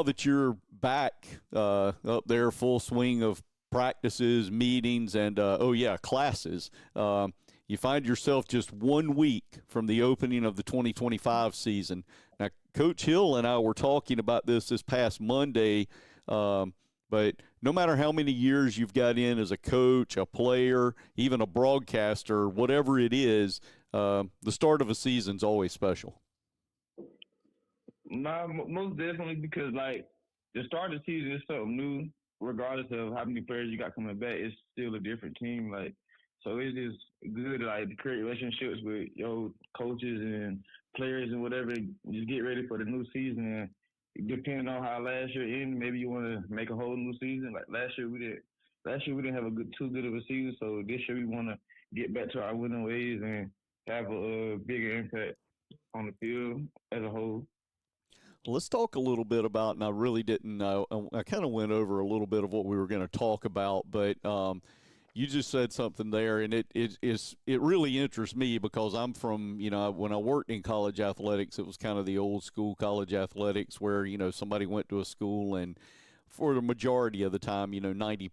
S2: that you're back up there, full swing of practices, meetings, and classes. You find yourself just 1 week from the opening of the 2025 season. Now, Coach Hill and I were talking about this past Monday, but no matter how many years you've got in as a coach, a player, even a broadcaster, whatever it is, the start of a season's always special.
S24: Nah, most definitely because, like, the start of the season is something new. Regardless of how many players you got coming back, it's still a different team. Like, so it's just good to create relationships with your coaches and players and whatever. Just get ready for the new season. And depending on how last year ended, maybe you want to make a whole new season. Like last year we didn't have too good of a season, so this year we want to get back to our winning ways and have a bigger impact on the field as a whole.
S2: Let's talk a little bit about, and I really didn't know, I kind of went over a little bit of what we were going to talk about, but you just said something there, and it really interests me because I'm from, when I worked in college athletics, it was kind of the old school college athletics where, somebody went to a school and for the majority of the time, 90%,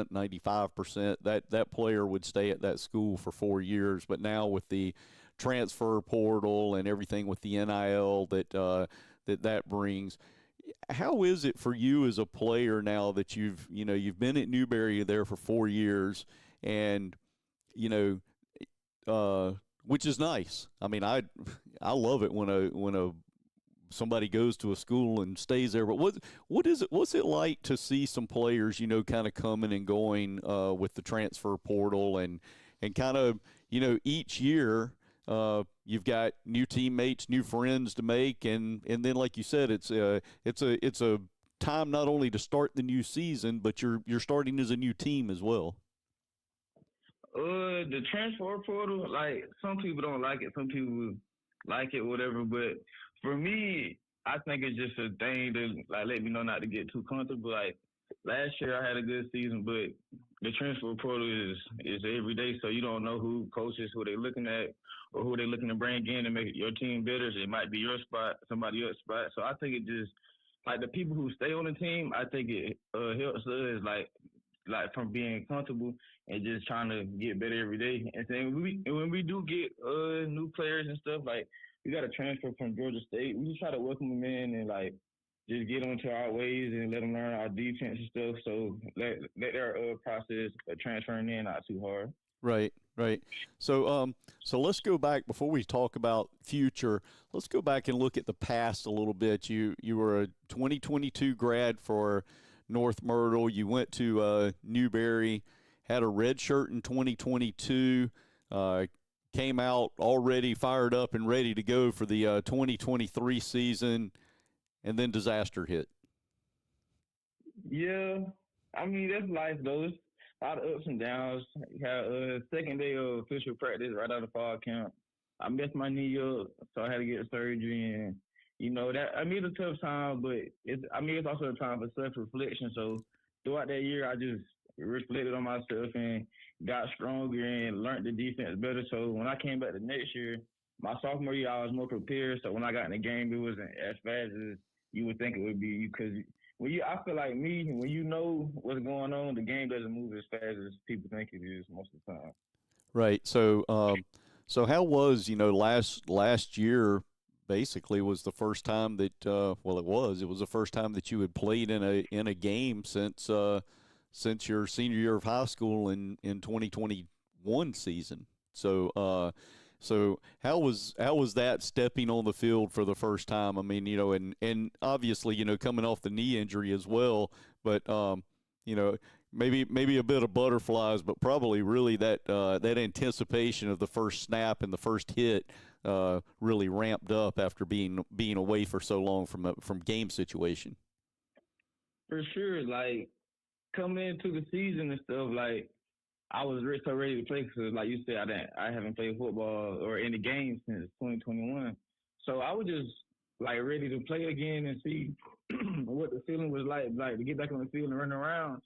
S2: 95%, that player would stay at that school for 4 years. But now with the transfer portal and everything with the NIL that brings, how is it for you as a player now that you've been at Newberry there for 4 years, and which is nice. I mean, I love it when somebody goes to a school and stays there. But what's it like to see some players kind of coming and going with the transfer portal and kind of each year you've got new teammates, new friends to make, and then like you said, it's a time not only to start the new season, but you're starting as a new team as well.
S24: The transfer portal, like some people don't like it, some people like it, whatever. But for me, I think it's just a thing to let me know not to get too comfortable. Like last year, I had a good season, but the transfer portal is every day, so you don't know who coaches, who they looking at, or who they looking to bring in to make your team better. So it might be your spot, somebody else's spot. So I think it just the people who stay on the team, I think it helps us like from being comfortable and just trying to get better every day. And then when we do get new players and stuff, like we got a transfer from Georgia State, we just try to welcome them in and just get them to our ways and let them learn our defense and stuff. So let their process of transferring in not too hard.
S2: Right. So let's go back before we talk about future. Let's go back and look at the past a little bit. You were a 2022 grad for North Myrtle. You went to Newberry, had a red shirt in 2022, came out already fired up and ready to go for the 2023 season, and then disaster hit.
S24: Yeah, I mean, that's life, though. It's a lot of ups and downs. Had a second day of official practice right out of fall camp. I messed my knee up, so I had to get surgery, and that, I mean, it's a tough time, but it's also a time for self-reflection. So throughout that year, I just reflected on myself and got stronger and learned the defense better. So when I came back the next year, my sophomore year, I was more prepared. So when I got in the game, it wasn't as fast as you would think it would be. Because I feel like me, when you know what's going on, the game doesn't move as fast as people think it is most of the time. Right.
S2: So how was last year? Basically, was the first time that it was the first time that you had played in a game since your senior year of high school in 2021 season. So how was that stepping on the field for the first time? I mean, and obviously, coming off the knee injury as well, but maybe a bit of butterflies, but probably really that anticipation of the first snap and the first hit really ramped up after being away for so long from game situation.
S24: For sure, coming into the season and stuff, I was so ready to play because, like you said, I haven't played football or any games since 2021. So I was just ready to play again and see what the feeling was like to get back on the field and run around.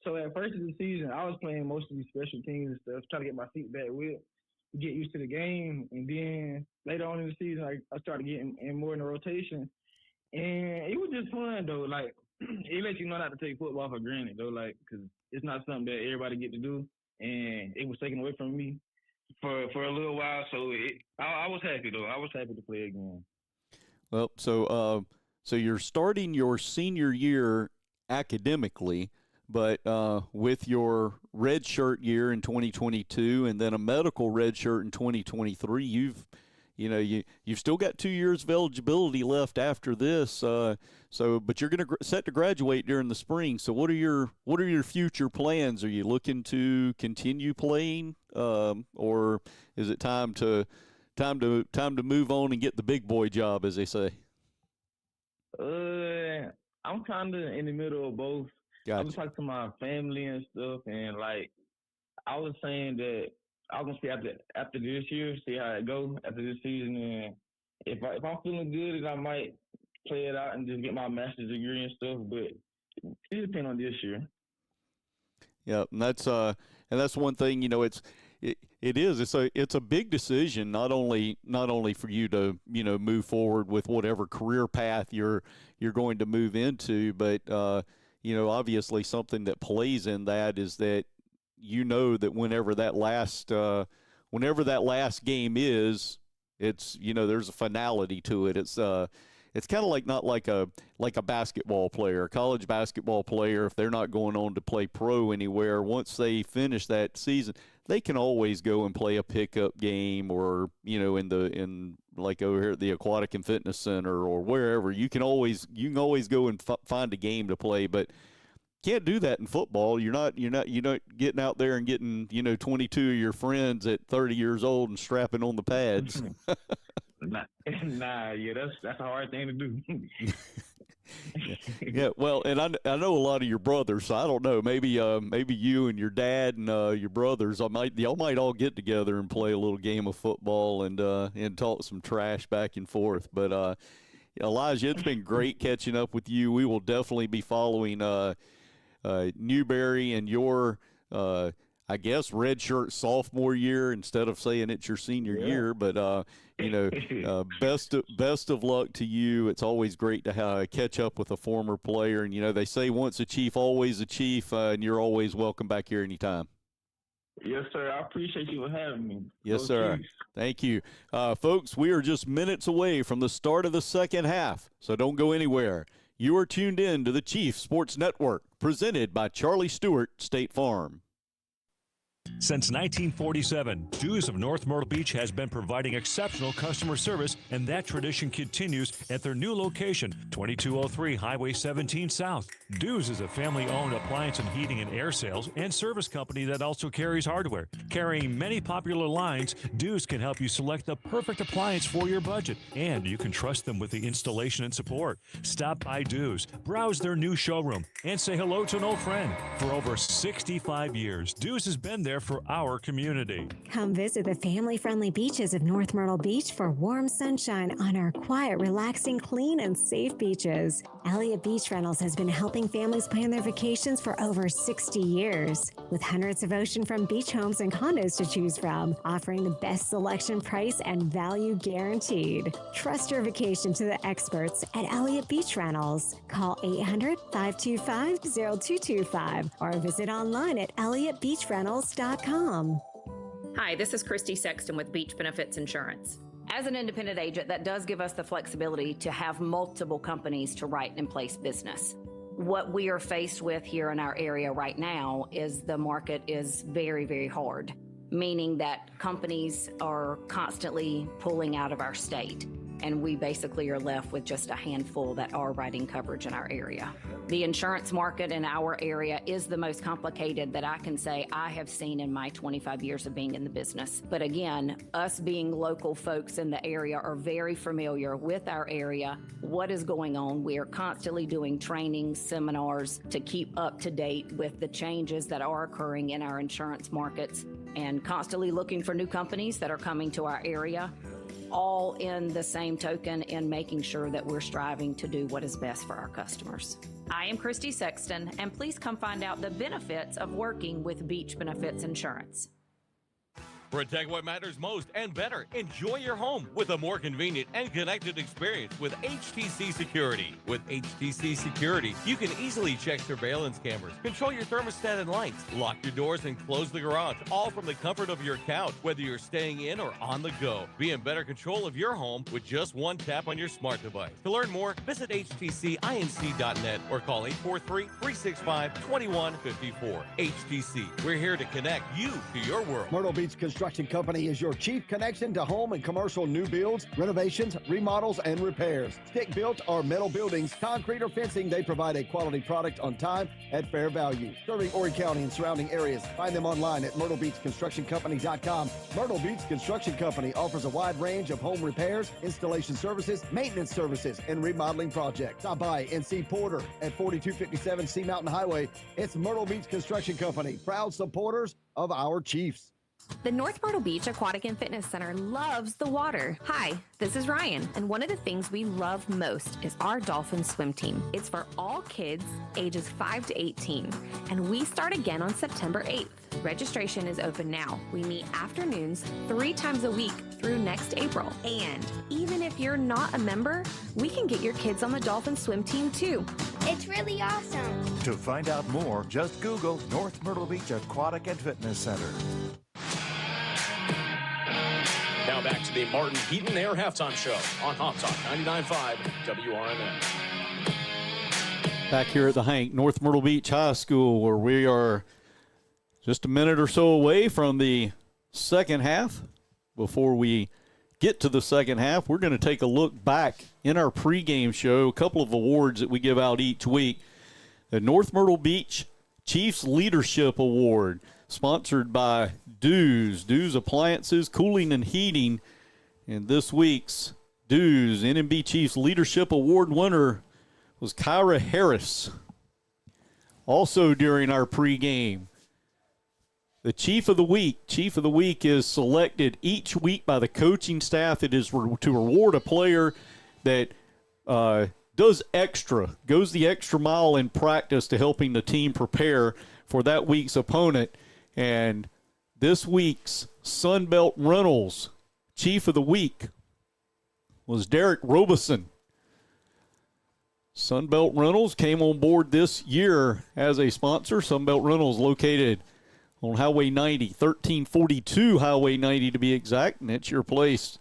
S24: So at first of the season, I was playing mostly special teams and stuff, trying to get my feet back with, get used to the game. And then later on in the season, I started getting more in the rotation. And it was just fun, though. It lets you know not to take football for granted, though, because it's not something that everybody get to do. And it was taken away from me for a little while. So I was happy, though. I was happy to play again.
S2: Well, so you're starting your senior year academically, but with your red shirt year in 2022 and then a medical red shirt in 2023, you've still got 2 years of eligibility left after this. But you're going to set to graduate during the spring. So what are your future plans? Are you looking to continue playing, or is it time to move on and get the big boy job, as they say?
S24: I'm kind of in the middle of both.
S2: Gotcha.
S24: I was talking to my family and stuff, and like I was saying that I was gonna see after this year, see how it goes after this season, and if I'm feeling good, then I might play it out and just get my master's degree and stuff. But it depends on this year.
S2: Yeah, and that's one thing. You know, it's a big decision. Not only for you to move forward with whatever career path you're going to move into, but obviously something that plays in that is that that whenever that last game is, it's there's a finality to it. It's kind of not like a basketball player, a college basketball player. If they're not going on to play pro anywhere, once they finish that season, they can always go and play a pickup game, or in like over here at the Aquatic and Fitness Center or wherever. You can always go and find a game to play, but can't do that in football. You're not getting out there and getting 22 of your friends at 30 years old and strapping on the pads.
S24: Nah, yeah, that's a hard thing to do.
S2: Yeah, well, and I know a lot of your brothers, so I don't know. Maybe you and your dad and your brothers, y'all might all get together and play a little game of football and talk some trash back and forth. But Elijah, it's been great catching up with you. We will definitely be following Newberry and your I guess redshirt sophomore year instead of saying it's your senior year. But best of luck to you. It's always great to catch up with a former player, and they say once a Chief, always a Chief, and you're always welcome back here anytime.
S24: Yes, sir. I appreciate you for having me.
S2: Yes, sir.
S24: Chiefs.
S2: Thank you. Folks, we are just minutes away from the start of the second half, so don't go anywhere. You are tuned in to the Chief Sports Network, presented by Charlie Stewart State Farm.
S6: Since 1947, Dews of North Myrtle Beach has been providing exceptional customer service, and that tradition continues at their new location, 2203 Highway 17 South. Dews is a family-owned appliance and heating and air sales and service company that also carries hardware. Carrying many popular lines, Dews can help you select the perfect appliance for your budget, and you can trust them with the installation and support. Stop by Dews, browse their new showroom, and say hello to an old friend. For over 65 years, Dews has been there for our community.
S8: Come visit the family-friendly beaches of North Myrtle Beach for warm sunshine on our quiet, relaxing, clean, and safe beaches. Elliott Beach Rentals has been helping families plan their vacations for over 60 years. With hundreds of oceanfront beach homes and condos to choose from, offering the best selection, price, and value guaranteed. Trust your vacation to the experts at Elliott Beach Rentals. Call 800-525-0225 or visit online at elliottbeachrentals.com.
S17: Hi, this is Christy Sexton with Beach Benefits Insurance. As an independent agent, that does give us the flexibility to have multiple companies to write and place business. What we are faced with here in our area right now is the market is very, very hard, meaning that companies are constantly pulling out of our state, and we basically are left with just a handful that are writing coverage in our area. The insurance market in our area is the most complicated that I can say I have seen in my 25 years of being in the business. But again, us being local folks in the area are very familiar with our area, what is going on. We are constantly doing training, seminars to keep up to date with the changes that are occurring in our insurance markets, and constantly looking for new companies that are coming to our area, all in the same token in making sure that we're striving to do what is best for our customers. I am Christy Sexton, and please come find out the benefits of working with Beach Benefits Insurance.
S18: Protect what matters most and better. Enjoy your home with a more convenient and connected experience with HTC Security. With HTC Security, you can easily check surveillance cameras, control your thermostat and lights, lock your doors and close the garage, all from the comfort of your couch, whether you're staying in or on the go. Be in better control of your home with just one tap on your smart device. To learn more, visit htcinc.net or call 843-365-2154. HTC, we're here to connect you to your world.
S16: Myrtle Beach Construction Construction Company is your chief connection to home and commercial new builds, renovations, remodels, and repairs. Stick-built or metal buildings, concrete or fencing, they provide a quality product on time at fair value. Serving Horry County and surrounding areas. Find them online at MyrtleBeachConstructionCompany.com. Myrtle Beach Construction Company offers a wide range of home repairs, installation services, maintenance services, and remodeling projects. Stop by and see Porter at 4257 Sea Mountain Highway. It's Myrtle Beach Construction Company, proud supporters of our Chiefs.
S4: The North Myrtle Beach Aquatic and Fitness Center loves the water. Hi, this is Ryan, and one of the things we love most is our dolphin swim team. It's for all kids ages 5 to 18, and we start again on September 8th. Registration is open now. We meet afternoons 3 times a week through next April. And even if you're not a member, we can get your kids on the dolphin swim team too.
S7: It's really awesome.
S19: To find out more, just Google North Myrtle Beach Aquatic and Fitness Center.
S22: Now back to the Martin Heaton Air Halftime Show on Hot Talk 99.5 WRNN.
S2: Back here at the Hank, North Myrtle Beach High School, where we are just a minute or so away from the second half. Before we get to the second half, we're going to take a look back in our pregame show, a couple of awards that we give out each week. The North Myrtle Beach Chiefs Leadership Award, sponsored by Dews Appliances, Cooling and Heating. And this week's Dews NMB Chiefs Leadership Award winner was Kyra Harris. Also during our pregame, the Chief of the Week is selected each week by the coaching staff. It is to reward a player that goes the extra mile in practice to helping the team prepare for that week's opponent. And this week's Sunbelt Reynolds Chief of the Week was Derek Robeson. Sunbelt Reynolds came on board this year as a sponsor. Sunbelt Reynolds located on Highway 90, 1342 Highway 90 to be exact, and it's your place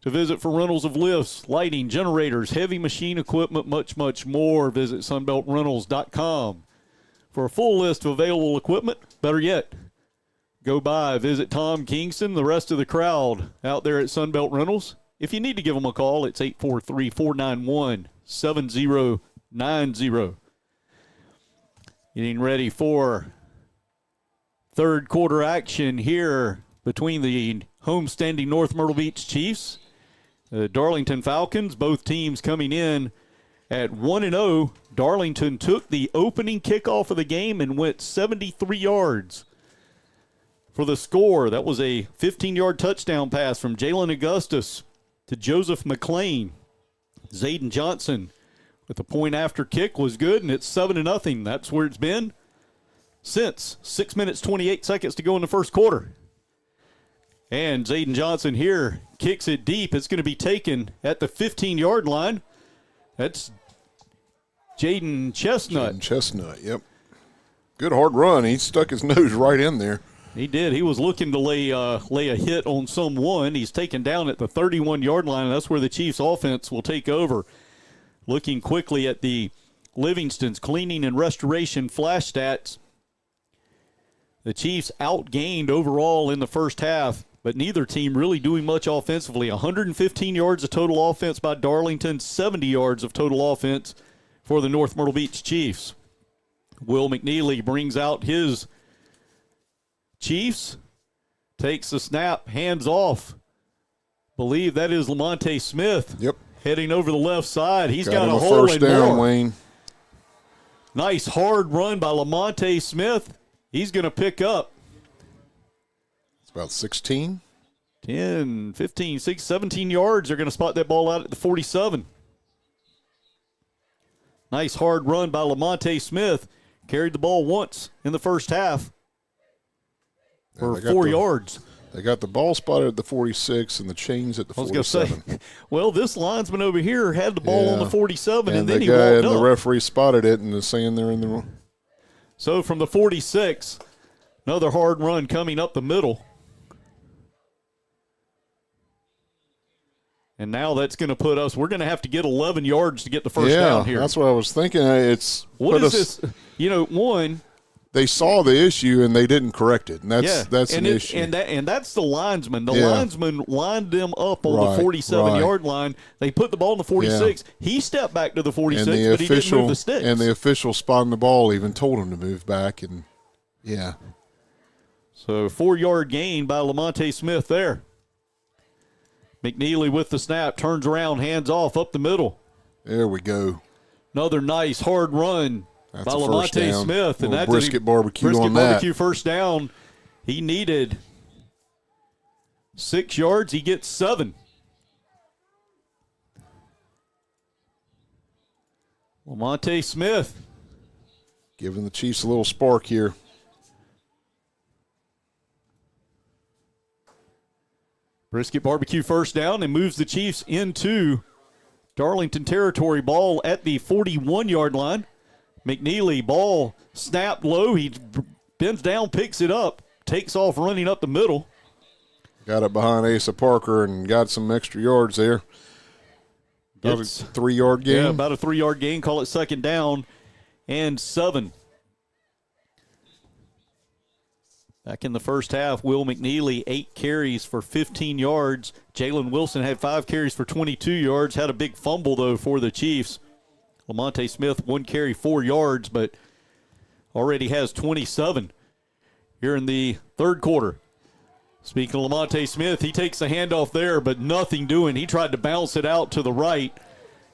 S2: to visit for rentals of lifts, lighting, generators, heavy machine equipment, much, much more. Visit sunbeltrentals.com for a full list of available equipment. Better yet, go by, visit Tom Kingston, the rest of the crowd out there at Sunbelt Rentals. If you need to give them a call, it's 843-491-7090. Getting ready for third quarter action here between the homestanding North Myrtle Beach Chiefs, the Darlington Falcons, both teams coming in at 1-0. Darlington took the opening kickoff of the game and went 73 yards for the score. That was a 15-yard touchdown pass from Jalen Augustus to Joseph McLean. Zayden Johnson with the point after kick was good, and it's 7-0. That's where it's been since 6 minutes, 28 seconds to go in the first quarter. And Zayden Johnson here kicks it deep. It's going to be taken at the 15-yard line. That's Jaden Chestnut.
S1: Yep. Good hard run. He stuck his nose right in there.
S2: He did. He was looking to lay a hit on someone. He's taken down at the 31-yard line, and that's where the Chiefs' offense will take over. Looking quickly at the Livingston's cleaning and restoration flash stats, the Chiefs outgained overall in the first half, but neither team really doing much offensively. 115 yards of total offense by Darlington, 70 yards of total offense for the North Myrtle Beach Chiefs. Will McNeely brings out his Chiefs, takes the snap, hands off. Believe that is Lamonte Smith.
S1: Yep.
S2: Heading over the left side. He's got
S1: him
S2: a hole
S1: first
S2: and
S1: down,
S2: more.
S1: Wayne.
S2: Nice hard run by Lamonte Smith. He's going to pick up.
S1: It's about 16.
S2: 10, 15, 6, 17 yards. They're going to spot that ball out at the 47. Nice hard run by Lamonte Smith. Carried the ball once in the first half for 4 yards.
S1: They got the ball spotted at the 46 and the chains at the 47. I was going
S2: to say, well, this linesman over here had the ball on the 47, and then he
S1: walked up.
S2: And
S1: the referee spotted it and is saying they're in the wrong.
S2: So from the 46, another hard run coming up the middle. And now that's going to put us, we're going to have to get 11 yards to get the first down here.
S1: That's what I was thinking.
S2: What is this? You know, one,
S1: they saw the issue and they didn't correct it, and that's an issue.
S2: And that's the linesman. The linesman lined them up on the 47-yard line. They put the ball in the 46. Yeah. He stepped back to the 46, but he didn't move the sticks.
S1: And the official spotting the ball even told him to move back. And
S2: so 4-yard gain by Lamonte Smith there. McNeely with the snap, turns around, hands off up the middle.
S1: There we go.
S2: Another nice hard run. By Lamonte Smith, and that's
S1: brisket barbecue on that.
S2: Brisket barbecue first down. He needed 6 yards. He gets 7. Lamonte Smith
S1: giving the Chiefs a little spark here.
S2: Brisket barbecue first down and moves the Chiefs into Darlington territory. Ball at the 41-yard line. McNeely, ball snapped low. He bends down, picks it up, takes off running up the middle.
S1: Got it behind Asa Parker and got some extra yards there. About a 3-yard gain.
S2: Yeah, about a 3-yard gain. Call it second down and 7. Back in the first half, Will McNeely, 8 carries for 15 yards. Jalen Wilson had 5 carries for 22 yards. Had a big fumble, though, for the Chiefs. Lamonte Smith, 1 carry, 4 yards, but already has 27 here in the third quarter. Speaking of Lamonte Smith, he takes the handoff there, but nothing doing. He tried to bounce it out to the right,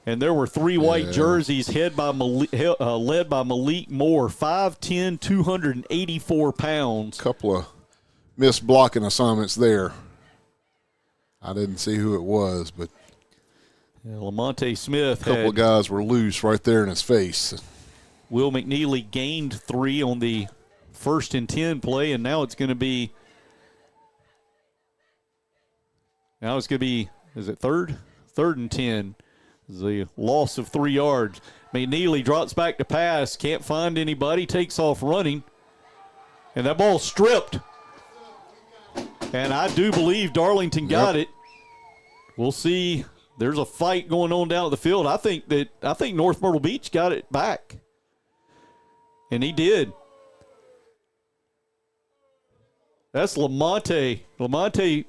S2: and there were 3 white jerseys led by Malik Moore, 5'10", 284 pounds.
S1: Couple of missed blocking assignments there. I didn't see who it was, but
S2: Lamonte Smith.
S1: A couple of guys were loose right there in his face.
S2: Will McNeely gained 3 on the 1st and 10 play, and now it's going to be is it third? 3rd and 10. The loss of 3 yards. McNeely drops back to pass, can't find anybody, takes off running, and that ball stripped. And I do believe Darlington got it. We'll see. There's a fight going on down at the field. I think North Myrtle Beach got it back. And he did. That's Lamonte. Lamonte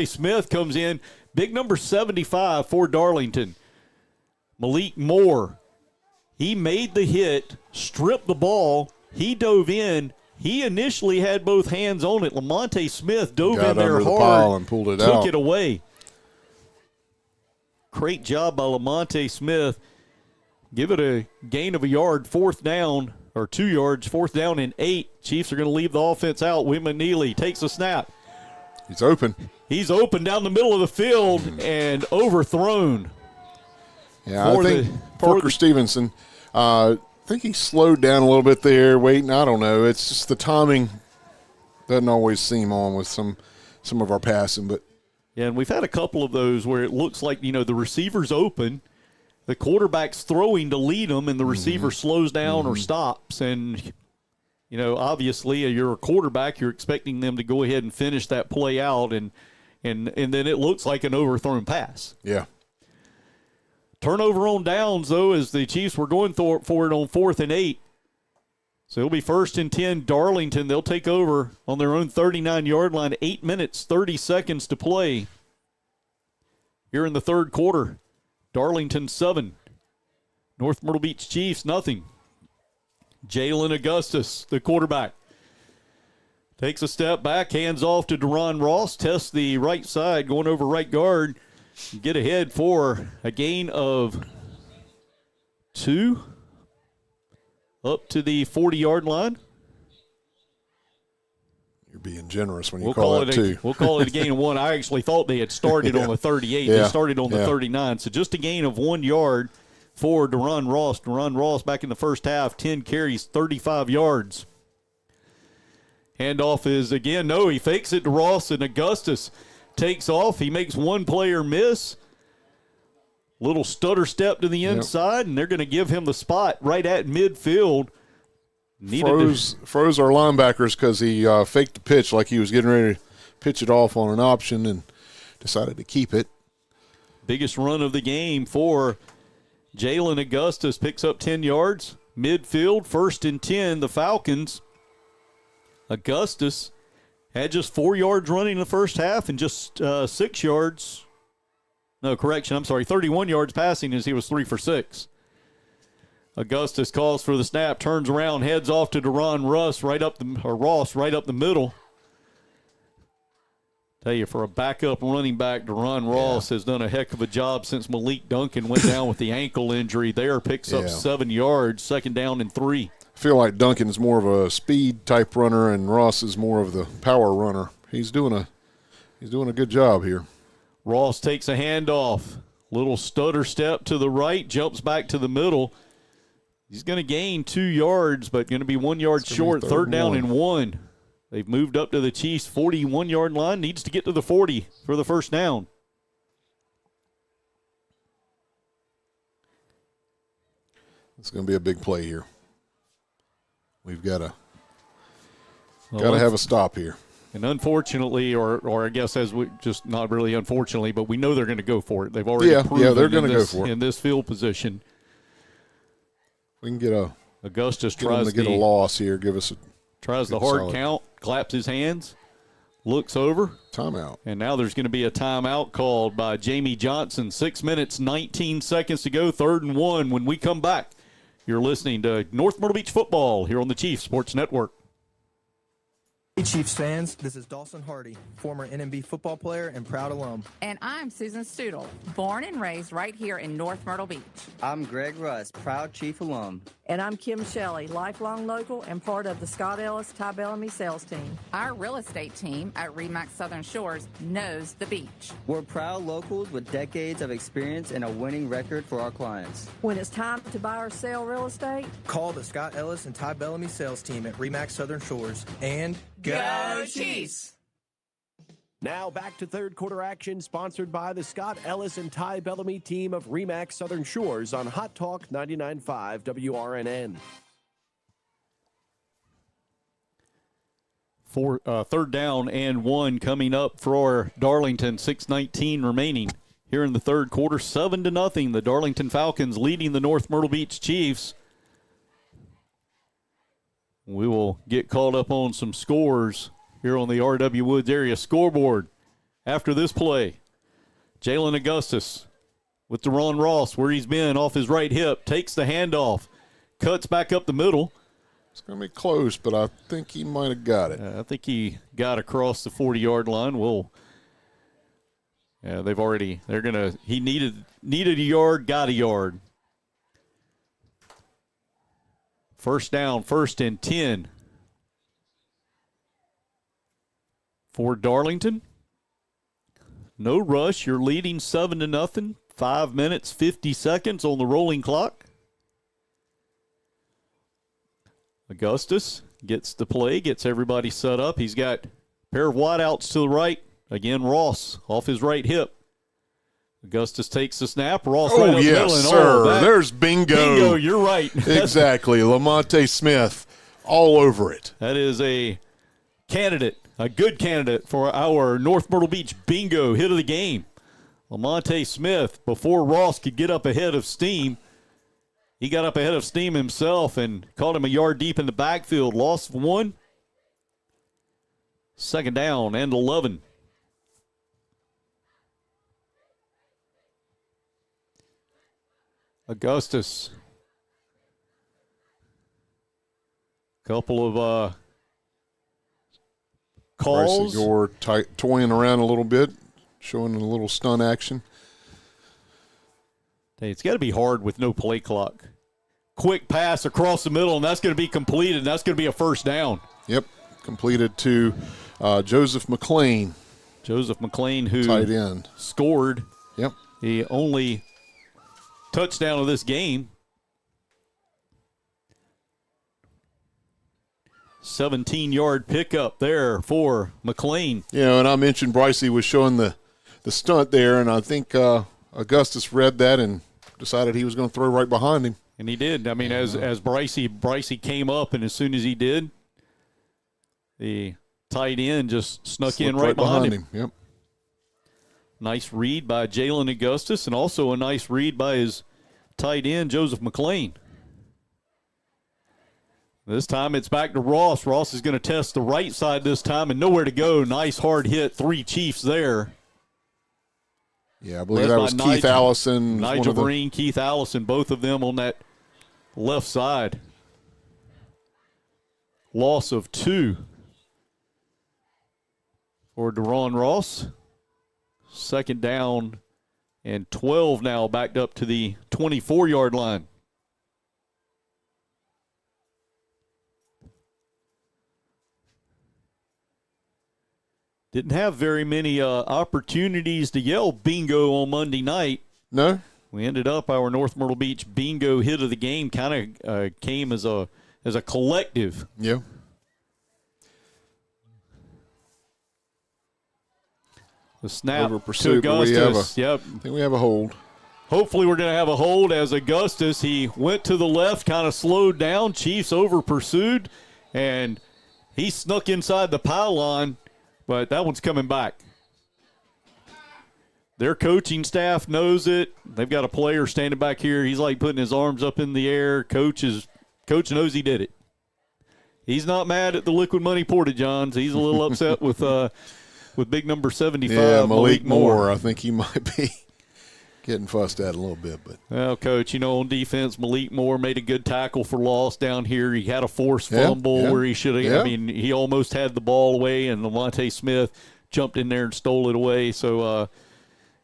S2: Smith comes in. Big number 75 for Darlington. Malik Moore. He made the hit, stripped the ball. He dove in. He initially had both hands on it. Lamonte Smith dove in there hard
S1: and pulled it
S2: took
S1: out.
S2: It away. Great job by Lamonte Smith. Give it a gain of a yard, 4th down, or 2 yards, 4th down and 8. Chiefs are going to leave the offense out. Will McNeely takes a snap.
S1: He's open.
S2: He's open down the middle of the field and overthrown.
S1: Yeah, I think Parker Stevenson, I think he slowed down a little bit there, waiting. I don't know. It's just the timing doesn't always seem on with some of our passing, but.
S2: Yeah, and we've had a couple of those where it looks like, the receiver's open, the quarterback's throwing to lead them, and the receiver slows down or stops. And, obviously you're a quarterback, you're expecting them to go ahead and finish that play out, and then it looks like an overthrown pass.
S1: Yeah.
S2: Turnover on downs, though, as the Chiefs were going for it on 4th and 8. So it'll be 1st and 10, Darlington. They'll take over on their own 39-yard line. 8 minutes, 30 seconds to play here in the third quarter. Darlington 7. North Myrtle Beach Chiefs nothing. Jalen Augustus, the quarterback, takes a step back, hands off to Deron Ross, tests the right side, going over right guard. Get ahead for a gain of 2 up to the 40-yard line.
S1: You're being generous when you call it 2.
S2: We'll call it a gain of 1. I actually thought they had started on the 38. They started on the 39. So just a gain of 1 yard for Deron Ross. Deron Ross back in the first half, 10 carries, 35 yards. Handoff is again, he fakes it to Ross, and Augustus takes off. He makes one player miss. Little stutter step to the inside, and they're going to give him the spot right at midfield.
S1: Froze our linebackers because he faked the pitch like he was getting ready to pitch it off on an option and decided to keep it.
S2: Biggest run of the game for Jalen Augustus. Picks up 10 yards. midfield, 1st and 10, the Falcons. Augustus had just 4 yards running in the first half and just 6 yards. No, correction, I'm sorry, 31 yards passing as he was 3 for 6. Augustus calls for the snap, turns around, heads off to Ross right up the middle. Tell you, for a backup running back, Deron Ross has done a heck of a job since Malik Duncan went down with the ankle injury there. Picks up 7 yards, 2nd down and 3.
S1: I feel like Duncan is more of a speed type runner and Ross is more of the power runner. He's doing a good job here.
S2: Ross takes a handoff. Little stutter step to the right, jumps back to the middle. He's going to gain 2 yards, but going to be 1 yard short. 3rd down and 1. They've moved up to the Chiefs' 41-yard line. Needs to get to the 40 for the 1st down.
S1: It's going to be a big play here. We've got to have a stop here.
S2: And unfortunately, or I guess just not really unfortunately, but we know they're going to go for it. They've already proven
S1: they're going to go for it
S2: in this field position.
S1: We can get
S2: Augustus tries
S1: to get a loss here.
S2: Tries the hard count, claps his hands, looks over.
S1: Timeout.
S2: And now there's going to be a timeout called by Jamie Johnson. 6 minutes, 19 seconds to go, 3rd and 1. When we come back, you're listening to North Myrtle Beach football here on the Chiefs Sports Network.
S5: Hey Chiefs fans, this is Dawson Hardy, former NMB football player and proud alum.
S13: And I'm Susan Stoodle, born and raised right here in North Myrtle Beach.
S20: I'm Greg Russ, proud Chief alum.
S23: And I'm Kim Shelley, lifelong local and part of the Scott Ellis Ty Bellamy sales team.
S13: Our real estate team at RE/MAX Southern Shores knows the beach.
S20: We're proud locals with decades of experience and a winning record for our clients.
S23: When it's time to buy or sell real estate,
S5: call the Scott Ellis and Ty Bellamy sales team at RE/MAX Southern Shores and
S22: Go Chiefs! Now back to 3rd quarter action, sponsored by the Scott Ellis and Ty Bellamy team of RE/MAX Southern Shores on Hot Talk 99.5 WRNN.
S2: 3rd down and 1 coming up for Darlington. 6:19 remaining here in the 3rd quarter. 7-0. The Darlington Falcons leading the North Myrtle Beach Chiefs. We will get caught up on some scores here on the R.W. Woods area scoreboard after this play. Jalen Augustus with Deron Ross, where he's been, off his right hip, takes the handoff, cuts back up the middle.
S1: It's going to be close, but I think he might have got it.
S2: I think he got across the 40-yard line. He needed a yard, got a yard. 1st down, 1st and 10 for Darlington. No rush. You're leading 7-0. 5 minutes, 50 seconds on the rolling clock. Augustus gets the play, gets everybody set up. He's got a pair of wideouts to the right. Again, Ross off his right hip. Augustus takes the snap. Ross right up the middle.
S1: Sir. There's bingo.
S2: Bingo, you're right.
S1: Exactly. Lamonte Smith all over it.
S2: That is a good candidate for our North Myrtle Beach bingo hit of the game. Lamonte Smith, before Ross could get up ahead of steam, he got up ahead of steam himself and caught him a yard deep in the backfield. Loss of 1. 2nd down and 11. Augustus. Couple of calls.
S1: Bryson Gore toying around a little bit, showing a little stunt action.
S2: Hey, it's got to be hard with no play clock. Quick pass across the middle, and that's going to be completed, and that's going to be a 1st down.
S1: Yep, completed to Joseph McLean.
S2: Joseph McLean, who
S1: tight end,
S2: scored.
S1: Yep.
S2: The only touchdown of this game. 17-yard pickup there for McLean.
S1: And I mentioned Brycey was showing the stunt there, and I think Augustus read that and decided he was going to throw right behind him.
S2: And he did. I mean, as Brycey came up, and as soon as he did, the tight end just snuck in right behind him.
S1: Yep.
S2: Nice read by Jalen Augustus, and also a nice read by his tight end, Joseph McLean. This time it's back to Ross. Ross is going to test the right side this time and nowhere to go. Nice hard hit. 3 Chiefs there.
S1: Yeah, I believe that was Keith Allison.
S2: Nigel Green, Keith Allison, both of them on that left side. Loss of 2 for Deron Ross. 2nd down and 12 now, backed up to the 24-yard line. Didn't have very many opportunities to yell bingo on Monday night.
S1: No.
S2: We ended up, our North Myrtle Beach bingo hit of the game kind of came as a collective.
S1: Yeah.
S2: The snap
S1: over pursuit,
S2: to Augustus.
S1: I think we have a hold.
S2: Hopefully we're going to have a hold as Augustus. He went to the left, kind of slowed down. Chiefs over pursued, and he snuck inside the pylon, but that one's coming back. Their coaching staff knows it. They've got a player standing back here. He's like putting his arms up in the air. Coach knows he did it. He's not mad at the Liquid Money Porta-Johns. He's a little upset with big number 75,
S1: Malik Moore. I think he might be getting fussed at a little bit. But
S2: well, Coach, on defense, Malik Moore made a good tackle for loss down here. He had a forced fumble where he should have.
S1: Yeah.
S2: I mean, he almost had the ball away, and Lamonte Smith jumped in there and stole it away. So,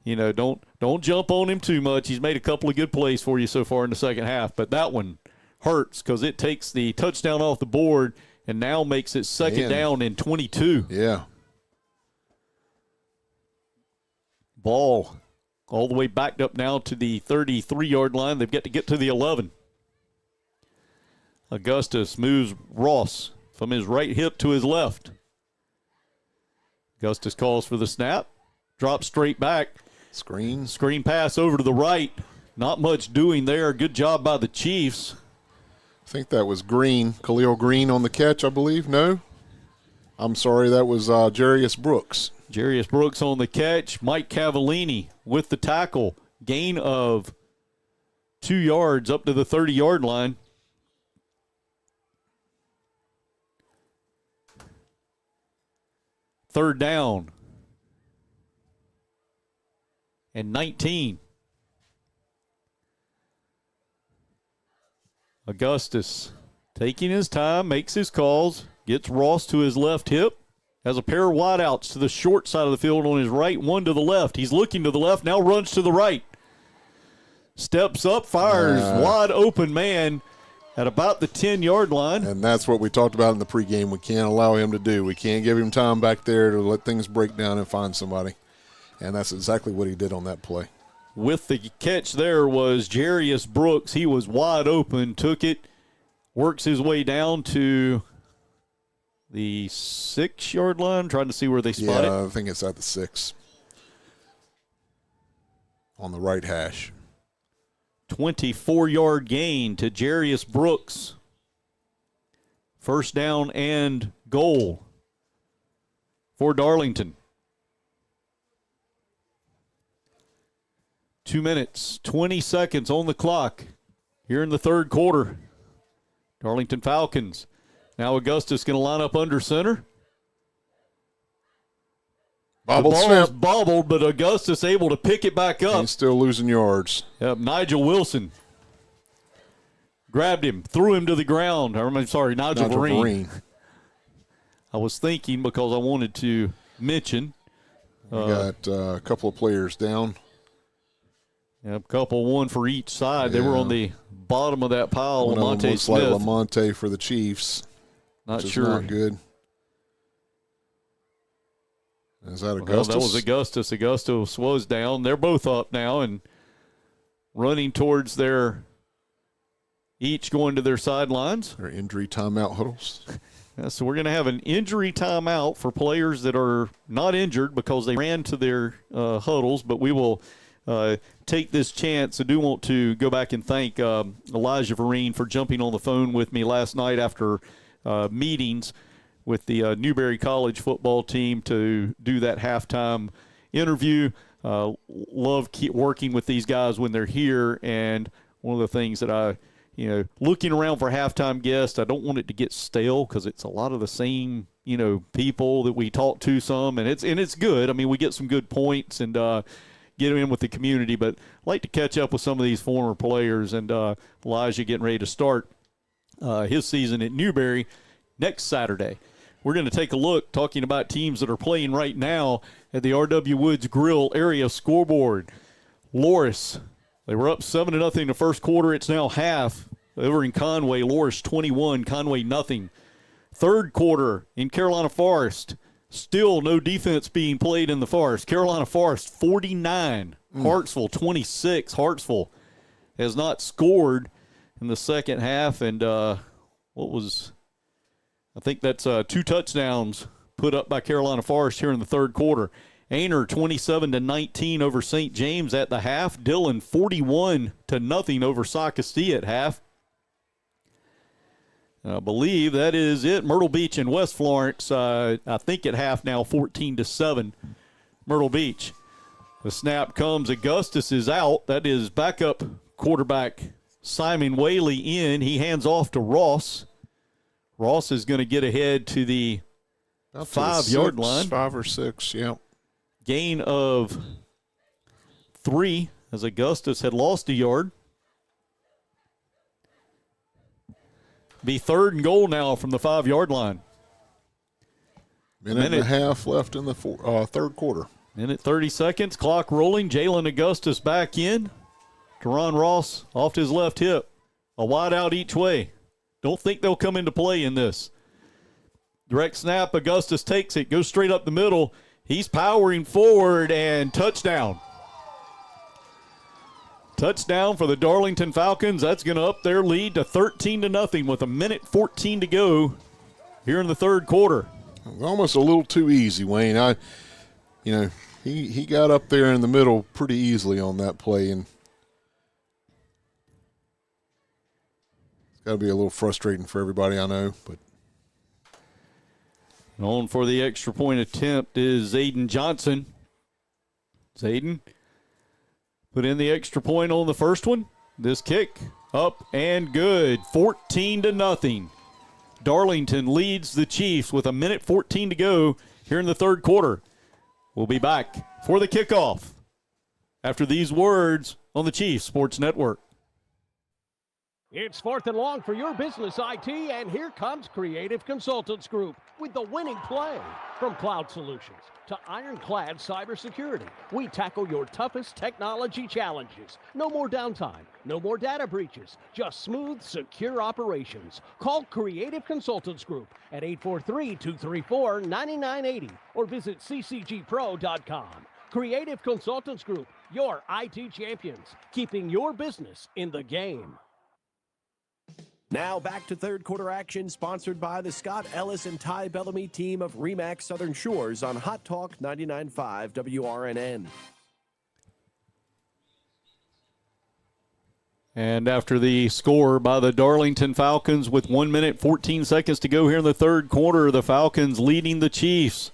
S2: don't jump on him too much. He's made a couple of good plays for you so far in the second half, but that one hurts because it takes the touchdown off the board and now makes it second down and 22.
S1: Yeah.
S2: Ball all the way backed up now to the 33-yard line. They've got to get to the 11. Augustus moves Ross from his right hip to his left. Augustus calls for the snap. Drops straight back. Screen pass over to the right. Not much doing there. Good job by the Chiefs.
S1: I think that was Green, Khalil Green on the catch, I believe. No? I'm sorry, that was Jarius Brooks.
S2: Jarius Brooks on the catch. Mike Cavallini with the tackle. Gain of 2 yards up to the 30-yard line. Third down. And 19. Augustus taking his time, makes his calls, gets Ross to his left hip. Has a pair of wideouts to the short side of the field on his right, one to the left. He's looking to the left, now runs to the right. Steps up, fires, wide open man at about the 10-yard line.
S1: And that's what we talked about in the pregame. We can't allow him to do. We can't give him time back there to let things break down and find somebody. And that's exactly what he did on that play.
S2: With the catch there was Jarius Brooks. He was wide open, took it, works his way down to the 6-yard line, trying to see where they spot it.
S1: Yeah, I think it's at the 6 on the right hash.
S2: 24-yard gain to Jarius Brooks. First down and goal for Darlington. 2 minutes, 20 seconds on the clock here in the third quarter. Darlington Falcons. Now Augustus going to line up under center. The ball's bobbled, but Augustus able to pick it back up.
S1: He's still losing yards.
S2: Yep, Nigel Wilson grabbed him, threw him to the ground. Nigel Vereen. I was thinking because I wanted to mention.
S1: We got a couple of players down.
S2: A couple, one for each side. They were on the bottom of that pile. Lamonte Smith.
S1: Like Lamonte for the Chiefs.
S2: Not sure.
S1: Not good. Is that Augustus?
S2: Well, that was Augustus. Augustus was down. They're both up now and running towards each going to their sidelines.
S1: Their injury timeout huddles.
S2: So we're going to have an injury timeout for players that are not injured because they ran to their huddles, but we will take this chance. I do want to go back and thank Elijah Vereen for jumping on the phone with me last night after meetings with the Newberry College football team to do that halftime interview. Love working with these guys when they're here, and one of the things that I looking around for halftime guests, I don't want it to get stale because it's a lot of the same, people that we talk to some, and it's good. I mean, we get some good points and get in with the community, but I'd like to catch up with some of these former players, and Elijah getting ready to start his season at Newberry next Saturday. We're going to take a look, talking about teams that are playing right now at the R.W. Woods Grill area scoreboard. Loris, they were up 7-0 in the first quarter. It's now half. Over in Conway, Loris 21, Conway nothing. Third quarter in Carolina Forest, still no defense being played in the Forest. Carolina Forest 49, Hartsville 26. Hartsville has not scored in the second half, and I think that's 2 touchdowns put up by Carolina Forest here in the third quarter. Ainer 27-19 over St. James at the half. Dillon 41-0 over Socastee at half. I believe that is it. Myrtle Beach and West Florence, I think at half now, 14-7. Myrtle Beach. The snap comes. Augustus is out. That is backup quarterback Simon Whaley in. He hands off to Ross. Ross is going to get ahead to the 5-yard line.
S1: 5 or 6, yeah.
S2: Gain of 3 as Augustus had lost a yard. Be 3rd and goal now from the 5-yard line.
S1: Minute and a half left in the third quarter.
S2: Minute 30 seconds, clock rolling. Jalen Augustus back in. Teron Ross off to his left hip. A wide out each way. Don't think they'll come into play in this. Direct snap, Augustus takes it, goes straight up the middle. He's powering forward, and touchdown. Touchdown for the Darlington Falcons. That's going to up their lead to 13-0 with 1:14 to go here in the third quarter.
S1: Almost a little too easy, Wayne. He got up there in the middle pretty easily on that play, and it's got to be a little frustrating for everybody, I know. But
S2: on for the extra point attempt is Zayden Johnson. Zayden put in the extra point on the first one. This kick up and good. 14-0. Darlington leads the Chiefs with 1:14 to go here in the third quarter. We'll be back for the kickoff after these words on the Chiefs Sports Network.
S22: It's 4th and long for your business IT, and here comes Creative Consultants Group with the winning play. From cloud solutions to ironclad cybersecurity, we tackle your toughest technology challenges. No more downtime, no more data breaches, just smooth, secure operations. Call Creative Consultants Group at 843-234-9980 or visit ccgpro.com. Creative Consultants Group, your IT champions, keeping your business in the game. Now back to third quarter action, sponsored by the Scott Ellis and Ty Bellamy team of RE/MAX Southern Shores on Hot Talk 99.5 WRNN.
S2: And after the score by the Darlington Falcons with 1:14 to go here in the third quarter, the Falcons leading the Chiefs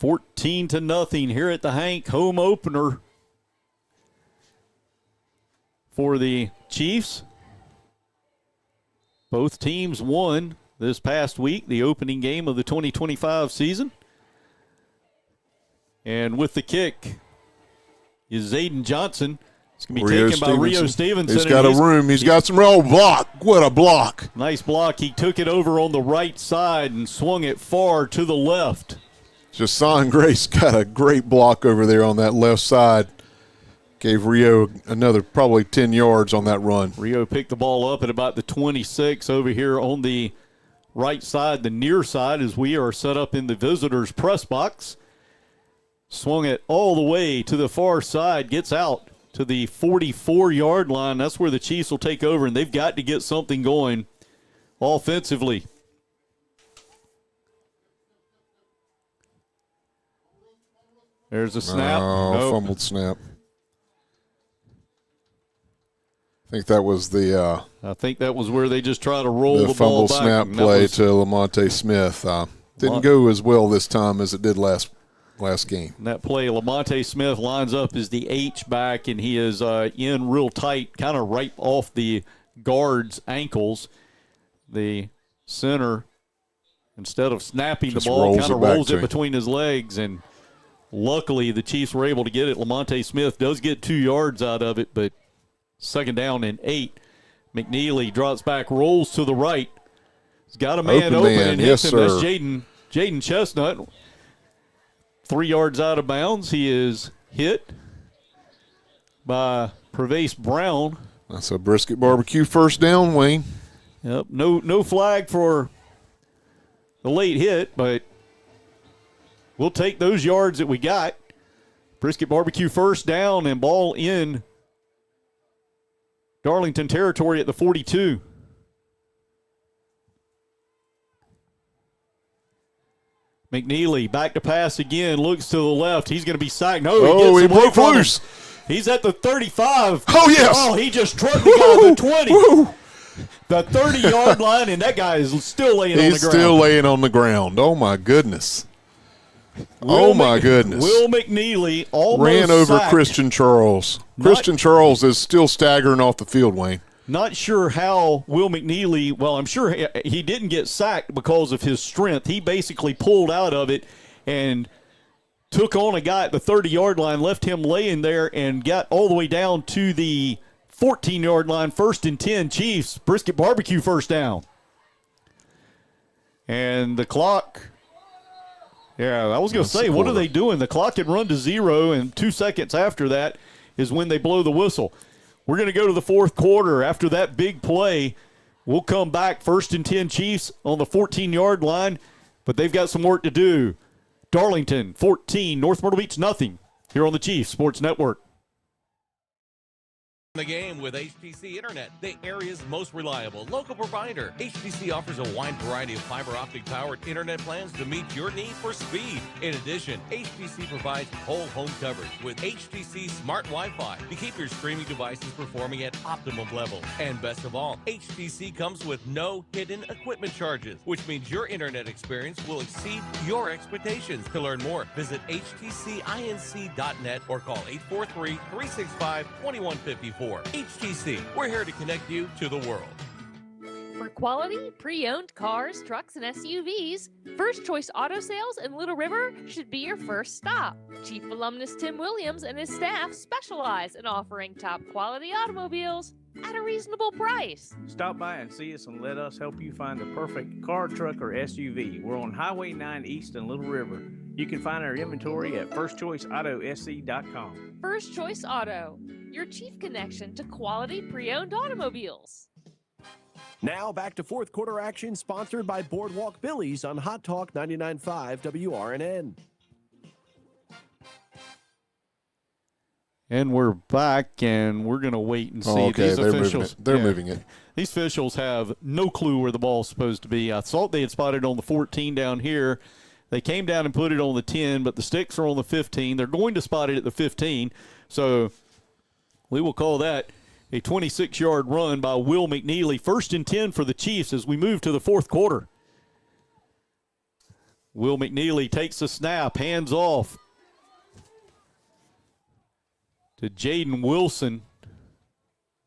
S2: 14-0 here at the Hank home opener for the Chiefs. Both teams won this past week, the opening game of the 2025 season. And with the kick is Zayden Johnson. It's going to be taken by Rio Stevenson.
S1: He's got a room. He's got some roll block. What a block.
S2: Nice block. He took it over on the right side and swung it far to the left.
S1: Jason Grace got a great block over there on that left side. Gave Rio another probably 10 yards on that run.
S2: Rio picked the ball up at about the 26 over here on the right side, the near side, as we are set up in the visitors' press box. Swung it all the way to the far side, gets out to the 44-yard line. That's where the Chiefs will take over, and they've got to get something going offensively. There's a snap.
S1: Oh, fumbled snap. I think that was the
S2: I think that was where they just try to roll the
S1: fumble
S2: ball back.
S1: snap play to Lamonte Smith. Didn't go as well this time as it did last last game.
S2: In that play, Lamonte Smith lines up as the H-back, and he is in real tight, kind of right off the guard's ankles. The center, instead of snapping the ball, kind of rolls it between his legs, and luckily the Chiefs were able to get it. Lamonte Smith does get 2 yards out of it, but second down and 8. McNeely drops back, rolls to the right. He's got a man open and hits him. That's Jaden Chestnut. 3 yards out of bounds. He is hit by Prevace Brown.
S1: That's a Brisket Barbecue first down, Wayne.
S2: Yep, no flag for the late hit, but we'll take those yards that we got. Brisket Barbecue first down and ball in Darlington territory at the 42. McNeely back to pass again, looks to the left. He's going to be sacked. No, he broke loose. He's at the 35.
S1: Oh, yes.
S2: Oh, he just trucked the guy at the 20. Woo. The 30-yard line, and that guy is still laying on the ground.
S1: He's still laying on the ground. Oh, my goodness. Will
S2: McNeely almost
S1: ran over
S2: sacked.
S1: Christian Charles. Christian Charles is still staggering off the field, Wayne.
S2: Not sure how Will McNeely, well, I'm sure he didn't get sacked because of his strength. He basically pulled out of it and took on a guy at the 30-yard line, left him laying there, and got all the way down to the 14-yard line, 1st and 10 Chiefs. Brisket Barbecue first down. And the clock, I was going to say, what are they doing? The clock had run to 0, and 2 seconds after that is when they blow the whistle. We're going to go to the fourth quarter. After that big play, we'll come back 1st and 10 Chiefs on the 14-yard line, but they've got some work to do. Darlington 14, North Myrtle Beach nothing here on the Chiefs Sports Network.
S18: The game with HTC Internet, the area's most reliable local provider. HTC offers a wide variety of fiber optic powered internet plans to meet your need for speed. In addition, HTC provides whole home coverage with HTC Smart Wi-Fi to keep your streaming devices performing at optimum levels. And best of all, HTC comes with no hidden equipment charges, which means your internet experience will exceed your expectations. To learn more, visit htcinc.net or call 843-365-2154. HTC, we're here to connect you to the world.
S14: For quality, pre-owned cars, trucks, and SUVs, First Choice Auto Sales in Little River should be your first stop. Chief alumnus Tim Williams and his staff specialize in offering top-quality automobiles at a reasonable price.
S15: Stop by and see us and let us help you find the perfect car, truck, or SUV. We're on Highway 9 East in Little River. You can find our inventory at firstchoiceautosc.com.
S14: First Choice Auto, your chief connection to quality pre-owned automobiles.
S22: Now back to fourth quarter action, sponsored by Boardwalk Billy's on Hot Talk 99.5 WRNN.
S2: And we're back, and we're going to wait and see. These officials,
S1: they're moving it.
S2: These officials have no clue where the ball's supposed to be. I thought they had spotted on the 14 down here. They came down and put it on the 10, but the sticks are on the 15. They're going to spot it at the 15. So we will call that a 26-yard run by Will McNeely. 1st and 10 for the Chiefs as we move to the fourth quarter. Will McNeely takes the snap, hands off to Jaden Wilson.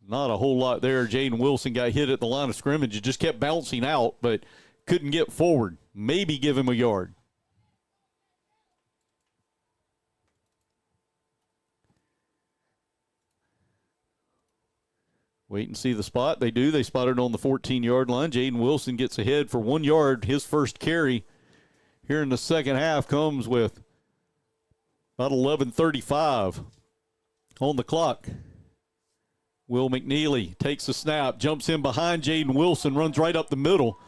S2: Not a whole lot there. Jaden Wilson got hit at the line of scrimmage. It just kept bouncing out, but couldn't get forward. Maybe give him a yard. Wait and see the spot. They do. They spot it on the 14-yard line. Jaden Wilson gets ahead for 1 yard. His first carry here in the second half comes with about 11:35 on the clock. Will McNeely takes the snap, jumps in behind Jaden Wilson, runs right up the middle,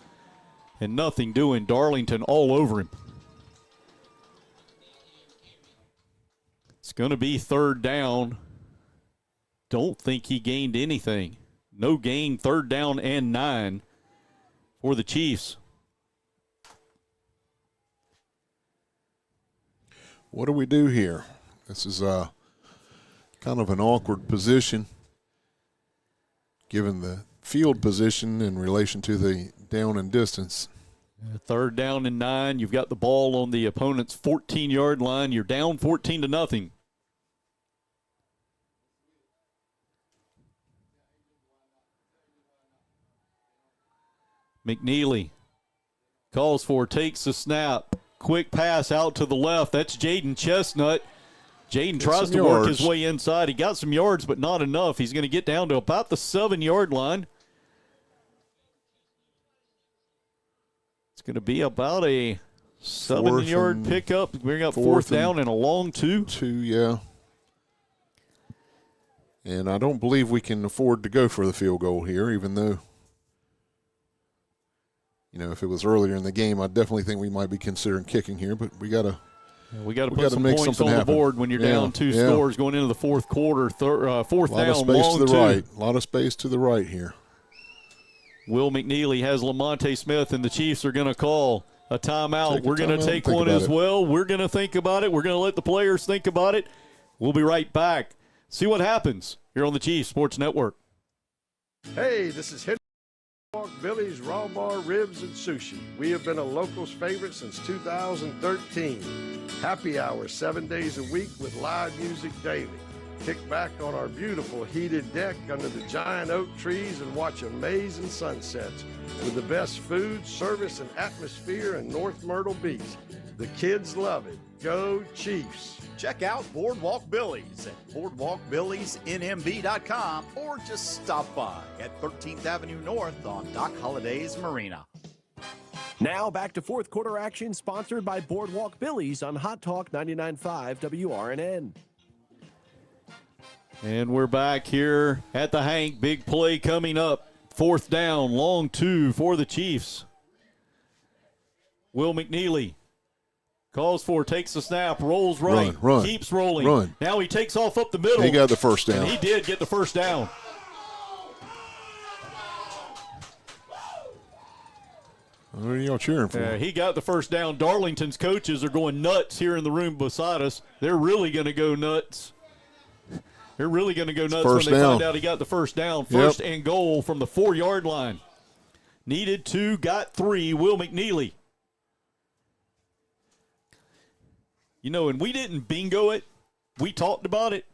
S2: and nothing doing. Darlington all over him. It's going to be 3rd down. Don't think he gained anything. No gain, 3rd down and 9 for the Chiefs.
S1: What do we do here? This is kind of an awkward position given the field position in relation to the down and distance.
S2: Third down and 9. You've got the ball on the opponent's 14-yard line. You're down 14-0. McNeely calls for, takes the snap. Quick pass out to the left. That's Jaden Chestnut. Jaden tries to work his way inside. He got some yards, but not enough. He's going to get down to about the 7-yard line. It's going to be about a 7-yard pickup. Bring up fourth down and a long 2.
S1: Yeah. And I don't believe we can afford to go for the field goal here, even though, if it was earlier in the game, I definitely think we might be considering kicking here, but we got to
S2: put some points on the board when you're down 2 scores going into the fourth quarter. Fourth down, long 2.
S1: A lot of space to the right here.
S2: Will McNeely has Lamonte Smith, and the Chiefs are going to call a timeout. We're going to take one as well. We're going to think about it. We're going to let the players think about it. We'll be right back. See what happens here on the Chiefs Sports Network.
S9: Hey, this is Henry Billy's Raw Bar Ribs and Sushi. We have been a locals favorite since 2013. Happy hour 7 days a week with live music daily. Kick back on our beautiful heated deck under the giant oak trees and watch amazing sunsets with the best food, service, and atmosphere in North Myrtle Beach. The kids love it. Go Chiefs.
S10: Check out Boardwalk Billy's at boardwalkbillysnmb.com or just stop by at 13th Avenue North on Doc Holliday's Marina.
S22: Now back to fourth quarter action sponsored by Boardwalk Billy's on Hot Talk 99.5 WRNN.
S2: And we're back here at the Hank. Big play coming up. Fourth down, long 2 for the Chiefs. Will McNeely calls for, takes the snap, rolls right, keeps rolling. Now he takes off up the middle.
S1: He got the first down.
S2: And he did get the first down.
S1: What are y'all cheering for?
S2: He got the first down. Darlington's coaches are going nuts here in the room beside us. They're really going to go nuts. They're really going to go nuts when they find out he got the first down. First and goal from the 4-yard line. Needed 2, got 3. Will McNeely. And we didn't bingo it. We talked about it.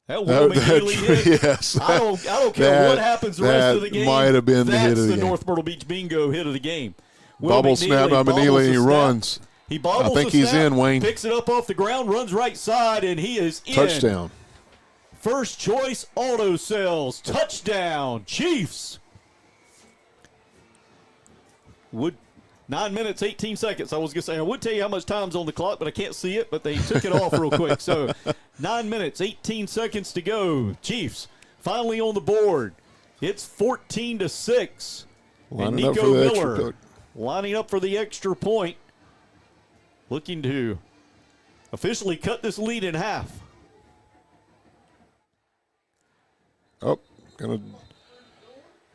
S2: That Will McNeely hit.
S1: Yes.
S2: I don't care what happens the rest of the game.
S1: Might have been the hit of the game.
S2: That's the North Myrtle Beach bingo hit of the game.
S1: Bobble snap by McNeely, and he runs.
S2: He bobbles.
S1: I think he's in, Wayne.
S2: Picks it up off the ground, runs right side, and he is in.
S1: Touchdown.
S2: First choice auto sales. Touchdown, Chiefs. 9 minutes, 18 seconds. I was going to say, I would tell you how much time's on the clock, but I can't see it, but they took it off real quick. So 9 minutes, 18 seconds to go. Chiefs finally on the board. It's 14-6. And Nico Miller lining up for the extra point, looking to officially cut this lead in half.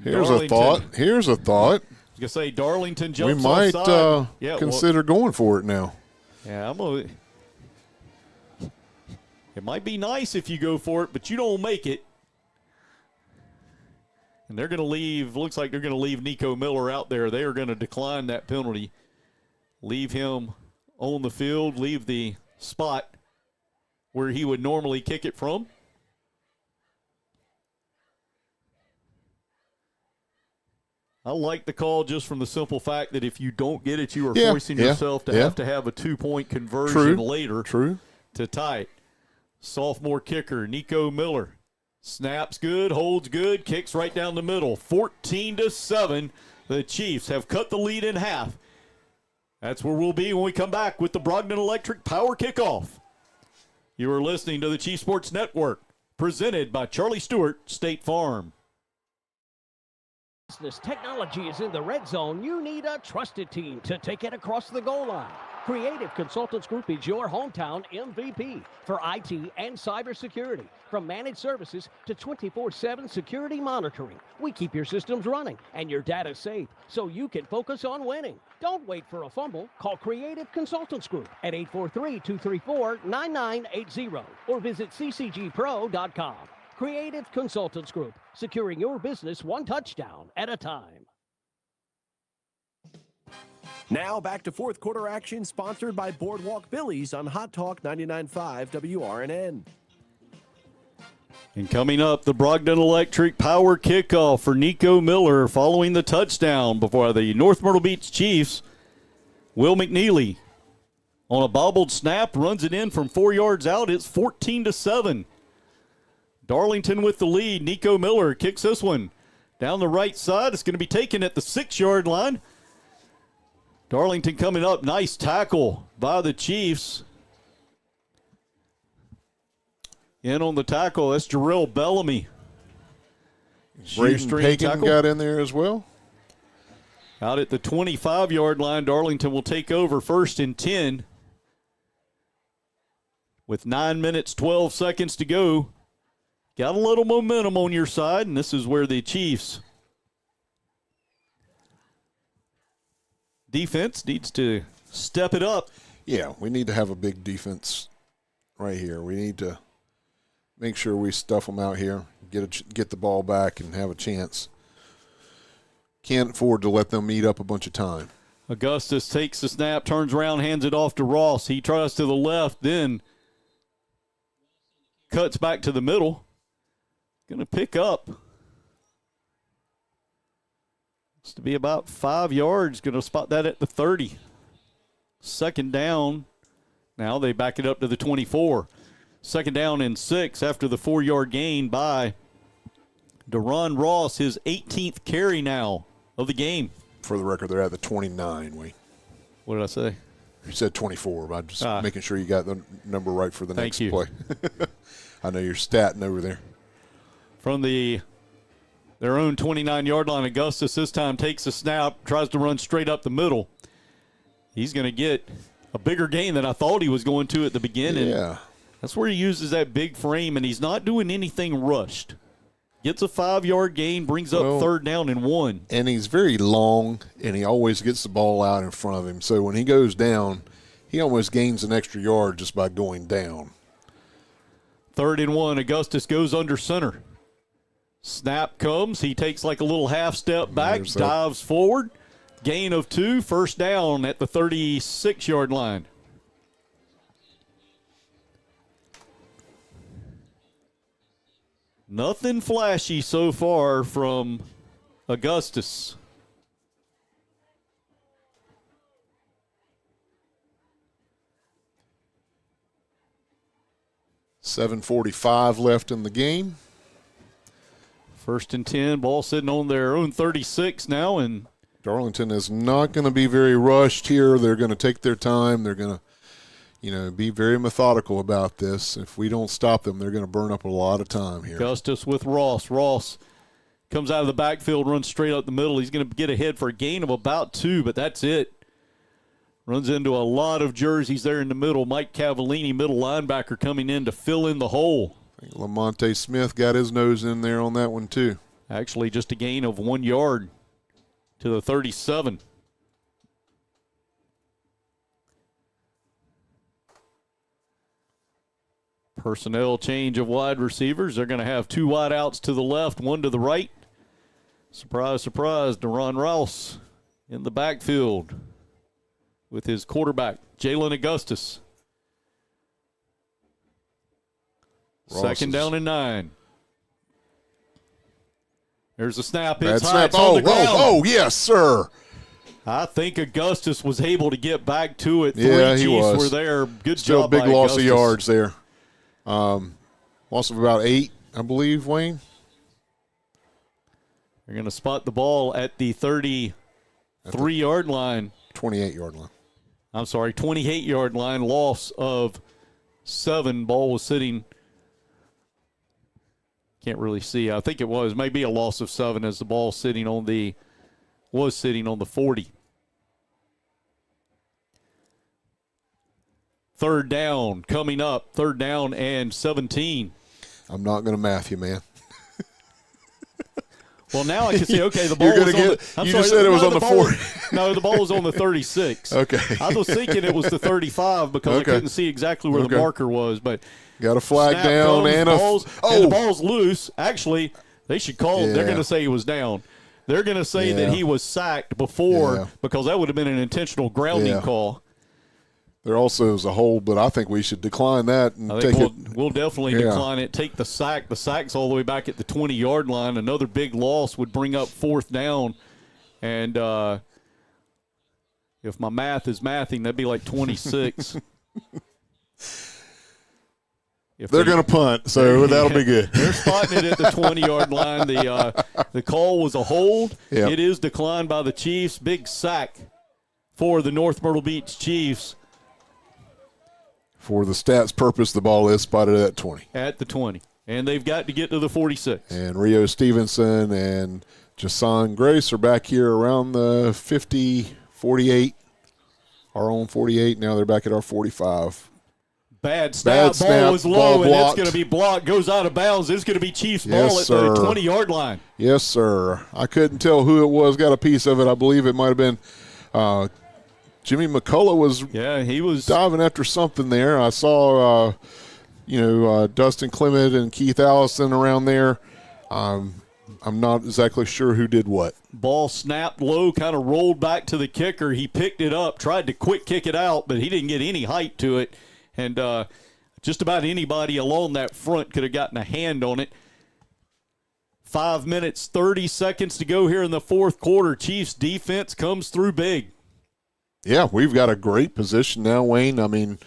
S1: Here's a thought. I was
S2: going to say Darlington jumps
S1: we might
S2: offside.
S1: consider going for it now.
S2: Yeah, it might be nice if you go for it, but you don't make it. And they're going to leave, looks like they're going to leave Nico Miller out there. They are going to decline that penalty. Leave him on the field, leave the spot where he would normally kick it from. I like the call just from the simple fact that if you don't get it, you are forcing yourself to have a 2-point conversion later to tie it. Sophomore kicker, Nico Miller. Snaps good, holds good, kicks right down the middle. 14-7. The Chiefs have cut the lead in half. That's where we'll be when we come back with the Brogdon Electric Power Kickoff. You are listening to the Chief Sports Network, presented by Charlie Stewart State Farm.
S11: Business technology is in the red zone. You need a trusted team to take it across the goal line. Creative Consultants Group is your hometown MVP for IT and cybersecurity. From managed services to 24/7 security monitoring, we keep your systems running and your data safe so you can focus on winning. Don't wait for a fumble. Call Creative Consultants Group at 843-234-9980 or visit ccgpro.com. Creative Consultants Group, securing your business one touchdown at a time.
S22: Now back to fourth quarter action, sponsored by Boardwalk Billy's on Hot Talk 99.5 WRNN.
S2: And coming up, the Brogdon Electric power kickoff for Nico Miller following the touchdown before the North Myrtle Beach Chiefs. Will McNeely on a bobbled snap runs it in from 4 yards out. It's 14-7. Darlington with the lead. Nico Miller kicks this one down the right side. It's going to be taken at the 6-yard line. Darlington coming up. Nice tackle by the Chiefs. In on the tackle, that's Jarrell Bellamy.
S1: Braden Pagan got in there as well.
S2: Out at the 25-yard line, Darlington will take over 1st and 10. With 9 minutes, 12 seconds to go. Got a little momentum on your side, and this is where the Chiefs defense needs to step it up.
S1: Yeah, we need to have a big defense right here. We need to make sure we stuff them out here, get the ball back, and have a chance. Can't afford to let them eat up a bunch of time.
S2: Augustus takes the snap, turns around, hands it off to Ross. He tries to the left, then cuts back to the middle. Going to pick up. It's to be about 5 yards. Going to spot that at the 30. 2nd down. Now they back it up to the 24. 2nd down and 6 after the 4-yard gain by Deron Ross, his 18th carry now of the game.
S1: For the record, they're at the 29, Wayne.
S2: What did I say?
S1: You said 24, but I'm just making sure you got the number right for the next play. I know you're statting over there.
S2: From their own 29-yard line, Augustus this time takes a snap, tries to run straight up the middle. He's going to get a bigger gain than I thought he was going to at the beginning.
S1: Yeah.
S2: That's where he uses that big frame, and he's not doing anything rushed. Gets a 5-yard gain, brings up 3rd down and 1.
S1: And he's very long, and he always gets the ball out in front of him. So when he goes down, he almost gains an extra yard just by going down.
S2: 3rd and 1. Augustus goes under center. Snap comes. He takes like a little half step back, dives forward. Gain of 2. 1st down at the 36-yard line. Nothing flashy so far from Augustus.
S1: $7:45 left in the game.
S2: 1st and 10, ball sitting on their own 36 now, and
S1: Darlington is not going to be very rushed here. They're going to take their time. They're going to, be very methodical about this. If we don't stop them, they're going to burn up a lot of time here.
S2: Augustus with Ross. Ross comes out of the backfield, runs straight up the middle. He's going to get ahead for a gain of about 2, but that's it. Runs into a lot of jerseys there in the middle. Mike Cavallini, middle linebacker, coming in to fill in the hole.
S1: I think Lamonte Smith got his nose in there on that one too.
S2: Actually, just a gain of 1 yard to the 37. Personnel change of wide receivers. They're going to have 2 wide outs to the left, 1 to the right. Surprise, surprise, Deron Ross in the backfield with his quarterback, Jalen Augustus.
S1: Ross
S2: 2nd down and 9. There's a snap.
S1: Bad
S2: It's high.
S1: snap.
S2: It's on the ground.
S1: Oh, yes, sir.
S2: I think Augustus was able to get back to it. 3
S1: Yeah, he
S2: Chiefs
S1: was.
S2: were there. Good
S1: Still
S2: job
S1: a big
S2: by
S1: loss
S2: Augustus.
S1: of yards there. Loss of about 8, I believe, Wayne.
S2: They're going to spot the ball at the 33-yard line.
S1: 28-yard line.
S2: I'm sorry, 28-yard line. Loss of 7. Ball was sitting. Can't really see. I think it was maybe a loss of 7 as the ball was sitting on the 40. 3rd down coming up. 3rd down and 17.
S1: I'm not going to math you, man.
S2: Well, now I can see, okay, the ball was on the...
S1: You just said it was on the 40.
S2: No, the ball was on the 36.
S1: Okay.
S2: I was thinking it was the 35 because I couldn't see exactly where the marker was. But
S1: got a flag down
S2: comes,
S1: and
S2: and the ball's loose. Actually, they should call. Yeah. They're going to say he was down. They're going to say that he was sacked before because that would have been an intentional grounding call.
S1: There also is a hold, but I think we should decline that and take it.
S2: We'll definitely decline it. Take the sack. The sack's all the way back at the 20-yard line. Another big loss would bring up 4th down. And if my math is mathing, that'd be like 26.
S1: They're going to punt, so that'll be good.
S2: They're spotting it at the 20-yard line. The call was a hold.
S1: Yep.
S2: It is declined by the Chiefs. Big sack for the North Myrtle Beach Chiefs.
S1: For the stats purpose, the ball is spotted at 20.
S2: At the 20. And they've got to get to the 46.
S1: And Rio Stevenson and Jason Grace are back here around the 50, 48. Our own 48. Now they're back at our 45.
S2: Bad snap. Ball was low, and it's going to be blocked. Goes out of bounds. It's going to be Chiefs ball at the 20-yard line.
S1: Yes, sir. I couldn't tell who it was. Got a piece of it. I believe it might have been Jimmy McCullough was
S2: he was
S1: diving after something there. I saw, Dustin Clement and Keith Allison around there. I'm not exactly sure who did what.
S2: Ball snapped low, kind of rolled back to the kicker. He picked it up, tried to quick kick it out, but he didn't get any height to it. And just about anybody along that front could have gotten a hand on it. 5 minutes, 30 seconds to go here in the 4th quarter. Chiefs defense comes through big.
S1: Yeah, we've got a great position now, Wayne. I mean,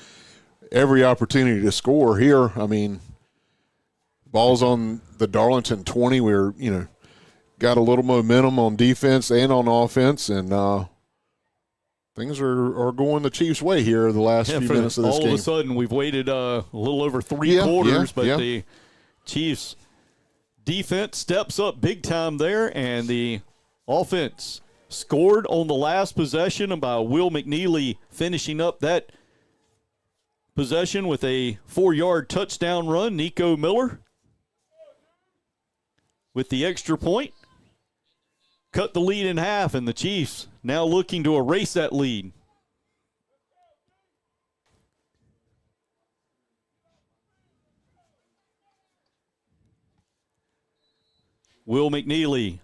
S1: every opportunity to score here. I mean, ball's on the Darlington 20. We're, got a little momentum on defense and on offense, and things are going the Chiefs' way here the last few minutes of this game.
S2: All of a sudden, we've waited a little over 3 quarters, but the Chiefs' defense steps up big time there, and the offense scored on the last possession by Will McNeely, finishing up that possession with a 4-yard touchdown run. Nico Miller with the extra point. Cut the lead in half, and the Chiefs now looking to erase that lead. Will McNeely,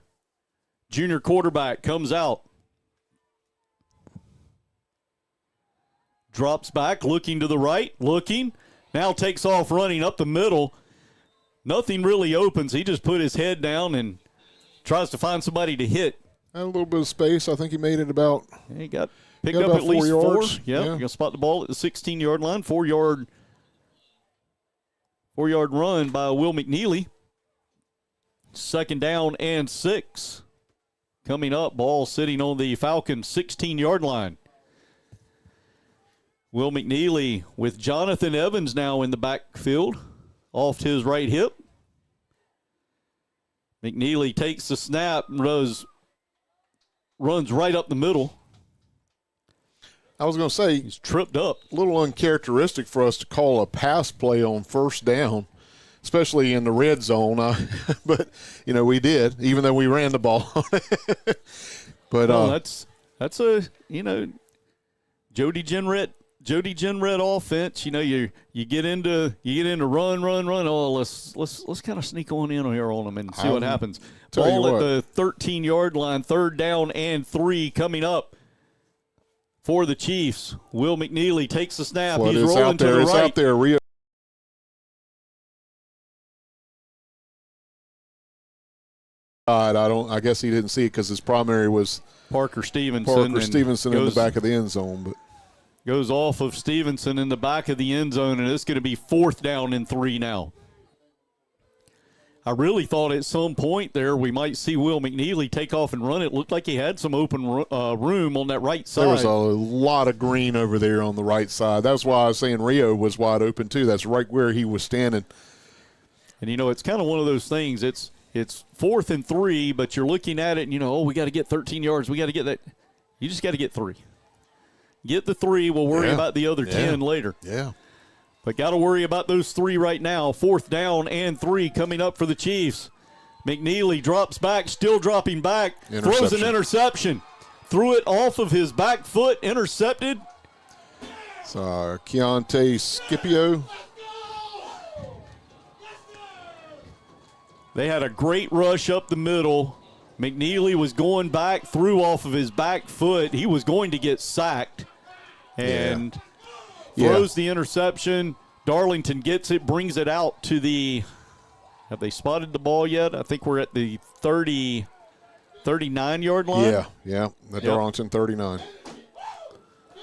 S2: junior quarterback, comes out. Drops back, looking to the right, now takes off running up the middle. Nothing really opens. He just put his head down and tries to find somebody to hit.
S1: Had a little bit of space. I think he made it about.
S2: He got picked up at least 4 yards. Yep. Going to spot the ball at the 16-yard line. 4-yard run by Will McNeely. 2nd down and 6. Coming up, ball sitting on the Falcons' 16-yard line. Will McNeely with Jonathan Evans now in the backfield, off to his right hip. McNeely takes the snap and runs right up the middle.
S1: I was going to say,
S2: he's tripped up.
S1: A little uncharacteristic for us to call a pass play on 1st down, especially in the red zone. But, we did, even though we ran the ball. But
S2: that's a, Jody Jenrette offense. You get into run. Oh, let's kind of sneak on in here on them and see what happens. Ball at the 13-yard line, 3rd down and 3 coming up for the Chiefs. Will McNeely takes the snap. He's rolling to the right.
S1: It's out there. Rio. I guess he didn't see it because his primary was
S2: Parker Stevenson
S1: in the back of the end zone, but
S2: goes off of Stevenson in the back of the end zone, and it's going to be 4th down and 3 now. I really thought at some point there we might see Will McNeely take off and run. It looked like he had some open room on that right side.
S1: There was a lot of green over there on the right side. That's why I was saying Rio was wide open too. That's right where he was standing.
S2: And, it's kind of one of those things. It's 4th and 3, but you're looking at it and, we got to get 13 yards. We got to get that. You just got to get 3. Get the 3. We'll worry about the other 10 later.
S1: Yeah.
S2: But got to worry about those 3 right now. 4th down and 3 coming up for the Chiefs. McNeely drops back, still dropping back. Throws an interception. Threw it off of his back foot, intercepted.
S1: It's Keontae Scipio.
S2: They had a great rush up the middle. McNeely was going back, threw off of his back foot. He was going to get sacked and throws the interception. Darlington gets it, brings it out to the – have they spotted the ball yet? I think we're at the 39-yard line.
S1: Yeah, the Darlington 39.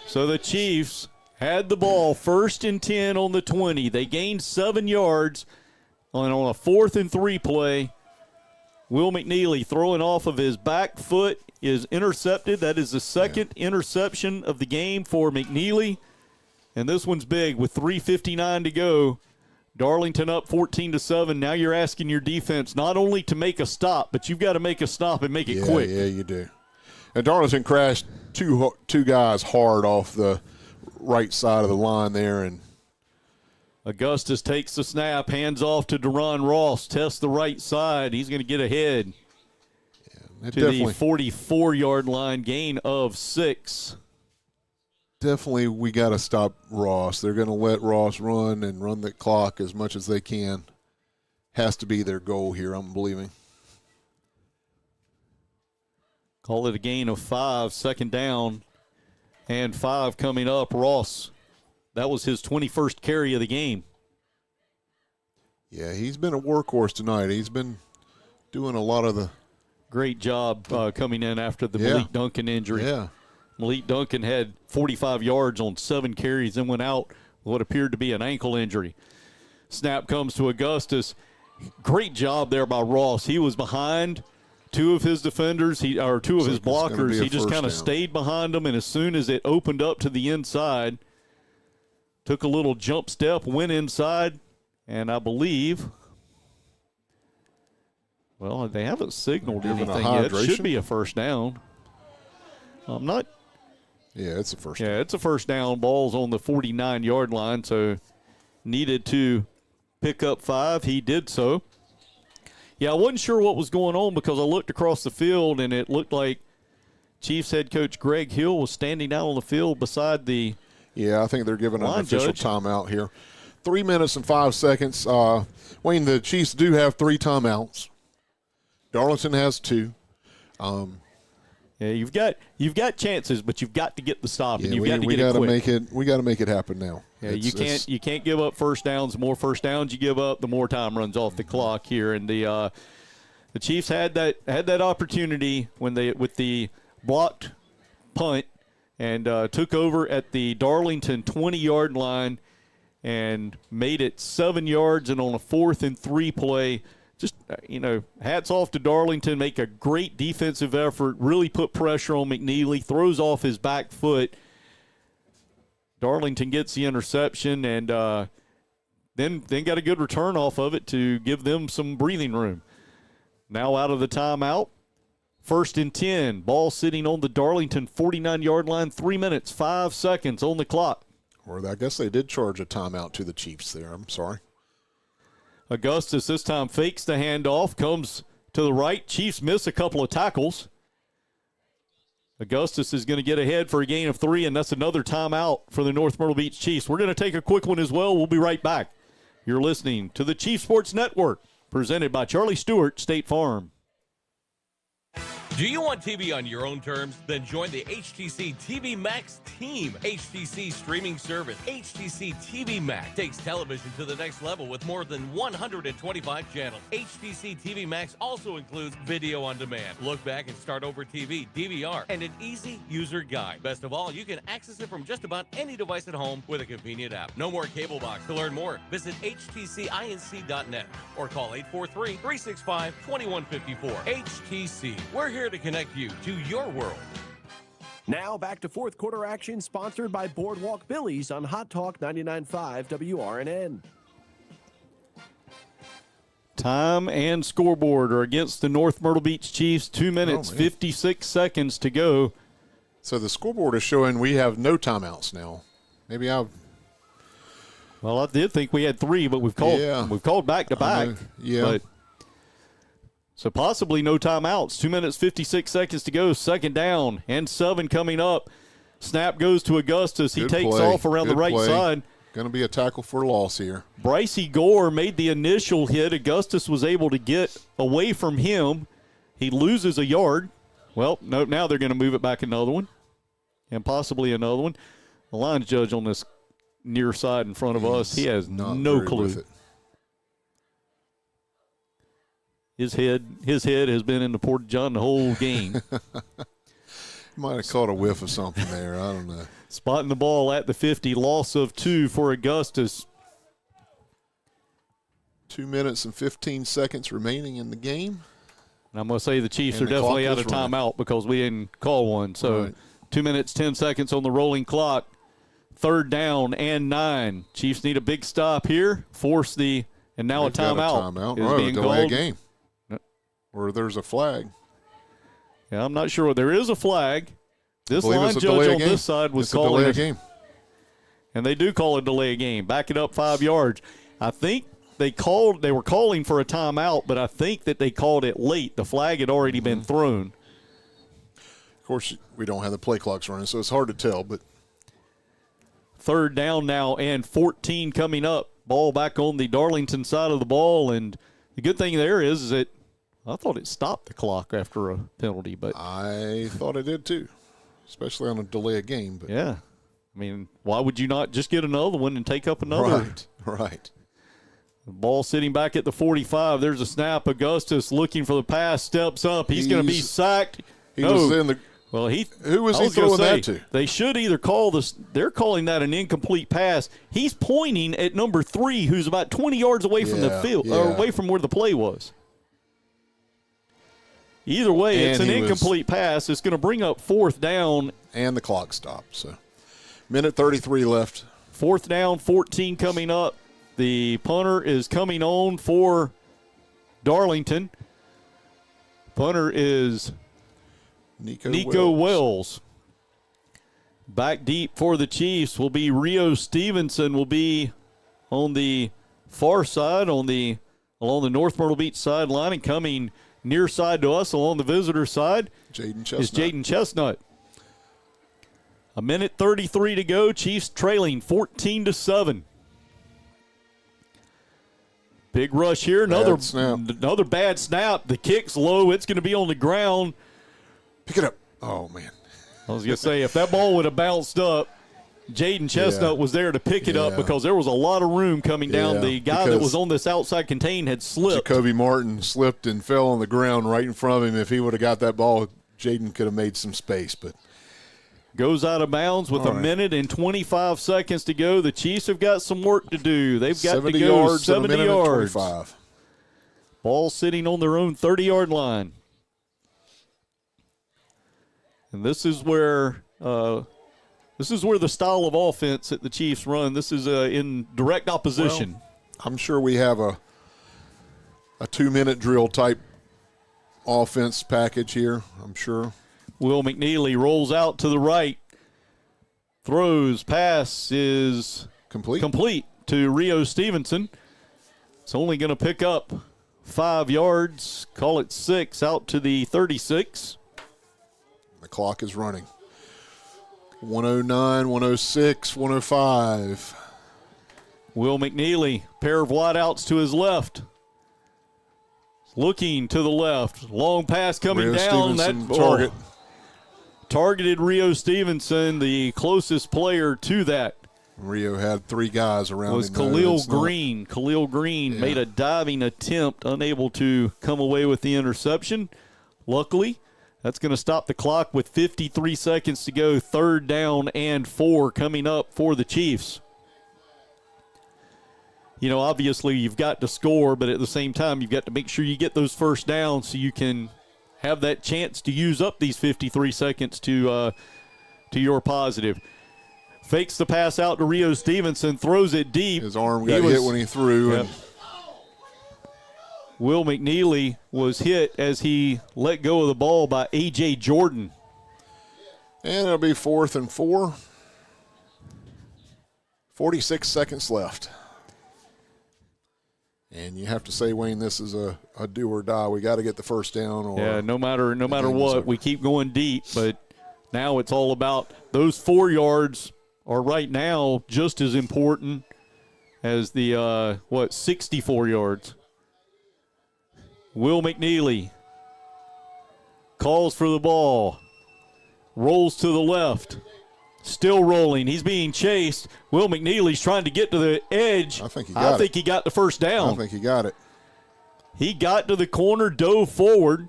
S2: So the Chiefs had the ball 1st and 10 on the 20. They gained 7 yards on a 4th and 3 play. Will McNeely throwing off of his back foot is intercepted. That is the second interception of the game for McNeely. And this one's big with 3:59 to go. Darlington up 14-7. Now you're asking your defense not only to make a stop, but you've got to make a stop and make it quick.
S1: Yeah, you do. And Darlington crashed two guys hard off the right side of the line there. And
S2: Augustus takes the snap, hands off to Deron Ross, tests the right side. He's going to get ahead to the 44-yard line, gain of 6.
S1: Definitely we got to stop Ross. They're going to let Ross run and run the clock as much as they can. Has to be their goal here, I'm believing.
S2: Call it a gain of 5, 2nd down, and 5 coming up. Ross, that was his 21st carry of the game.
S1: Yeah, he's been a workhorse tonight. He's been doing a lot of the
S2: great job coming in after the Malik Duncan injury.
S1: Yeah.
S2: Malik Duncan had 45 yards on 7 carries and went out with what appeared to be an ankle injury. Snap comes to Augustus. Great job there by Ross. He was behind 2 of his defenders, two of his blockers. He just kind of stayed behind them, and as soon as it opened up to the inside, took a little jump step, went inside, and I believe, well, they haven't signaled anything yet. It should be a first down. I'm not.
S1: Yeah, it's a first down.
S2: Yeah, it's a first down. Ball's on the 49-yard line, so needed to pick up 5. He did so. Yeah, I wasn't sure what was going on because I looked across the field, and it looked like Chiefs head coach Greg Hill was standing out on the field beside the
S1: I think they're giving an official timeout here. 3 minutes and 5 seconds. Wayne, the Chiefs do have 3 timeouts. Darlington has 2.
S2: Yeah, you've got chances, but you've got to get the stop, and you've got to
S1: we
S2: get it quick.
S1: We got to make it happen now.
S2: Yeah, you can't give up first downs. The more first downs you give up, the more time runs off the clock here. And the Chiefs had that opportunity with the blocked punt and took over at the Darlington 20-yard line and made it 7 yards, and on a 4th and 3 play. Just, hats off to Darlington, make a great defensive effort, really put pressure on McNeely, throws off his back foot. Darlington gets the interception and then got a good return off of it to give them some breathing room. Now out of the timeout, 1st and 10, ball sitting on the Darlington 49-yard line, 3 minutes, 5 seconds on the clock.
S1: Or I guess they did charge a timeout to the Chiefs there. I'm sorry.
S2: Augustus this time fakes the handoff, comes to the right. Chiefs miss a couple of tackles. Augustus is going to get ahead for a gain of 3, and that's another timeout for the North Myrtle Beach Chiefs. We're going to take a quick one as well. We'll be right back. You're listening to the Chief Sports Network, presented by Charlie Stewart State Farm.
S18: Do you want TV on your own terms? Then join the HTC TV Max team. HTC streaming service. HTC TV Max takes television to the next level with more than 125 channels. HTC TV Max also includes video on demand, look back and start over TV, DVR, and an easy user guide. Best of all, you can access it from just about any device at home with a convenient app. No more cable box. To learn more, visit htcinc.net or call 843-365-2154. HTC. We're here to connect you to your world.
S22: Now back to 4th quarter action, sponsored by Boardwalk Billy's on Hot Talk 99.5 WRNN.
S2: Time and scoreboard are against the North Myrtle Beach Chiefs. 2 minutes, 56 seconds to go.
S1: So the scoreboard is showing we have no timeouts now.
S2: Well, I did think we had 3, but we've called back to back. So possibly no timeouts. 2 minutes, 56 seconds to go. 2nd down and 7 coming up. Snap goes to Augustus. He takes off around the right side.
S1: Going to be a tackle for loss here.
S2: Brycey Gore made the initial hit. Augustus was able to get away from him. He loses a yard. Well, no, now they're going to move it back another one and possibly another one. The line judge on this near side in front of us, he has no clue. His head has been in the Porta-John the whole game.
S1: Might have caught a whiff of something there. I don't know.
S2: Spotting the ball at the 50, loss of 2 for Augustus.
S1: 2 minutes and 15 seconds remaining in the game.
S2: And I'm going to say the Chiefs are definitely out of timeout because we didn't call one. So 2 minutes, 10 seconds on the rolling clock. 3rd down and 9. Chiefs need a big stop here. Force the – and now a timeout. Is being
S1: delay
S2: called.
S1: A game. Or there's a flag.
S2: Yeah, I'm not sure. There is a flag. This line judge on this side was calling
S1: a game.
S2: And they do call a delay a game. Back it up 5 yards. I think they were calling for a timeout, but I think that they called it late. The flag had already been thrown.
S1: Of course, we don't have the play clocks running, so it's hard to tell. But
S2: 3rd down now and 14 coming up. Ball back on the Darlington side of the ball. And the good thing there is that I thought it stopped the clock after a penalty. But
S1: I thought it did too, especially on a delay a game. But
S2: yeah. I mean, why would you not just get another one and take up another?
S1: Right.
S2: The ball sitting back at the 45. There's a snap. Augustus looking for the pass, steps up. He's going to be sacked.
S1: He was in the –
S2: well,
S1: who was he throwing that to?
S2: They should either call this – they're calling that an incomplete pass. He's pointing at number 3, who's about 20 yards away from the field, or away from where the play was. Either way, it's an incomplete pass. It's going to bring up 4th down.
S1: And the clock stopped. So, minute 33 left.
S2: 4th down, 14 coming up. The punter is coming on for Darlington. Punter is Nico Wells. Back deep for the Chiefs will be Rio Stevenson. Will be on the far side, along the North Myrtle Beach sideline, and coming near side to us along the visitor side is Jaden Chestnut. A minute 33 to go. Chiefs trailing 14-7. Big rush here. Another bad snap. The kick's low. It's going to be on the ground.
S1: Pick it up. Oh, man.
S2: I was going to say, if that ball would have bounced up, Jaden Chestnut was there to pick it up because there was a lot of room coming down. The guy that was on this outside contain had slipped.
S1: Jacoby Martin slipped and fell on the ground right in front of him. If he would have got that ball, Jaden could have made some space. But
S2: goes out of bounds with a minute and 25 seconds to go. The Chiefs have got some work to do. They've got to go 70 yards. Ball sitting on their own 30-yard line. And this is where the style of offense that the Chiefs run. This is in direct opposition.
S1: Well, I'm sure we have a 2-minute drill type offense package here, I'm sure.
S2: Will McNeely rolls out to the right. Throws, pass is complete to Rio Stevenson. It's only going to pick up 5 yards, call it 6, out to the 36.
S1: The clock is running. 109, 106, 105.
S2: Will McNeely, pair of wideouts to his left. Looking to the left. Long pass coming
S1: Rio
S2: down.
S1: Target.
S2: Targeted Rio Stevenson, the closest player to that.
S1: Rio had 3 guys around him.
S2: Was Khalil Green. Khalil Green made a diving attempt, unable to come away with the interception. Luckily, that's going to stop the clock with 53 seconds to go. 3rd down and 4 coming up for the Chiefs. You know, obviously you've got to score, but at the same time you've got to make sure you get those first downs so you can have that chance to use up these 53 seconds to your positive. Fakes the pass out to Rio Stevenson, throws it deep.
S1: His arm got hit when he threw.
S2: Yep. Will McNeely was hit as he let go of the ball by A.J. Jordan.
S1: And it'll be 4th and 4. 46 seconds left. And you have to say, Wayne, this is a do or die. We got to get the first down.
S2: No matter what, we keep going deep. But now it's all about those 4 yards are right now just as important as the 64 yards. Will McNeely calls for the ball. Rolls to the left. Still rolling. He's being chased. Will McNeely's trying to get to the edge.
S1: I think
S2: he got the first down.
S1: I think he got it.
S2: He got to the corner, dove forward.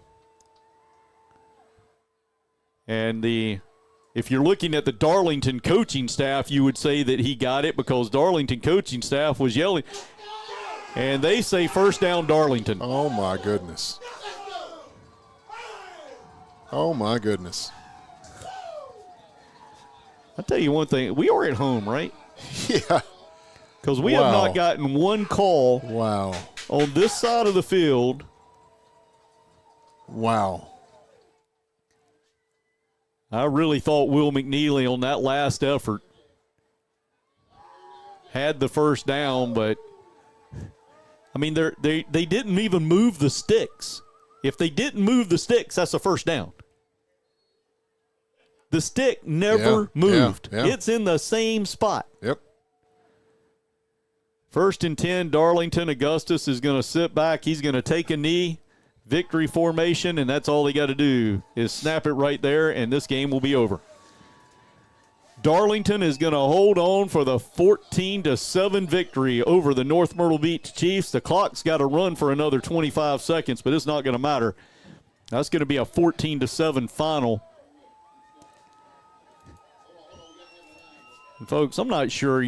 S2: And if you're looking at the Darlington coaching staff, you would say that he got it because Darlington coaching staff was yelling. And they say first down, Darlington.
S1: Oh, my goodness. Oh, my goodness.
S2: I'll tell you one thing. We are at home, right?
S1: Yeah.
S2: Because we have not gotten one call on this side of the field.
S1: Wow.
S2: I really thought Will McNeely on that last effort had the first down, but, I mean, they didn't even move the sticks. If they didn't move the sticks, that's a first down. The stick never moved.
S1: Yeah.
S2: It's in the same spot.
S1: Yep.
S2: 1st and 10, Darlington. Augustus is going to sit back. He's going to take a knee, victory formation, and that's all they got to do is snap it right there, and this game will be over. Darlington is going to hold on for the 14-7 victory over the North Myrtle Beach Chiefs. The clock's got to run for another 25 seconds, but it's not going to matter. That's going to be a 14-7 final. And folks, I'm not sure,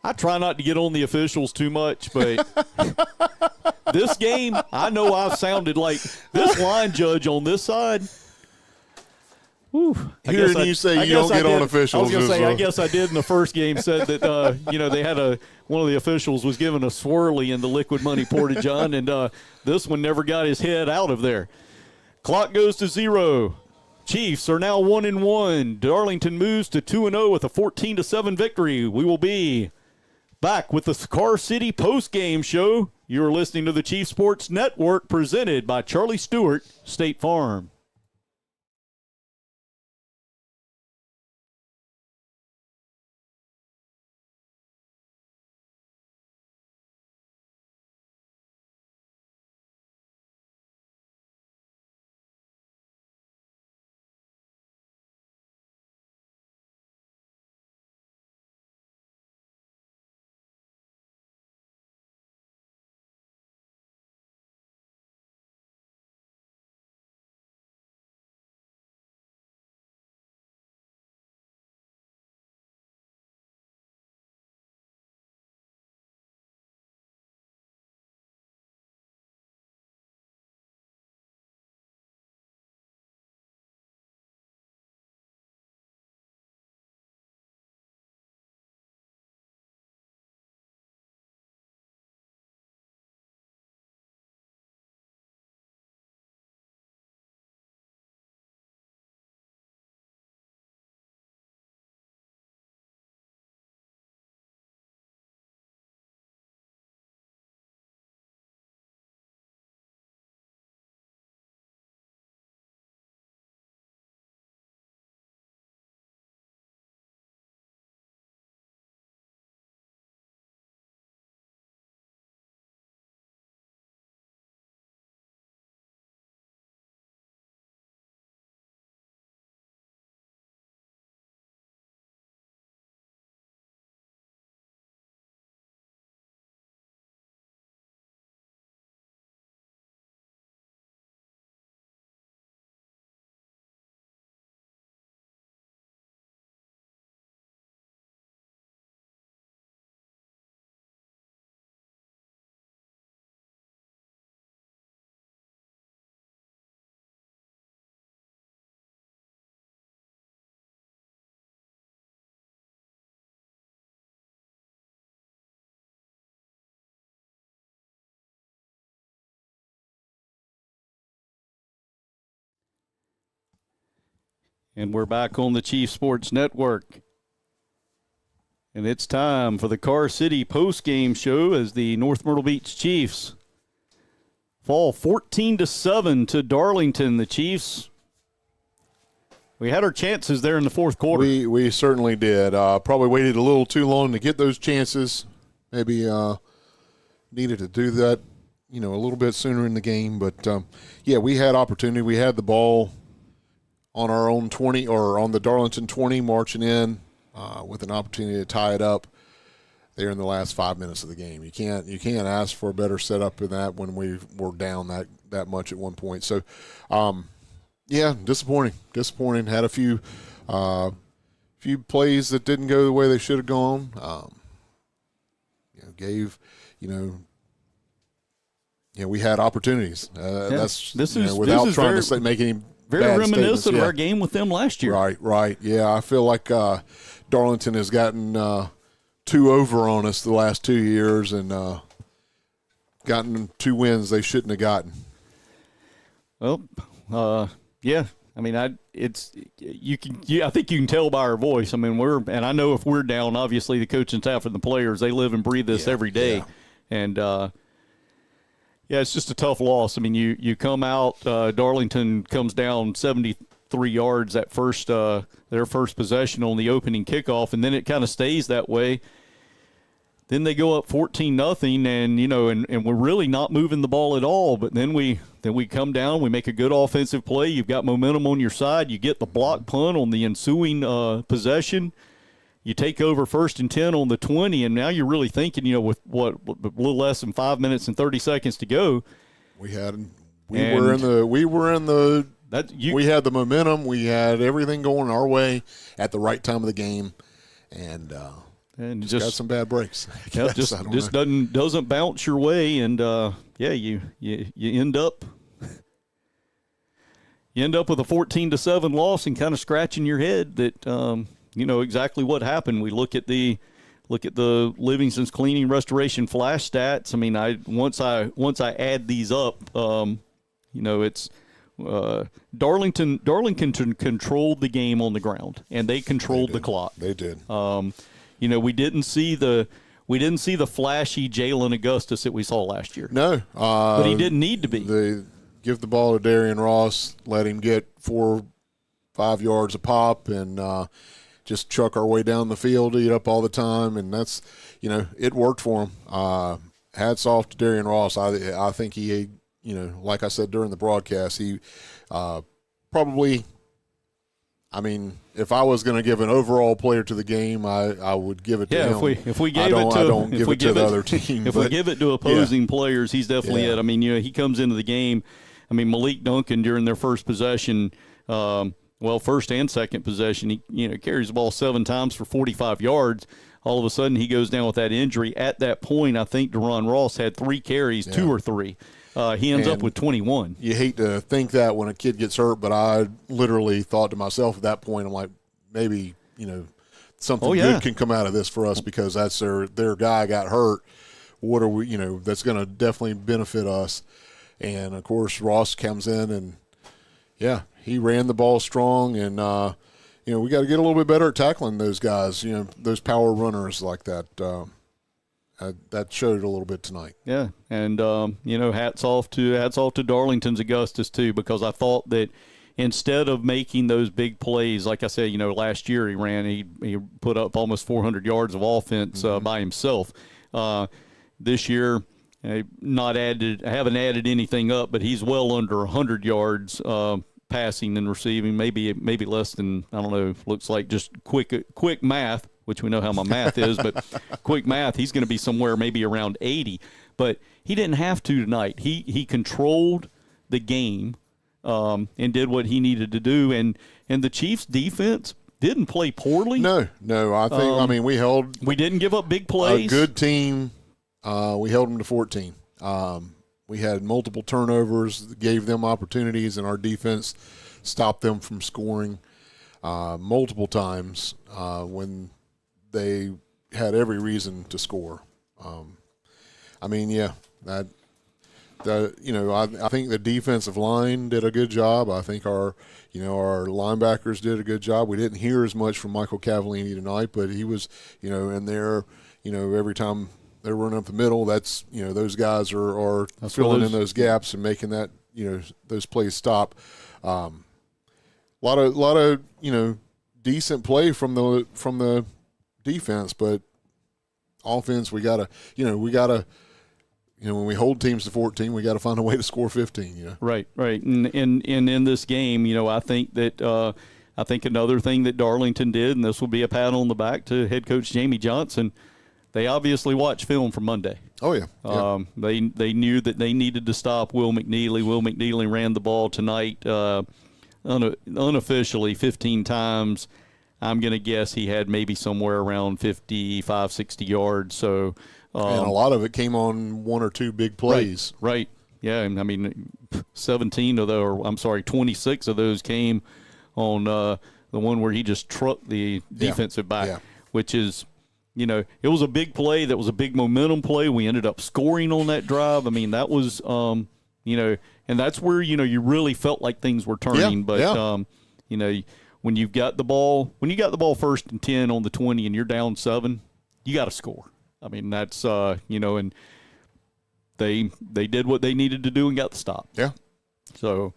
S2: I try not to get on the officials too much, but this game, I know I've sounded like this line judge on this side.
S1: Hearing you say you don't get on officials.
S2: I was going to say, I guess I did in the first game, said that, they had one of the officials was given a swirly in the liquid money porta-john, and this one never got his head out of there. Clock goes to 0. Chiefs are now 1-1. Darlington moves to 2-0 with a 14-7 victory. We will be back with the Car City Postgame Show. You're listening to the Chief Sports Network presented by Charlie Stewart, State Farm. And we're back on the Chief Sports Network. And it's time for the Car City postgame show as the North Myrtle Beach Chiefs fall 14-7 to Darlington. The Chiefs, we had our chances there in the fourth quarter.
S1: We certainly did. Probably waited a little too long to get those chances. Maybe needed to do that a little bit sooner in the game. But, we had opportunity. We had the ball on our own 20 or on the Darlington 20 marching in with an opportunity to tie it up there in the last 5 minutes of the game. You can't ask for a better setup than that when we were down that much at one point. So, disappointing. Had a few plays that didn't go the way they should have gone. We had opportunities. That's without trying to make any
S2: very
S1: bad
S2: reminiscent of
S1: yeah.
S2: our game with them last year.
S1: Right. Yeah, I feel like Darlington has gotten two over on us the last 2 years and gotten 2 wins they shouldn't have gotten.
S2: Well, yeah. I mean, I think you can tell by our voice. I mean, I know if we're down, obviously the coaching staff and the players, they live and breathe this every day.
S1: Yeah.
S2: And it's just a tough loss. I mean, you come out, Darlington comes down 73 yards at their first possession on the opening kickoff, and then it kind of stays that way. Then they go up 14-0, and we're really not moving the ball at all. But then we come down, we make a good offensive play. You've got momentum on your side. You get the block punt on the ensuing possession. You take over 1st and 10 on the 20, and now you're really thinking, with a little less than 5 minutes and 30 seconds to go.
S1: We had the momentum. We had everything going our way at the right time of the game, and just got some bad breaks.
S2: Doesn't bounce your way, and you end up with a 14-7 loss and kind of scratching your head that exactly what happened. We look at the Livingston's cleaning restoration flash stats. I mean, once I add these up, it's Darlington controlled the game on the ground, and they controlled the clock.
S1: They did.
S2: We didn't see the flashy Jalen Augustus that we saw last year.
S1: No,
S2: but he didn't need to be.
S1: They give the ball to Darian Ross, let him get 4-5 yards a pop, and just chuck our way down the field, eat up all the time, and that's it worked for him. Hats off to Darian Ross. I think he, like I said during the broadcast, he probably. I mean, if I was going to give an overall player to the game, I would give it to him.
S2: If we gave it to the other team. If we give it to opposing players, he's definitely it. I mean, he comes into the game. I mean, Malik Duncan during their first possession, first and second possession, he carries the ball 7 times for 45 yards. All of a sudden, he goes down with that injury. At that point, I think Deron Ross had 3 carries, 2 or 3. He ends up with 21.
S1: You hate to think that when a kid gets hurt, but I literally thought to myself at that point, I'm like, maybe, something good can come out of this for us because that's their guy got hurt. What are we, that's going to definitely benefit us. And, of course, Ross comes in and, he ran the ball strong. And, we got to get a little bit better at tackling those guys, those power runners like that. That showed a little bit tonight.
S2: Yeah, and hats off to Darlington's Augustus too, because I thought that instead of making those big plays, like I said, last year he put up almost 400 yards of offense by himself. This year, I haven't added anything up, but he's well under 100 yards passing and receiving, maybe less than, I don't know. Looks like just quick math, which we know how my math is, but quick math, he's going to be somewhere maybe around 80. But he didn't have to tonight. He controlled the game and did what he needed to do. And the Chiefs' defense didn't play poorly.
S1: No. I think
S2: we didn't give up big plays.
S1: A good team. We held them to 14. We had multiple turnovers, gave them opportunities, and our defense stopped them from scoring multiple times when they had every reason to score. I think the defensive line did a good job. I think our linebackers did a good job. We didn't hear as much from Michael Cavallini tonight, but he was, in there, every time they're running up the middle, that's, those guys are filling in those gaps and making that, those plays stop. A lot of decent play from the defense, but offense, we gotta when we hold teams to 14, we got to find a way to score 15.
S2: Right. And in this game, I think that I think another thing that Darlington did, and this will be a pat on the back to head coach Jamie Johnson, they obviously watched film from Monday.
S1: Oh, yeah.
S2: They knew that they needed to stop Will McNeely. Will McNeely ran the ball tonight unofficially 15 times. I'm going to guess he had maybe somewhere around 55, 60 yards. So,
S1: and a lot of it came on one or two big plays.
S2: Right. Yeah, I mean, 26 of those came on the one where he just trucked the defensive back, which is, it was a big play. That was a big momentum play. We ended up scoring on that drive. I mean, that was, and that's where, you really felt like things were turning. But, when you got the ball 1st and 10 on the 20 and you're down 7, you got to score. I mean, that's, and they did what they needed to do and got the stop.
S1: Yeah.
S2: So,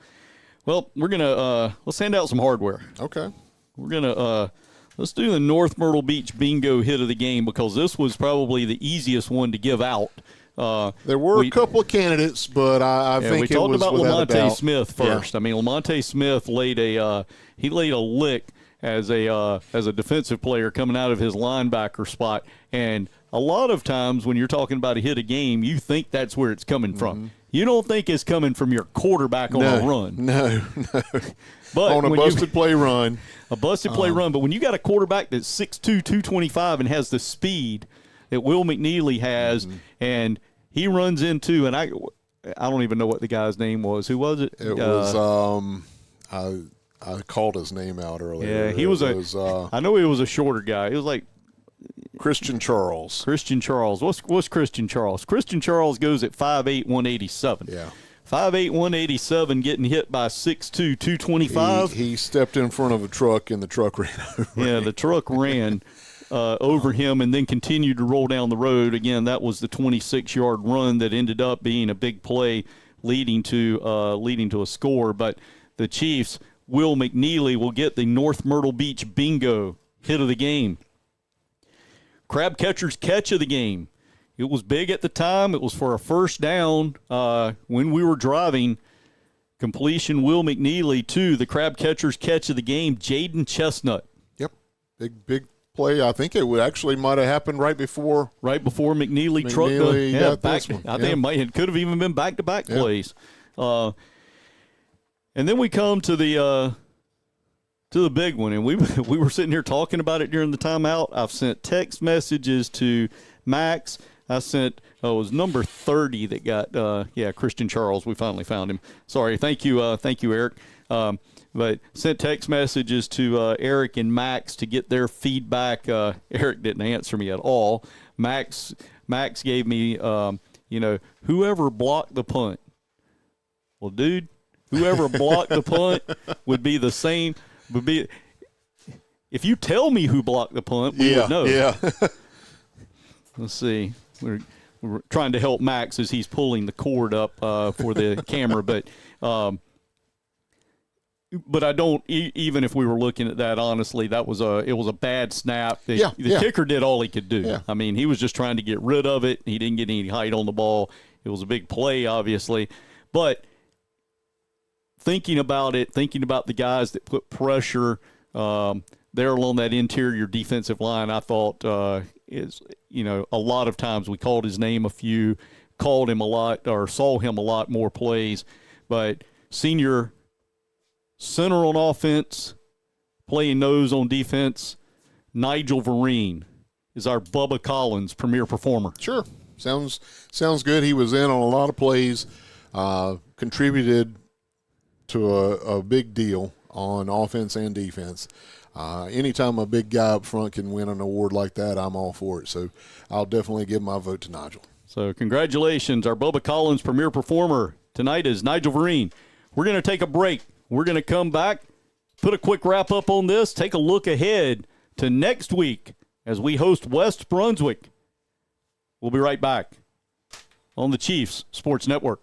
S2: well, we're going to, let's hand out some hardware.
S1: Okay.
S2: We're going to, let's do the North Myrtle Beach bingo hit of the game, because this was probably the easiest one to give out.
S1: There were a couple of candidates, but I think
S2: we
S1: it was
S2: talked about Lamonte Smith first.
S1: Yeah.
S2: I mean, Lamonte Smith laid a lick as a defensive player coming out of his linebacker spot, and a lot of times when you're talking about a hit a game, you think that's where it's coming from. You don't think it's coming from your quarterback on a run.
S1: No.
S2: But
S1: on a busted play run.
S2: A busted play run. But when you got a quarterback that's 6'2", 225 and has the speed that Will McNeely has, and he runs into, and I don't even know what the guy's name was. Who was it?
S1: It was I called his name out earlier.
S2: Yeah, he was I know he was a shorter guy. He was like
S1: Christian Charles.
S2: What's Christian Charles? Christian Charles goes at 5'8", 187.
S1: Yeah.
S2: 5'8", 187, getting hit by 6'2", 225.
S1: He stepped in front of a truck, and the truck ran over him.
S2: Yeah, the truck ran over him and then continued to roll down the road. Again, that was the 26-yard run that ended up being a big play leading to a score. But the Chiefs, Will McNeely, will get the North Myrtle Beach bingo hit of the game. Crab catcher's catch of the game. It was big at the time. It was for a first down when we were driving. Completion, Will McNeely to the crab catcher's catch of the game, Jaden Chestnut.
S1: Yep, big play. I think it might have happened right before
S2: McNeely trucked back. I think it could have even been back-to-back plays. And then we come to the big one, and we were sitting here talking about it during the timeout. I've sent text messages to Max. I sent, it was number 30 that got, Christian Charles. We finally found him. Sorry. Thank you, Eric. But sent text messages to Eric and Max to get their feedback. Eric didn't answer me at all. Max gave me, whoever blocked the punt. Well, dude, whoever blocked the punt would be the same. If you tell me who blocked the punt, we would know.
S1: Yeah.
S2: Let's see. We're trying to help Max as he's pulling the cord up for the camera, but I don't. Even if we were looking at that, honestly, it was a bad snap. The kicker did all he could do.
S1: Yeah.
S2: I mean, he was just trying to get rid of it. He didn't get any height on the ball. It was a big play, obviously, but thinking about the guys that put pressure there along that interior defensive line, I thought a lot of times we called his name called him a lot, or saw him a lot more plays. But senior center on offense, playing nose on defense, Nigel Vereen is our Bubba Collins premier performer.
S1: Sure. Sounds good. He was in on a lot of plays, contributed to a big deal on offense and defense. Anytime a big guy up front can win an award like that, I'm all for it. So I'll definitely give my vote to Nigel.
S2: So congratulations. Our Bubba Collins premier performer tonight is Nigel Vereen. We're going to take a break. We're going to come back, put a quick wrap up on this, take a look ahead to next week as we host West Brunswick. We'll be right back on the Chiefs Sports Network.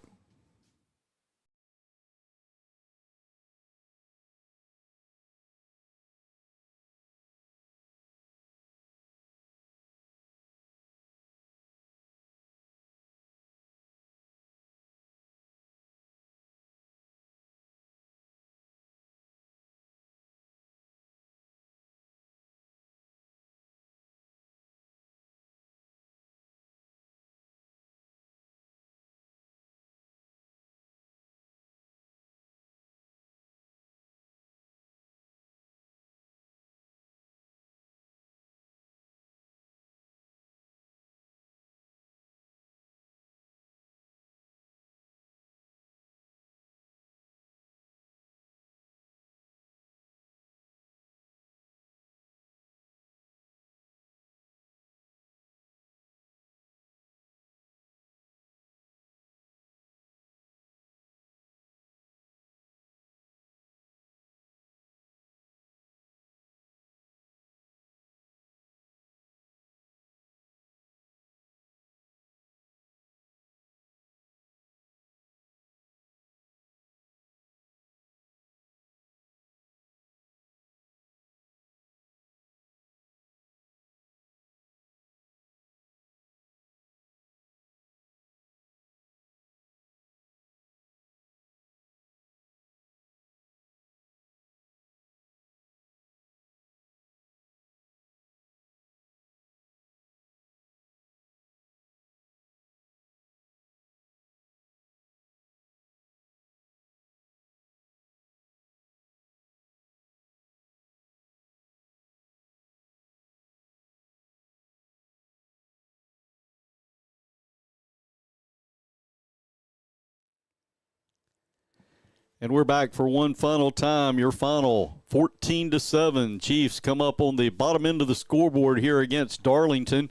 S2: And we're back for one final time. Your final 14-7. Chiefs come up on the bottom end of the scoreboard here against Darlington.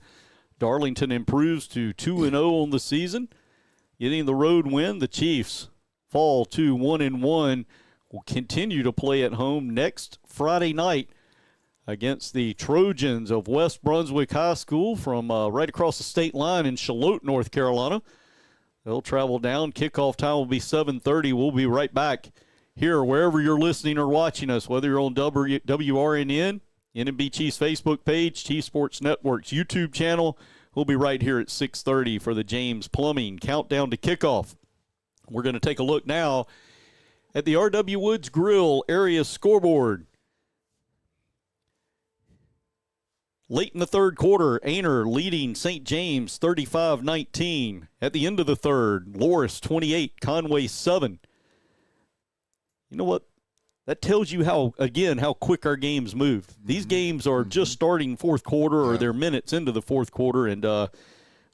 S2: Darlington improves to 2-0 on the season. Getting the road win, the Chiefs fall to 1-1. Will continue to play at home next Friday night against the Trojans of West Brunswick High School from right across the state line in Charlotte, North Carolina. They'll travel down. Kickoff time will be 7:30. We'll be right back here wherever you're listening or watching us, whether you're on WRNN, NMB Chiefs Facebook page, Chiefs Sports Network's YouTube channel. We'll be right here at 6:30 for the James Plumbing Countdown to Kickoff. We're going to take a look now at the R.W. Woods Grill area scoreboard. Late in the third quarter, Ainer leading St. James 35-19. At the end of the third, Loris 28, Conway 7. You know what? That tells you how quick our games move. These games are just starting fourth quarter or they're minutes into the fourth quarter, and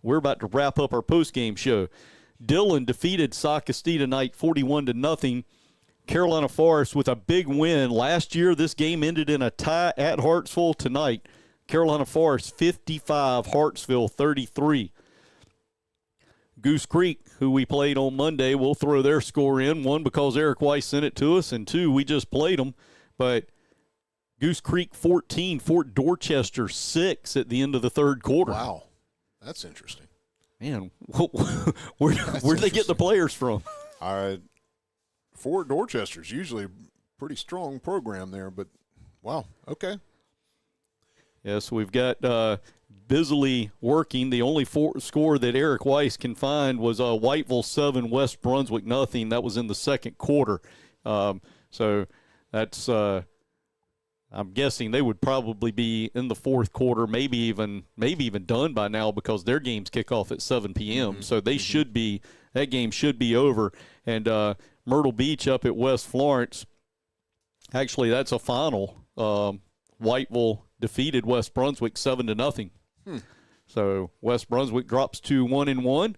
S2: we're about to wrap up our postgame show. Dillon defeated Socastee tonight 41-0. Carolina Forest with a big win. Last year, this game ended in a tie at Hartsville. Tonight, Carolina Forest 55, Hartsville 33. Goose Creek, who we played on Monday, will throw their score in. One, because Eric Weiss sent it to us, and two, we just played them. But Goose Creek 14, Fort Dorchester 6 at the end of the third quarter.
S1: Wow, that's interesting.
S2: Man, where'd they get the players from?
S1: Fort Dorchester's usually a pretty strong program there, but wow, okay.
S2: Yes, we've got busily working. The only score that Eric Weiss can find was Whiteville 7, West Brunswick 0. That was in the second quarter. So that's I'm guessing they would probably be in the fourth quarter, maybe even done by now because their games kick off at 7 p.m. So they should be that game should be over. And Myrtle Beach up at West Florence. Actually, that's a final. Whiteville defeated West Brunswick 7-0. So West Brunswick drops to 1-1.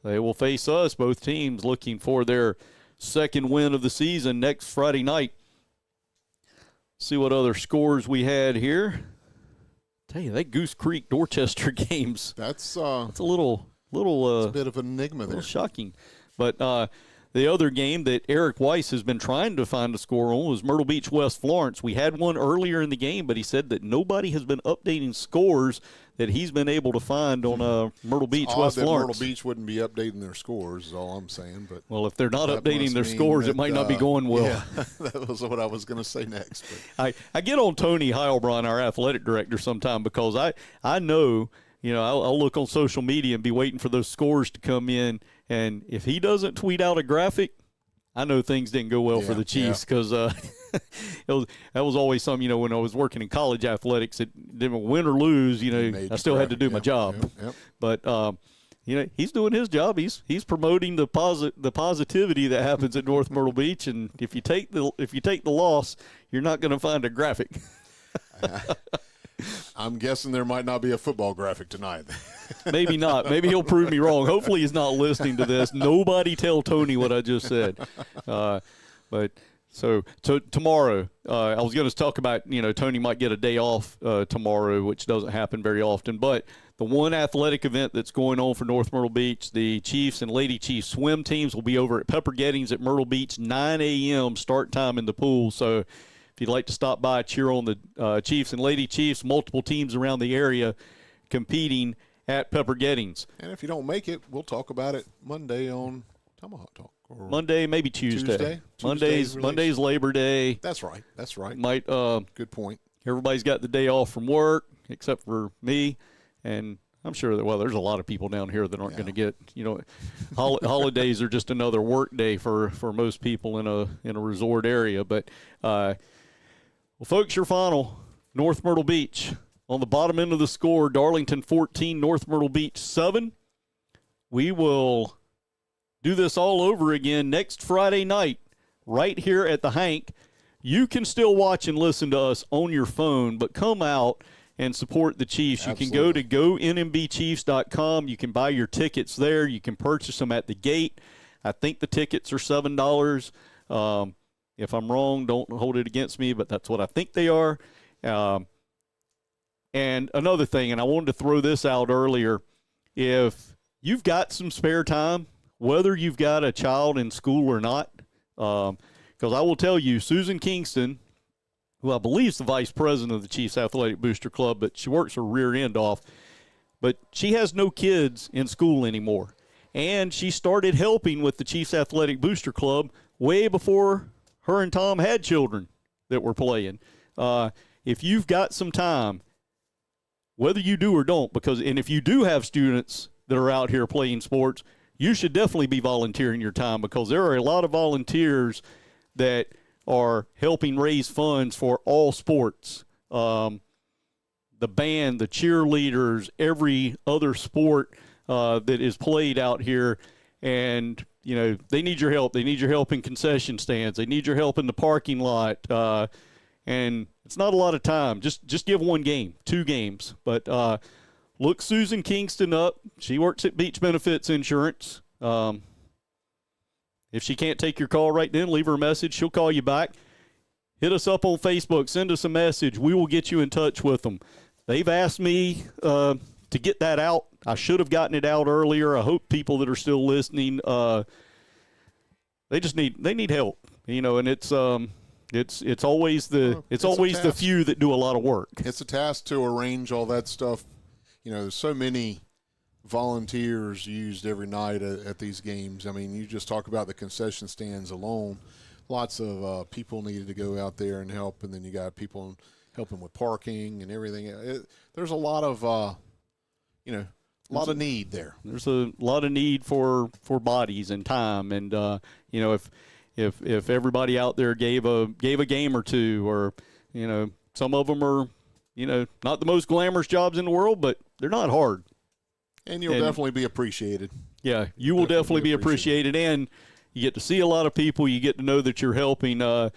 S2: They will face us, both teams looking for their second win of the season next Friday night. See what other scores we had here. Tell you, that Goose Creek Dorchester games.
S1: That's
S2: a little
S1: it's a bit of an enigma there.
S2: Shocking. But the other game that Eric Weiss has been trying to find a score on was Myrtle Beach West Florence. We had one earlier in the game, but he said that nobody has been updating scores that he's been able to find on Myrtle Beach West Florence.
S1: Myrtle Beach wouldn't be updating their scores is all I'm saying. But
S2: well, if they're not updating their scores, it might not be going well.
S1: Yeah, that was what I was going to say next.
S2: But. I get on Tony Heilbron, our athletic director, sometime because I know, I'll look on social media and be waiting for those scores to come in. And if he doesn't tweet out a graphic, I know things didn't go well for the Chiefs because that was always something, when I was working in college athletics, it didn't win or lose, I still had to do my job. But, he's doing his job. He's promoting the positivity that happens at North Myrtle Beach. And if you take the loss, you're not going to find a graphic.
S1: I'm guessing there might not be a football graphic tonight.
S2: Maybe not. Maybe he'll prove me wrong. Hopefully he's not listening to this. Nobody tell Tony what I just said. But tomorrow, I was going to talk about, Tony might get a day off tomorrow, which doesn't happen very often. But the one athletic event that's going on for North Myrtle Beach, the Chiefs and Lady Chiefs swim teams will be over at Pepper Gettings at Myrtle Beach, 9 a.m. start time in the pool. So if you'd like to stop by, cheer on the Chiefs and Lady Chiefs, multiple teams around the area competing at Pepper Gettings.
S1: And if you don't make it, we'll talk about it Monday on Tomahawk Talk.
S2: Monday, maybe Tuesday. Monday's Labor Day.
S1: That's right.
S2: Might
S1: good point.
S2: Everybody's got the day off from work except for me, and I'm sure that there's a lot of people down here that aren't going to get holidays are just another work day for most people in a resort area. But folks, your final North Myrtle Beach on the bottom end of the score. Darlington 14, North Myrtle Beach 7. We will do this all over again next Friday night right here at the Hank. You can still watch and listen to us on your phone, but come out and support the Chiefs.
S1: Absolutely.
S2: You can go to gonmbchiefs.com. You can buy your tickets there. You can purchase them at the gate. I think the tickets are $7. If I'm wrong, don't hold it against me, but that's what I think they are. And another thing, and I wanted to throw this out earlier, if you've got some spare time, whether you've got a child in school or not, because I will tell you, Susan Kingston, who I believe is the vice president of the Chiefs Athletic Booster Club, but she works her rear end off, but she has no kids in school anymore. And she started helping with the Chiefs Athletic Booster Club way before her and Tom had children that were playing. If you've got some time, whether you do or don't, and if you do have students that are out here playing sports, you should definitely be volunteering your time, because there are a lot of volunteers that are helping raise funds for all sports. The band, the cheerleaders, every other sport that is played out here. And, you know, they need your help. They need your help in concession stands. They need your help in the parking lot. And it's not a lot of time. Just give one game, 2 games. But look Susan Kingston up. She works at Beach Benefits Insurance. If she can't take your call right then, leave her a message. She'll call you back. Hit us up on Facebook. Send us a message. We will get you in touch with them. They've asked me to get that out. I should have gotten it out earlier. I hope people that are still listening, they need help. You know, and it's always the few that do a lot of work.
S1: It's a task to arrange all that stuff. You know, there's so many volunteers used every night at these games. I mean, you just talk about the concession stands alone. Lots of people needed to go out there and help, and then you got people helping with parking and everything. There's a lot of, a lot of need there.
S2: There's a lot of need for bodies and time, and you know, if everybody out there gave a game or two, or you know, some of them are, you know, not the most glamorous jobs in the world, but they're not hard.
S1: And you'll definitely be appreciated.
S2: Yeah, you will definitely be appreciated, and you get to see a lot of people. You get to know that you're helping the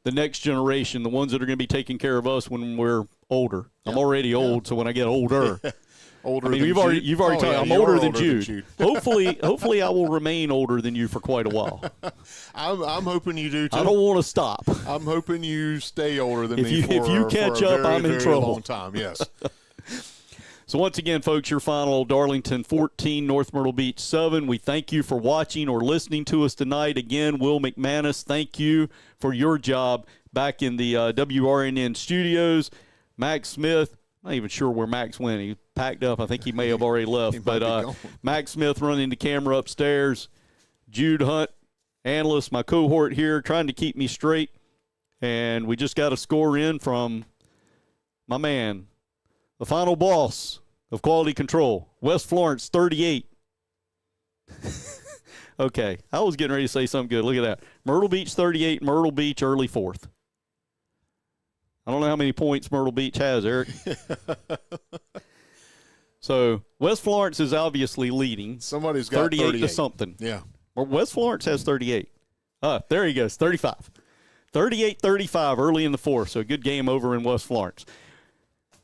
S2: next generation, the ones that are going to be taking care of us when we're older. I'm already old, so when I get older.
S1: Older
S2: I mean,
S1: than
S2: you've already told me I'm older than Jude. Hopefully I will remain older than you for quite a while.
S1: I'm hoping you do too.
S2: I don't want to stop.
S1: I'm hoping you stay older than me
S2: if you catch
S1: for a
S2: up,
S1: very,
S2: I'm in
S1: very
S2: trouble.
S1: long time. Yes.
S2: So once again, folks, your final: Darlington 14, North Myrtle Beach 7. We thank you for watching or listening to us tonight. Again, Will McManus, thank you for your job back in the WRNN studios. Max Smith, not even sure where Max went. He packed up. I think he may have already left. But Max Smith running the camera upstairs. Jude Hunt, analyst, my cohort here, trying to keep me straight. And we just got a score in from my man, the final boss of quality control, West Florence 38. Okay, I was getting ready to say something good. Look at that. Myrtle Beach 38, Myrtle Beach early 4th. I don't know how many points Myrtle Beach has, Eric. So West Florence is obviously leading.
S1: Somebody's got 38
S2: to something.
S1: Yeah.
S2: Or West Florence has 38. There he goes, 35. 38-35 early in the 4th, so a good game over in West Florence.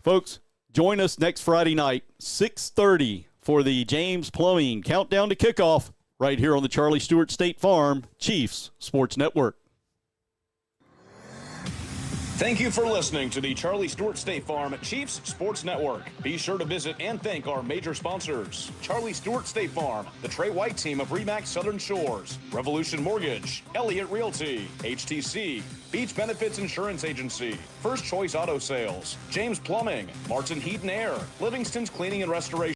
S2: Folks, join us next Friday night, 6:30, for the James Plumbing Countdown to Kickoff right here on the Charlie Stewart State Farm Chiefs Sports Network.
S3: Thank you for listening to the Charlie Stewart State Farm Chiefs Sports Network. Be sure to visit and thank our major sponsors: Charlie Stewart State Farm, the Trey White team of RE/MAX Southern Shores, Revolution Mortgage, Elliott Realty, HTC, Beach Benefits Insurance Agency, First Choice Auto Sales, James Plumbing, Martin Heat and Air, Livingston's Cleaning and Restoration.